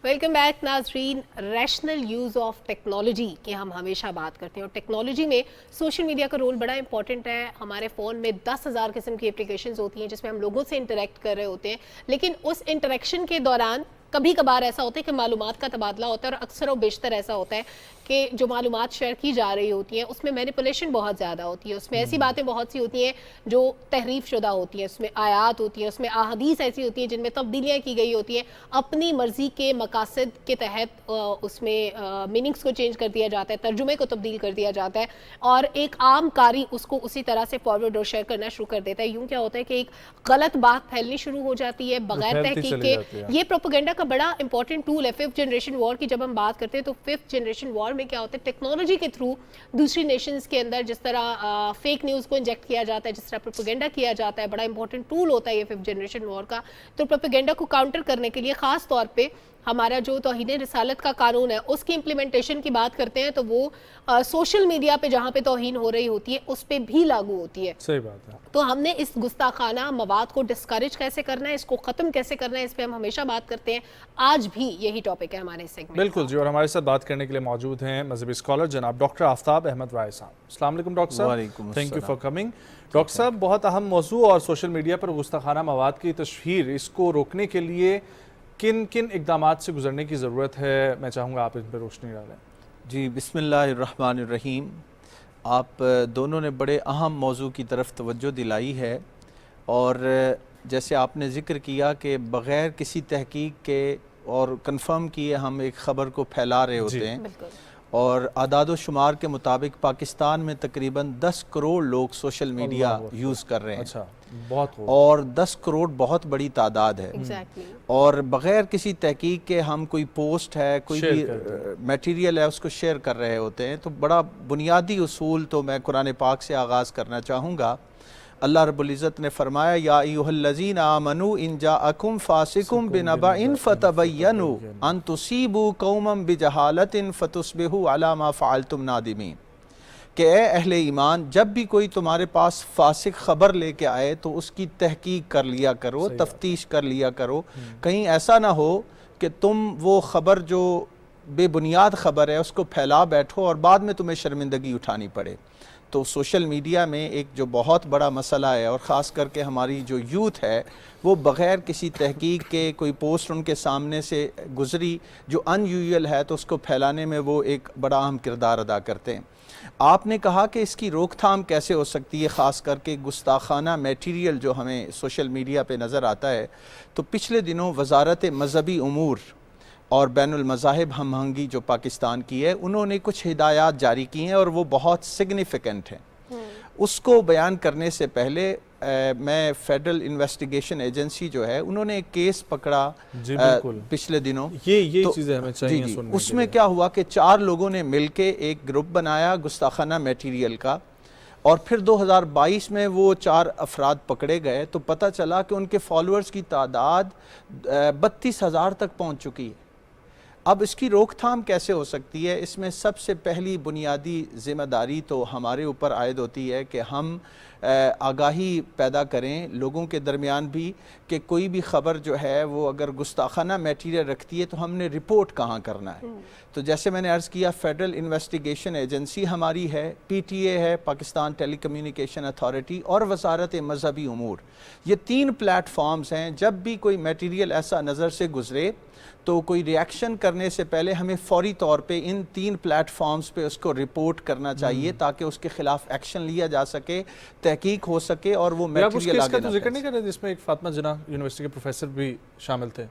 वेलकम बैक नाजरीन। रैशनल यूज़ ऑफ टेक्नोलॉजी की हम हमेशा बात करते हैं और टेक्नोलॉजी में सोशल मीडिया का रोल बड़ा इंपॉर्टेंट है। हमारे फ़ोन में 10,000 किस्म की एप्लीकेशंस होती हैं जिसमें हम लोगों से इंटरेक्ट कर रहे होते हैं, लेकिन उस इंटरेक्शन के दौरान कभी कभार ऐसा होता है कि मालूमात का तबादला होता है और अक्सर और बेशतर ऐसा होता है कि जो मालूमात शेयर की जा रही होती हैं उसमें मैनिपुलेशन बहुत ज़्यादा होती है, उसमें ऐसी बातें बहुत सी होती हैं जो तहरीफ शुदा होती हैं, उसमें आयात होती हैं, उसमें अहादीस ऐसी होती हैं जिनमें तब्दीलियाँ की गई होती हैं अपनी मर्ज़ी के मकासद के तहत। उसमें मीनिंग्स को चेंज कर दिया जाता है, तर्जुमे को तब्दील कर दिया जाता है और एक आम कारी उसको उसी तरह से फॉरवर्ड और शेयर करना शुरू कर देता है। यूँ क्या होता है कि एक गलत बात फैलनी शुरू हो जाती है बगैर तहकीक के। ये प्रोपेगेंडा का बड़ा इंपॉर्टेंट टूल है। 5th जनरेशन वॉर की जब हम बात करते हैं तो 5th जनरेशन वॉर में क्या होता है, टेक्नोलॉजी के थ्रू दूसरी नेशंस के अंदर जिस तरह फेक न्यूज़ को इंजेक्ट किया जाता है, जिस तरह प्रोपेगेंडा किया जाता है, बड़ा इंपॉर्टेंट टूल होता है ये 5th जनरेशन वॉर का। तो प्रोपेगेंडा को काउंटर करने के लिए ख़ास तौर पे हमारा जो तौहीन रिसालत का कानून है उसकी इम्प्लीमेंटेशन की बात करते हैं तो वो सोशल मीडिया पे जहाँ पे तौहीन हो रही होती है उस पर भी लागू होती है। सही बात है। तो हमने इस गुस्ताखाना मवाद को डिस्करेज कैसे करना है, इसको ख़त्म कैसे करना है, इस पर हम हमेशा बात करते हैं। आज भी यही टॉपिक है हमारे सेगमेंट। बिल्कुल जी, और हमारे साथ बात करने के लिए मौजूद हैं मजहबी स्कॉलर जनाब डॉक्टर आफ्ताब अहमद राय साहब। अस्सलाम वालेकुम डॉक्टर साहब, thank you for coming. Doctor साहब, बहुत अहम मौजू और सोशल मीडिया पर गुस्ताखाना मवाद की तशहीर, इसको रोकने के लिए किन किन इक़दामात से गुजरने की ज़रूरत है, मैं चाहूँगा आप इन पर रोशनी डालें। जी, बिस्मिल्लाहिर्रहमानिर्रहीम। आप दोनों ने बड़े अहम मौजू की तरफ तवज्जो दिलाई है और जैसे आपने ज़िक्र किया कि बग़ैर किसी तहकीक के और कंफर्म किए हम एक ख़बर को फैला रहे होते हैं और आदाद शुमार के मुताबिक पाकिस्तान में तकरीबन 10 करोड़ लोग सोशल मीडिया यूज़ कर रहे हैं। अच्छा, बहुत और 10 करोड़ बहुत बड़ी तादाद है। और बग़ैर किसी तहकीक के हम कोई पोस्ट है, कोई भी मटेरियल है उसको शेयर कर रहे होते हैं। तो बड़ा बुनियादी उसूल तो मैं कुरान पाक से आगाज़ करना चाहूँगा। अल्लाह रब्बुल इज़्ज़त ने फरमाया, या अय्युहल्लज़ीना आमनू इन जाअकुम फासिकुम बिनबइन फतबय्यनु अन तुसीबू कौमम बिजहालतिन फतुस्बिहू अला मा फ़अलतुम नादिमीन। कि ए अहले ईमान, जब भी कोई तुम्हारे पास फासिक ख़बर लेके आए तो उसकी तहकीक कर लिया करो, तफ्तीश कर लिया करो। कहीं ऐसा ना हो कि तुम वो ख़बर जो बेबुनियाद ख़बर है उसको फैला बैठो और बाद में तुम्हें शर्मिंदगी उठानी पड़े। तो सोशल मीडिया में एक जो बहुत बड़ा मसला है और ख़ास करके हमारी जो यूथ है वो बग़ैर किसी तहकीक के कोई पोस्ट उनके सामने से गुज़री जो अनयूजुअल है तो उसको फैलाने में वो एक बड़ा अहम किरदार अदा करते हैं। आपने कहा कि इसकी रोकथाम कैसे हो सकती है, ख़ास करके गुस्ताखाना मटेरियल जो हमें सोशल मीडिया पे नज़र आता है। तो पिछले दिनों वज़ारत मज़हबी उमूर और बैनुल मज़ाहिब हमहंगी जो पाकिस्तान की है, उन्होंने कुछ हिदायत जारी की हैं और वो बहुत सिग्निफिकेंट हैं। उसको बयान करने से पहले मैं फेडरल इन्वेस्टिगेशन एजेंसी जो है उन्होंने एक केस पकड़ा पिछले दिनों। ये चीज़ें हमें चाहिए सुनने। उसमें क्या हुआ कि 4 लोगों ने मिलके एक ग्रुप बनाया गुस्ताखाना मटेरियल का और फिर 2022 में वो 4 अफराद पकड़े गए तो पता चला कि उनके फॉलोअर्स की तादाद 32,000 तक पहुँच चुकी है। अब इसकी रोकथाम कैसे हो सकती है? इसमें सबसे पहली बुनियादी जिम्मेदारी तो हमारे ऊपर आयद होती है कि हम आगाही पैदा करें लोगों के दरमियान भी कि कोई भी ख़बर जो है वो अगर गुस्ताखाना मटेरियल रखती है तो हमने रिपोर्ट कहाँ करना है। तो जैसे मैंने अर्ज़ किया, फेडरल इन्वेस्टिगेशन एजेंसी हमारी है, PTA है, पाकिस्तान टेलीकम्युनिकेशन अथॉरिटी, और वजारत मजहबी उमूर। ये 3 प्लेटफॉर्म्स हैं। जब भी कोई मटेरियल ऐसा नज़र से गुजरे तो कोई रिएक्शन करने से पहले हमें फौरी तौर पे इन 3 प्लेटफॉर्म्स पे उसको रिपोर्ट करना चाहिए ताकि उसके खिलाफ एक्शन लिया जा सके, तहकीक हो सके और वो मटेरियल आगे ना जिक्र नहीं कर रहे जिसमें एक फातिमा जिन्ना यूनिवर्सिटी के प्रोफेसर भी शामिल थे?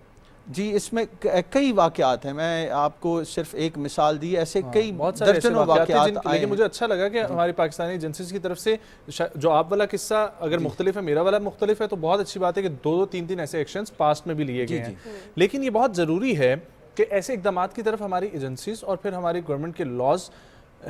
जी, इसमें कई वाक़यात हैं। मैं आपको सिर्फ एक मिसाल दी, ऐसे कई दर्जनों वाक़यात। लेकिन मुझे अच्छा लगा कि हमारी पाकिस्तानी एजेंसीज की तरफ से जो आप वाला किस्सा अगर मुख्तलिफ है, मेरा वाला मुख्तलिफ है, तो बहुत अच्छी बात है कि 2-3 ऐसे एक्शंस पास्ट में भी लिए गए हैं। लेकिन ये बहुत ज़रूरी है कि ऐसे इकदाम की तरफ हमारी एजेंसीज और फिर हमारी गवर्नमेंट के लॉज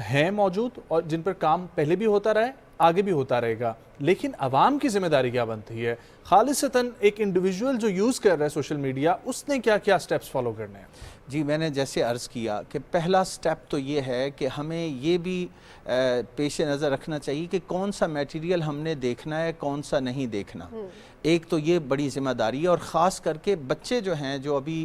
हैं मौजूद और जिन पर काम पहले भी होता रहा है, आगे भी होता रहेगा। लेकिन अवाम की जिम्मेदारी क्या बनती है? खालिसतन एक इंडिविजुअल जो यूज़ कर रहा है सोशल मीडिया, उसने क्या क्या स्टेप्स फॉलो करने हैं? जी, मैंने जैसे अर्ज़ किया कि पहला स्टेप तो ये है कि हमें ये भी पेश नज़र रखना चाहिए कि कौन सा मटेरियल हमने देखना है, कौन सा नहीं देखना। एक तो ये बड़ी ज़िम्मेदारी है, और ख़ास करके बच्चे जो हैं, जो अभी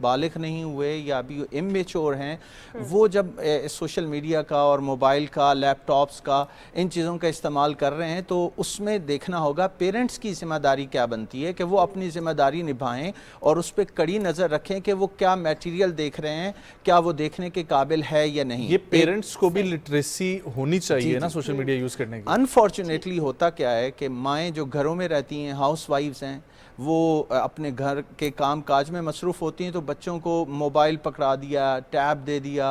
बालिग नहीं हुए या अभी इमेच्योर हैं, वो जब सोशल मीडिया का और मोबाइल का, लैपटॉप्स का, इन चीज़ों का इस्तेमाल कर रहे हैं, तो उसमें देखना होगा पेरेंट्स की ज़िम्मेदारी क्या बनती है कि वो अपनी ज़िम्मेदारी निभाएं और उस पर कड़ी नज़र रखें कि वो क्या मटेरियल देख रहे हैं, क्या वो देखने के काबिल है या नहीं। ये पेरेंट्स को भी लिटरेसी होनी चाहिए ना सोशल मीडिया यूज़ करने की। अनफॉर्चुनेटली होता क्या है कि माएँ जो घरों में रहती हैं, हाउस वाइफ्स हैं, वो अपने घर के काम काज में मसरूफ़ होती हैं, तो बच्चों को मोबाइल पकड़ा दिया, टैब दे दिया,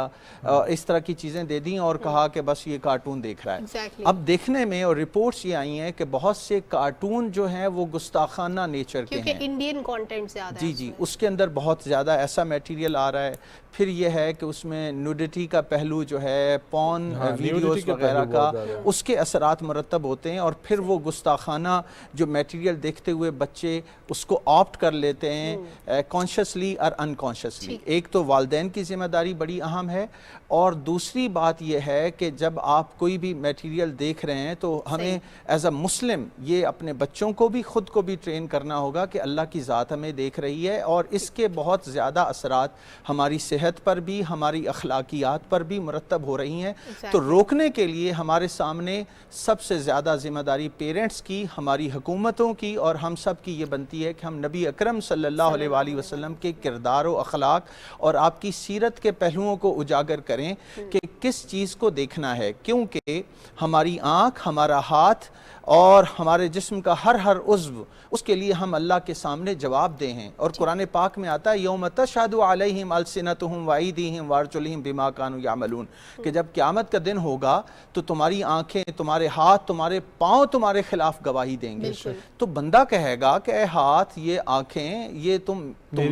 इस तरह की चीज़ें दे दी और कहा कि बस ये कार्टून देख रहा है। अब देखने में और रिपोर्ट्स ये आई हैं कि बहुत से कार्टून जो हैं वो गुस्ताखाना नेचर के हैं, इंडियन कंटेंट ज़्यादा है। जी, उसके अंदर बहुत ज़्यादा ऐसा मटेरियल आ रहा है। फिर ये है कि उसमें न्यूडिटी का पहलू जो है, पॉर्न वीडियोस वगैरह का, उसके असरात मुरतब होते हैं, और फिर वो गुस्ताखाना जो मटेरियल देखते हुए बच्चे उसको ऑप्ट कर लेते हैं, कॉन्शियसली और अनकॉन्शियसली। एक तो वालिदैन की जिम्मेदारी बड़ी अहम है, और दूसरी बात यह है कि जब आप कोई भी मटेरियल देख रहे हैं तो हमें एज अ मुस्लिम ये अपने बच्चों को भी, ख़ुद को भी ट्रेन करना होगा कि अल्लाह की ज़ात हमें देख रही है, और इसके बहुत ज़्यादा असरात हमारी सेहत पर भी, हमारी अखलाकियात पर भी मुरतब हो रही हैं। तो रोकने के लिए हमारे सामने सबसे ज़्यादा ज़िम्मेदारी पेरेंट्स की, हमारी हुकूमतों की और हम सब की ये बनती है कि हम नबी अकरम सल्लल्लाहु अलैहि वसल्लम के किरदार व अखलाक और आपकी सीरत के पहलुओं को उजागर करें कि किस चीज़ को देखना है, क्योंकि हमारी आँख, हमारा हाथ और हमारे जिस्म का हर उज़्व, उसके लिए हम अल्लाह के सामने जवाब दे हैं। और कुरान पाक में आता है, यौम तशहदु अलैहिम अलसिनतुहुम व अयदीहिम व अर्जुलुहुम बिमा कानू यामलून, कि जब क़यामत का दिन होगा तो तुम्हारी आंखें, तुम्हारे हाथ, तुम्हारे पाँव तुम्हारे खिलाफ गवाही देंगे। तो बंदा कहेगा कि ए हाथ, ये आंखें, ये तुम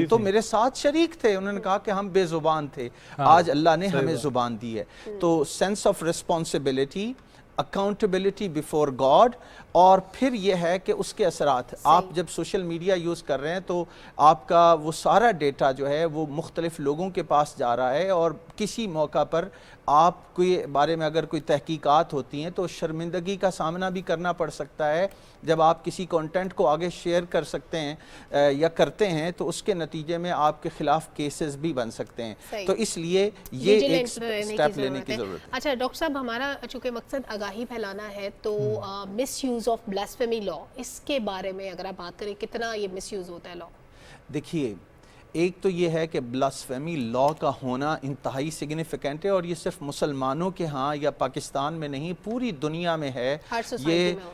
तो मेरे साथ शरीक थे। उन्होंने कहा कि हम बेजुबान थे, आज अल्लाह ने हमें जुबान दी है। तो sense of responsibility, accountability before God, और फिर यह है कि उसके असरात, आप जब सोशल मीडिया यूज़ कर रहे हैं तो आपका वो सारा डेटा जो है वो मुख्तलिफ लोगों के पास जा रहा है, और किसी मौका पर आपके बारे में अगर कोई तहकीकात होती हैं तो शर्मिंदगी का सामना भी करना पड़ सकता है। जब आप किसी कंटेंट को आगे शेयर कर सकते हैं या करते हैं तो उसके नतीजे में आपके खिलाफ केसेस भी बन सकते हैं। तो इसलिए ये एक स्टेप लेने की ज़रूरत है। अच्छा डॉक्टर साहब, हमारा चूँकि मकसद आगाही फैलाना है, तो मिसयूज़ ऑफ ब्लास्फेमी लॉ, इसके बारे में अगर आप बात करें, कितना ये मिसयूज़ होता है लॉ? देखिए, एक तो ये है कि ब्लास्फेमी लॉ का होना इंतहाई सिग्निफिकेंट है, और ये सिर्फ मुसलमानों के यहाँ या पाकिस्तान में नहीं, पूरी दुनिया में है।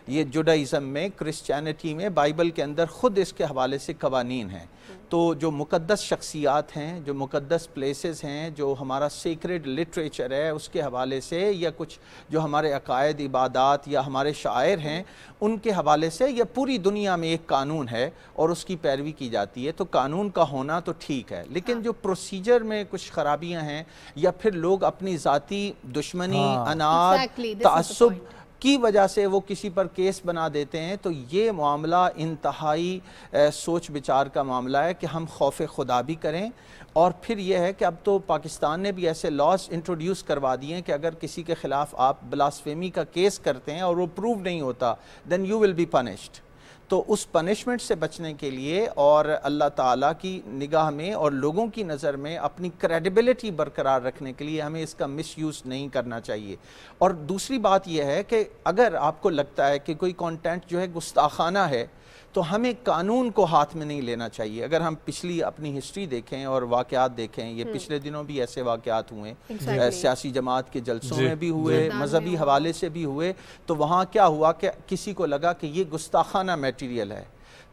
ये जुडाइज़म में, क्रिश्चियनिटी में, बाइबल के अंदर ख़ुद इसके हवाले से कवानीन हैं। तो जो मुक़द्दस शख्सियात हैं, जो मुक़द्दस प्लेसेस हैं, जो हमारा सीक्रेट लिटरेचर है, उसके हवाले से, या कुछ जो हमारे अकायद, इबादात या हमारे शायर हैं, उनके हवाले से, या पूरी दुनिया में एक कानून है और उसकी पैरवी की जाती है। तो कानून का होना तो ठीक है, लेकिन जो प्रोसीजर में कुछ खराबियां हैं, या फिर लोग अपनी ज़ाती दुश्मनी, अनाद, तअस्सुब की वजह से वो किसी पर केस बना देते हैं, तो ये मामला इंतहाई सोच विचार का मामला है कि हम खौफ खुदा भी करें। और फिर यह है कि अब तो पाकिस्तान ने भी ऐसे लॉज इंट्रोड्यूस करवा दिए हैं कि अगर किसी के ख़िलाफ़ आप ब्लास्फेमी का केस करते हैं और वो प्रूव नहीं होता, then you will be punished. तो उस पनिशमेंट से बचने के लिए और अल्लाह ताला की निगाह में और लोगों की नज़र में अपनी क्रेडिबिलिटी बरकरार रखने के लिए हमें इसका मिसयूज़ नहीं करना चाहिए। और दूसरी बात यह है कि अगर आपको लगता है कि कोई कंटेंट जो है गुस्ताखाना है, तो हमें कानून को हाथ में नहीं लेना चाहिए। अगर हम पिछली अपनी हिस्ट्री देखें और वाक़यात देखें, ये पिछले दिनों भी ऐसे वाक़यात हुए, सियासी जमात के जलसों में भी हुए, मजहबी हवाले से भी हुए, तो वहाँ क्या हुआ कि किसी को लगा कि ये गुस्ताखाना मटेरियल है।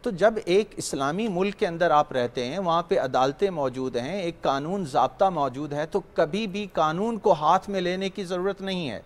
तो जब एक इस्लामी मुल्क के अंदर आप रहते हैं, वहाँ पे अदालतें मौजूद हैं, एक कानून ज़ाब्ता मौजूद है, तो कभी भी कानून को हाथ में लेने की ज़रूरत नहीं है।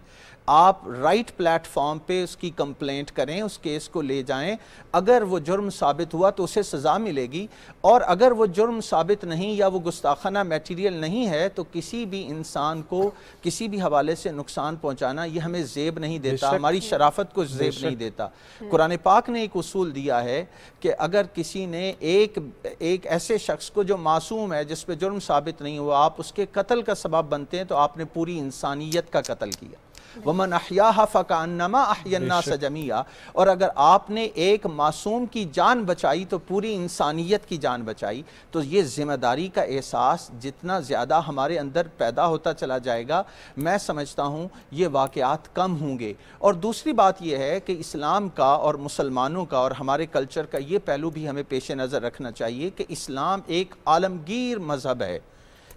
आप राइट प्लेटफॉर्म पे उसकी कंप्लेंट करें, उस केस को ले जाएं। अगर वो जुर्म साबित हुआ तो उसे सज़ा मिलेगी, और अगर वो जुर्म साबित नहीं या वो गुस्ताखाना मटेरियल नहीं है, तो किसी भी इंसान को किसी भी हवाले से नुकसान पहुंचाना ये हमें ज़ेब नहीं देता, हमारी शराफत को ज़ेब नहीं देता। कुरान पाक ने एक उसूल दिया है कि अगर किसी ने एक ऐसे शख्स को जो मासूम है, जिस पे जुर्म साबित नहीं हुआ, आप उसके कत्ल का सबब बनते हैं, तो आपने पूरी इंसानियत का कत्ल किया। वमन अहयाहा फकअन्नमा अहयन्नास जमीआ। और अगर आपने एक मासूम की जान बचाई तो पूरी इंसानियत की जान बचाई। तो ये जिम्मेदारी का एहसास जितना ज़्यादा हमारे अंदर पैदा होता चला जाएगा, मैं समझता हूँ ये वाक़यात कम होंगे। और दूसरी बात यह है कि इस्लाम का और मुसलमानों का और हमारे कल्चर का ये पहलू भी हमें पेश नज़र रखना चाहिए कि इस्लाम एक आलमगीर मज़हब है।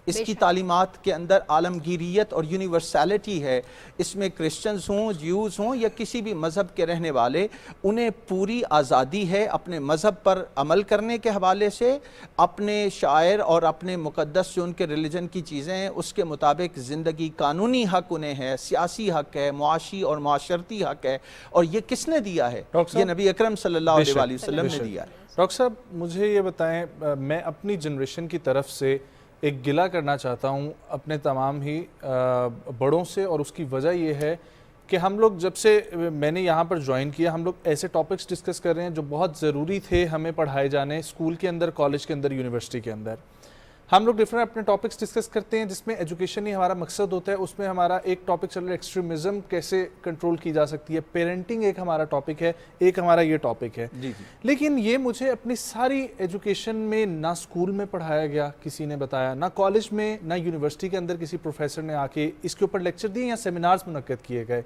इसकी तालीमात के अंदर आलमगीरियत और यूनिवर्सैलिटी है। इसमें क्रिश्चियंस हों, ज्यूज़ हों या किसी भी मज़हब के रहने वाले, उन्हें पूरी आज़ादी है अपने मज़हब पर अमल करने के हवाले से, अपने शायर और अपने मुक़द्दस जो उनके रिलीजन की चीज़ें हैं उसके मुताबिक ज़िंदगी, कानूनी हक़ उन्हें है, सियासी हक़ है, मुआशी और माशरती हक़ है। और ये किसने दिया है? ये नबी अकरम सल्लल्लाहु अलैहि वसल्लम ने दिया है। डॉक्टर साहब, मुझे ये बताएं, मैं अपनी जनरेशन की तरफ से एक गिला करना चाहता हूँ अपने तमाम ही बड़ों से, और उसकी वजह यह है कि हम लोग जब से मैंने यहाँ पर ज्वाइन किया, हम लोग ऐसे टॉपिक्स डिस्कस कर रहे हैं जो बहुत ज़रूरी थे हमें पढ़ाए जाने, स्कूल के अंदर, कॉलेज के अंदर, यूनिवर्सिटी के अंदर। हम लोग डिफरेंट अपने टॉपिक्स डिस्कस करते हैं जिसमें एजुकेशन ही हमारा मकसद होता है। उसमें हमारा एक टॉपिक चल रहा है एक्सट्रीमिज़म कैसे कंट्रोल की जा सकती है, पेरेंटिंग एक हमारा टॉपिक है, एक हमारा ये टॉपिक है। जी। लेकिन ये मुझे अपनी सारी एजुकेशन में ना स्कूल में पढ़ाया गया, किसी ने बताया, ना कॉलेज में, ना यूनिवर्सिटी के अंदर किसी प्रोफेसर ने आके इसके ऊपर लेक्चर दिए या सेमिनार्स मुनक्कद किए गए।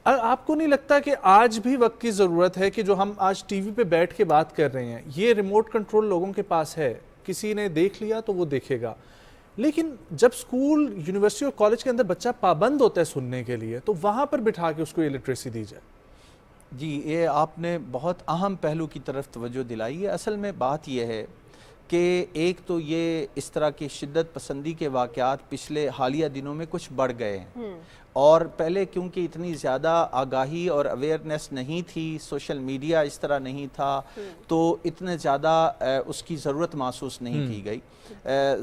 आपको नहीं लगता कि आज भी वक्त की ज़रूरत है कि जो हम आज टीवी पे बैठ के बात कर रहे हैं, ये रिमोट कंट्रोल लोगों के पास है, किसी ने देख लिया तो वो देखेगा, लेकिन जब स्कूल, यूनिवर्सिटी और कॉलेज के अंदर बच्चा पाबंद होता है सुनने के लिए, तो वहाँ पर बिठा के उसको ये लिटरेसी दी जाए। जी, ये आपने बहुत अहम पहलू की तरफ तवज्जो दिलाई है। असल में बात यह है कि एक तो ये इस तरह की शिद्दत पसंदी के वाक़यात पिछले हालिया दिनों में कुछ बढ़ गए हैं, और पहले क्योंकि इतनी ज़्यादा आगाही और अवेयरनेस नहीं थी, सोशल मीडिया इस तरह नहीं था, तो इतने ज़्यादा उसकी ज़रूरत महसूस नहीं की गई।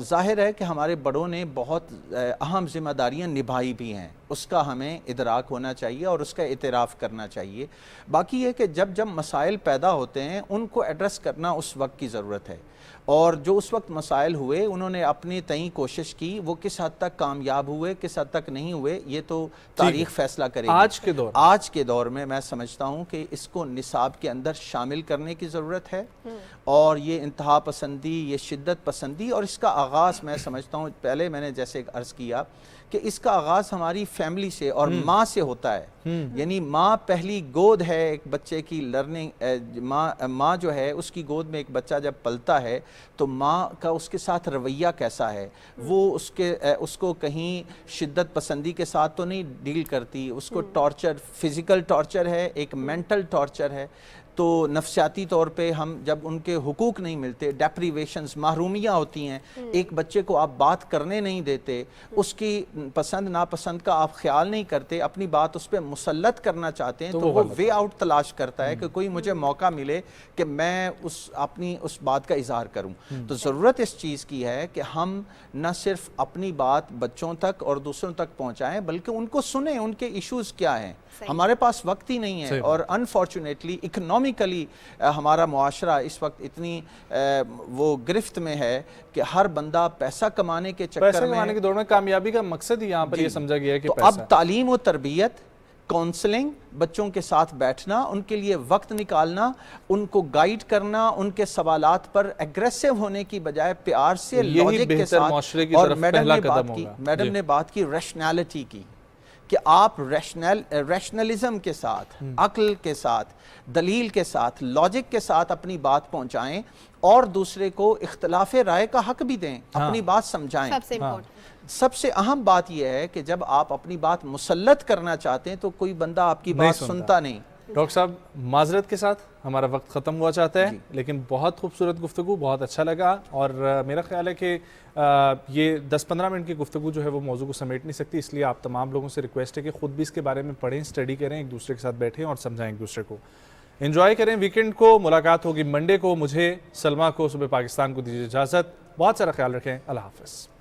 ज़ाहिर है कि हमारे बड़ों ने बहुत अहम जिम्मेदारियां निभाई भी हैं, उसका हमें इदराक होना चाहिए और उसका इतराफ़ करना चाहिए। बाकी ये कि जब जब मसाइल पैदा होते हैं उनको एड्रेस करना उस वक्त की ज़रूरत है, और जो उस वक्त मसाइल हुए उन्होंने अपनी तय कोशिश की, वो किस हद तक कामयाब हुए, किस हद तक नहीं हुए, ये तो तारीख फैसला करेगी। आज के दौर में मैं समझता हूँ कि इसको निसाब के अंदर शामिल करने की ज़रूरत है, और ये इंतहा पसंदी, ये शिद्दत पसंदी, और इसका आगाज़ मैं समझता हूँ, पहले मैंने जैसे अर्ज़ किया कि इसका आगाज़ हमारी फैमिली से और माँ से होता है। यानी माँ पहली गोद है एक बच्चे की लर्निंग। माँ जो है उसकी गोद में एक बच्चा जब पलता है तो माँ का उसके साथ रवैया कैसा है, वो उसको कहीं शिद्दत पसंदी के साथ तो नहीं डील करती, उसको टॉर्चर, फिज़िकल टॉर्चर है, एक मेंटल टॉर्चर है। तो नफसियाती तौर पे हम जब उनके हुकूक नहीं मिलते, डेप्रीवेशंस, महरूमियाँ होती हैं, एक बच्चे को आप बात करने नहीं देते, उसकी पसंद नापसंद का आप ख्याल नहीं करते, अपनी बात उस पर मुसल्लत करना चाहते हैं, तो वो वे आउट तलाश करता है कि कोई मुझे मौका मिले कि मैं अपनी उस बात का इजहार करूं। तो ज़रूरत इस चीज़ की है कि हम न सिर्फ अपनी बात बच्चों तक और दूसरों तक पहुंचाएं, बल्कि उनको सुने, उनके इश्यूज क्या हैं। हमारे पास वक्त ही नहीं है, और अनफॉर्चुनेटली इकोनॉमिकली हमारा मुआशरा इस वक्त इतनी वो गिरफ्त में है कि हर बंदा पैसा कमाने के चक्कर में, की दौड़ में कामयाबी का मकसद ही यहाँ पर ये समझा गया है कि तो अब तालीम और तरबियत, काउंसलिंग, बच्चों के साथ बैठना, उनके लिए वक्त निकालना, उनको गाइड करना, उनके सवालात पर एग्रेसिव होने की बजाय प्यार से, लॉजिक के साथ। और मैडम ने बात की रैशनैलिटी की, कि आप रैशनलिज्म के साथ, अक्ल के साथ, दलील के साथ, लॉजिक के साथ अपनी बात पहुंचाएं और दूसरे को इख्तलाफ राय का हक भी दें, अपनी बात समझाएं। सबसे अहम बात यह है कि जब आप अपनी बात मुसल्लत करना चाहते हैं तो कोई बंदा आपकी बात सुनता नहीं। डॉक्टर साहब, माजरत के साथ हमारा वक्त ख़त्म हुआ चाहता है, लेकिन बहुत खूबसूरत गुफ्तगू, बहुत अच्छा लगा। और मेरा ख्याल है कि ये 10-15 मिनट की गुफ्तगू जो है वो मौजू को समेट नहीं सकती, इसलिए आप तमाम लोगों से रिक्वेस्ट है कि ख़ुद भी इसके बारे में पढ़ें, स्टडी करें, एक दूसरे के साथ बैठें और समझाएं एक दूसरे को। एंजॉय करें वीकेंड को। मुलाकात होगी मंडे को। मुझे, सलमा को, सुबह पाकिस्तान को दीजिए इजाज़त। बहुत सारा ख्याल रखें। अल्लाह हाफ़िज़।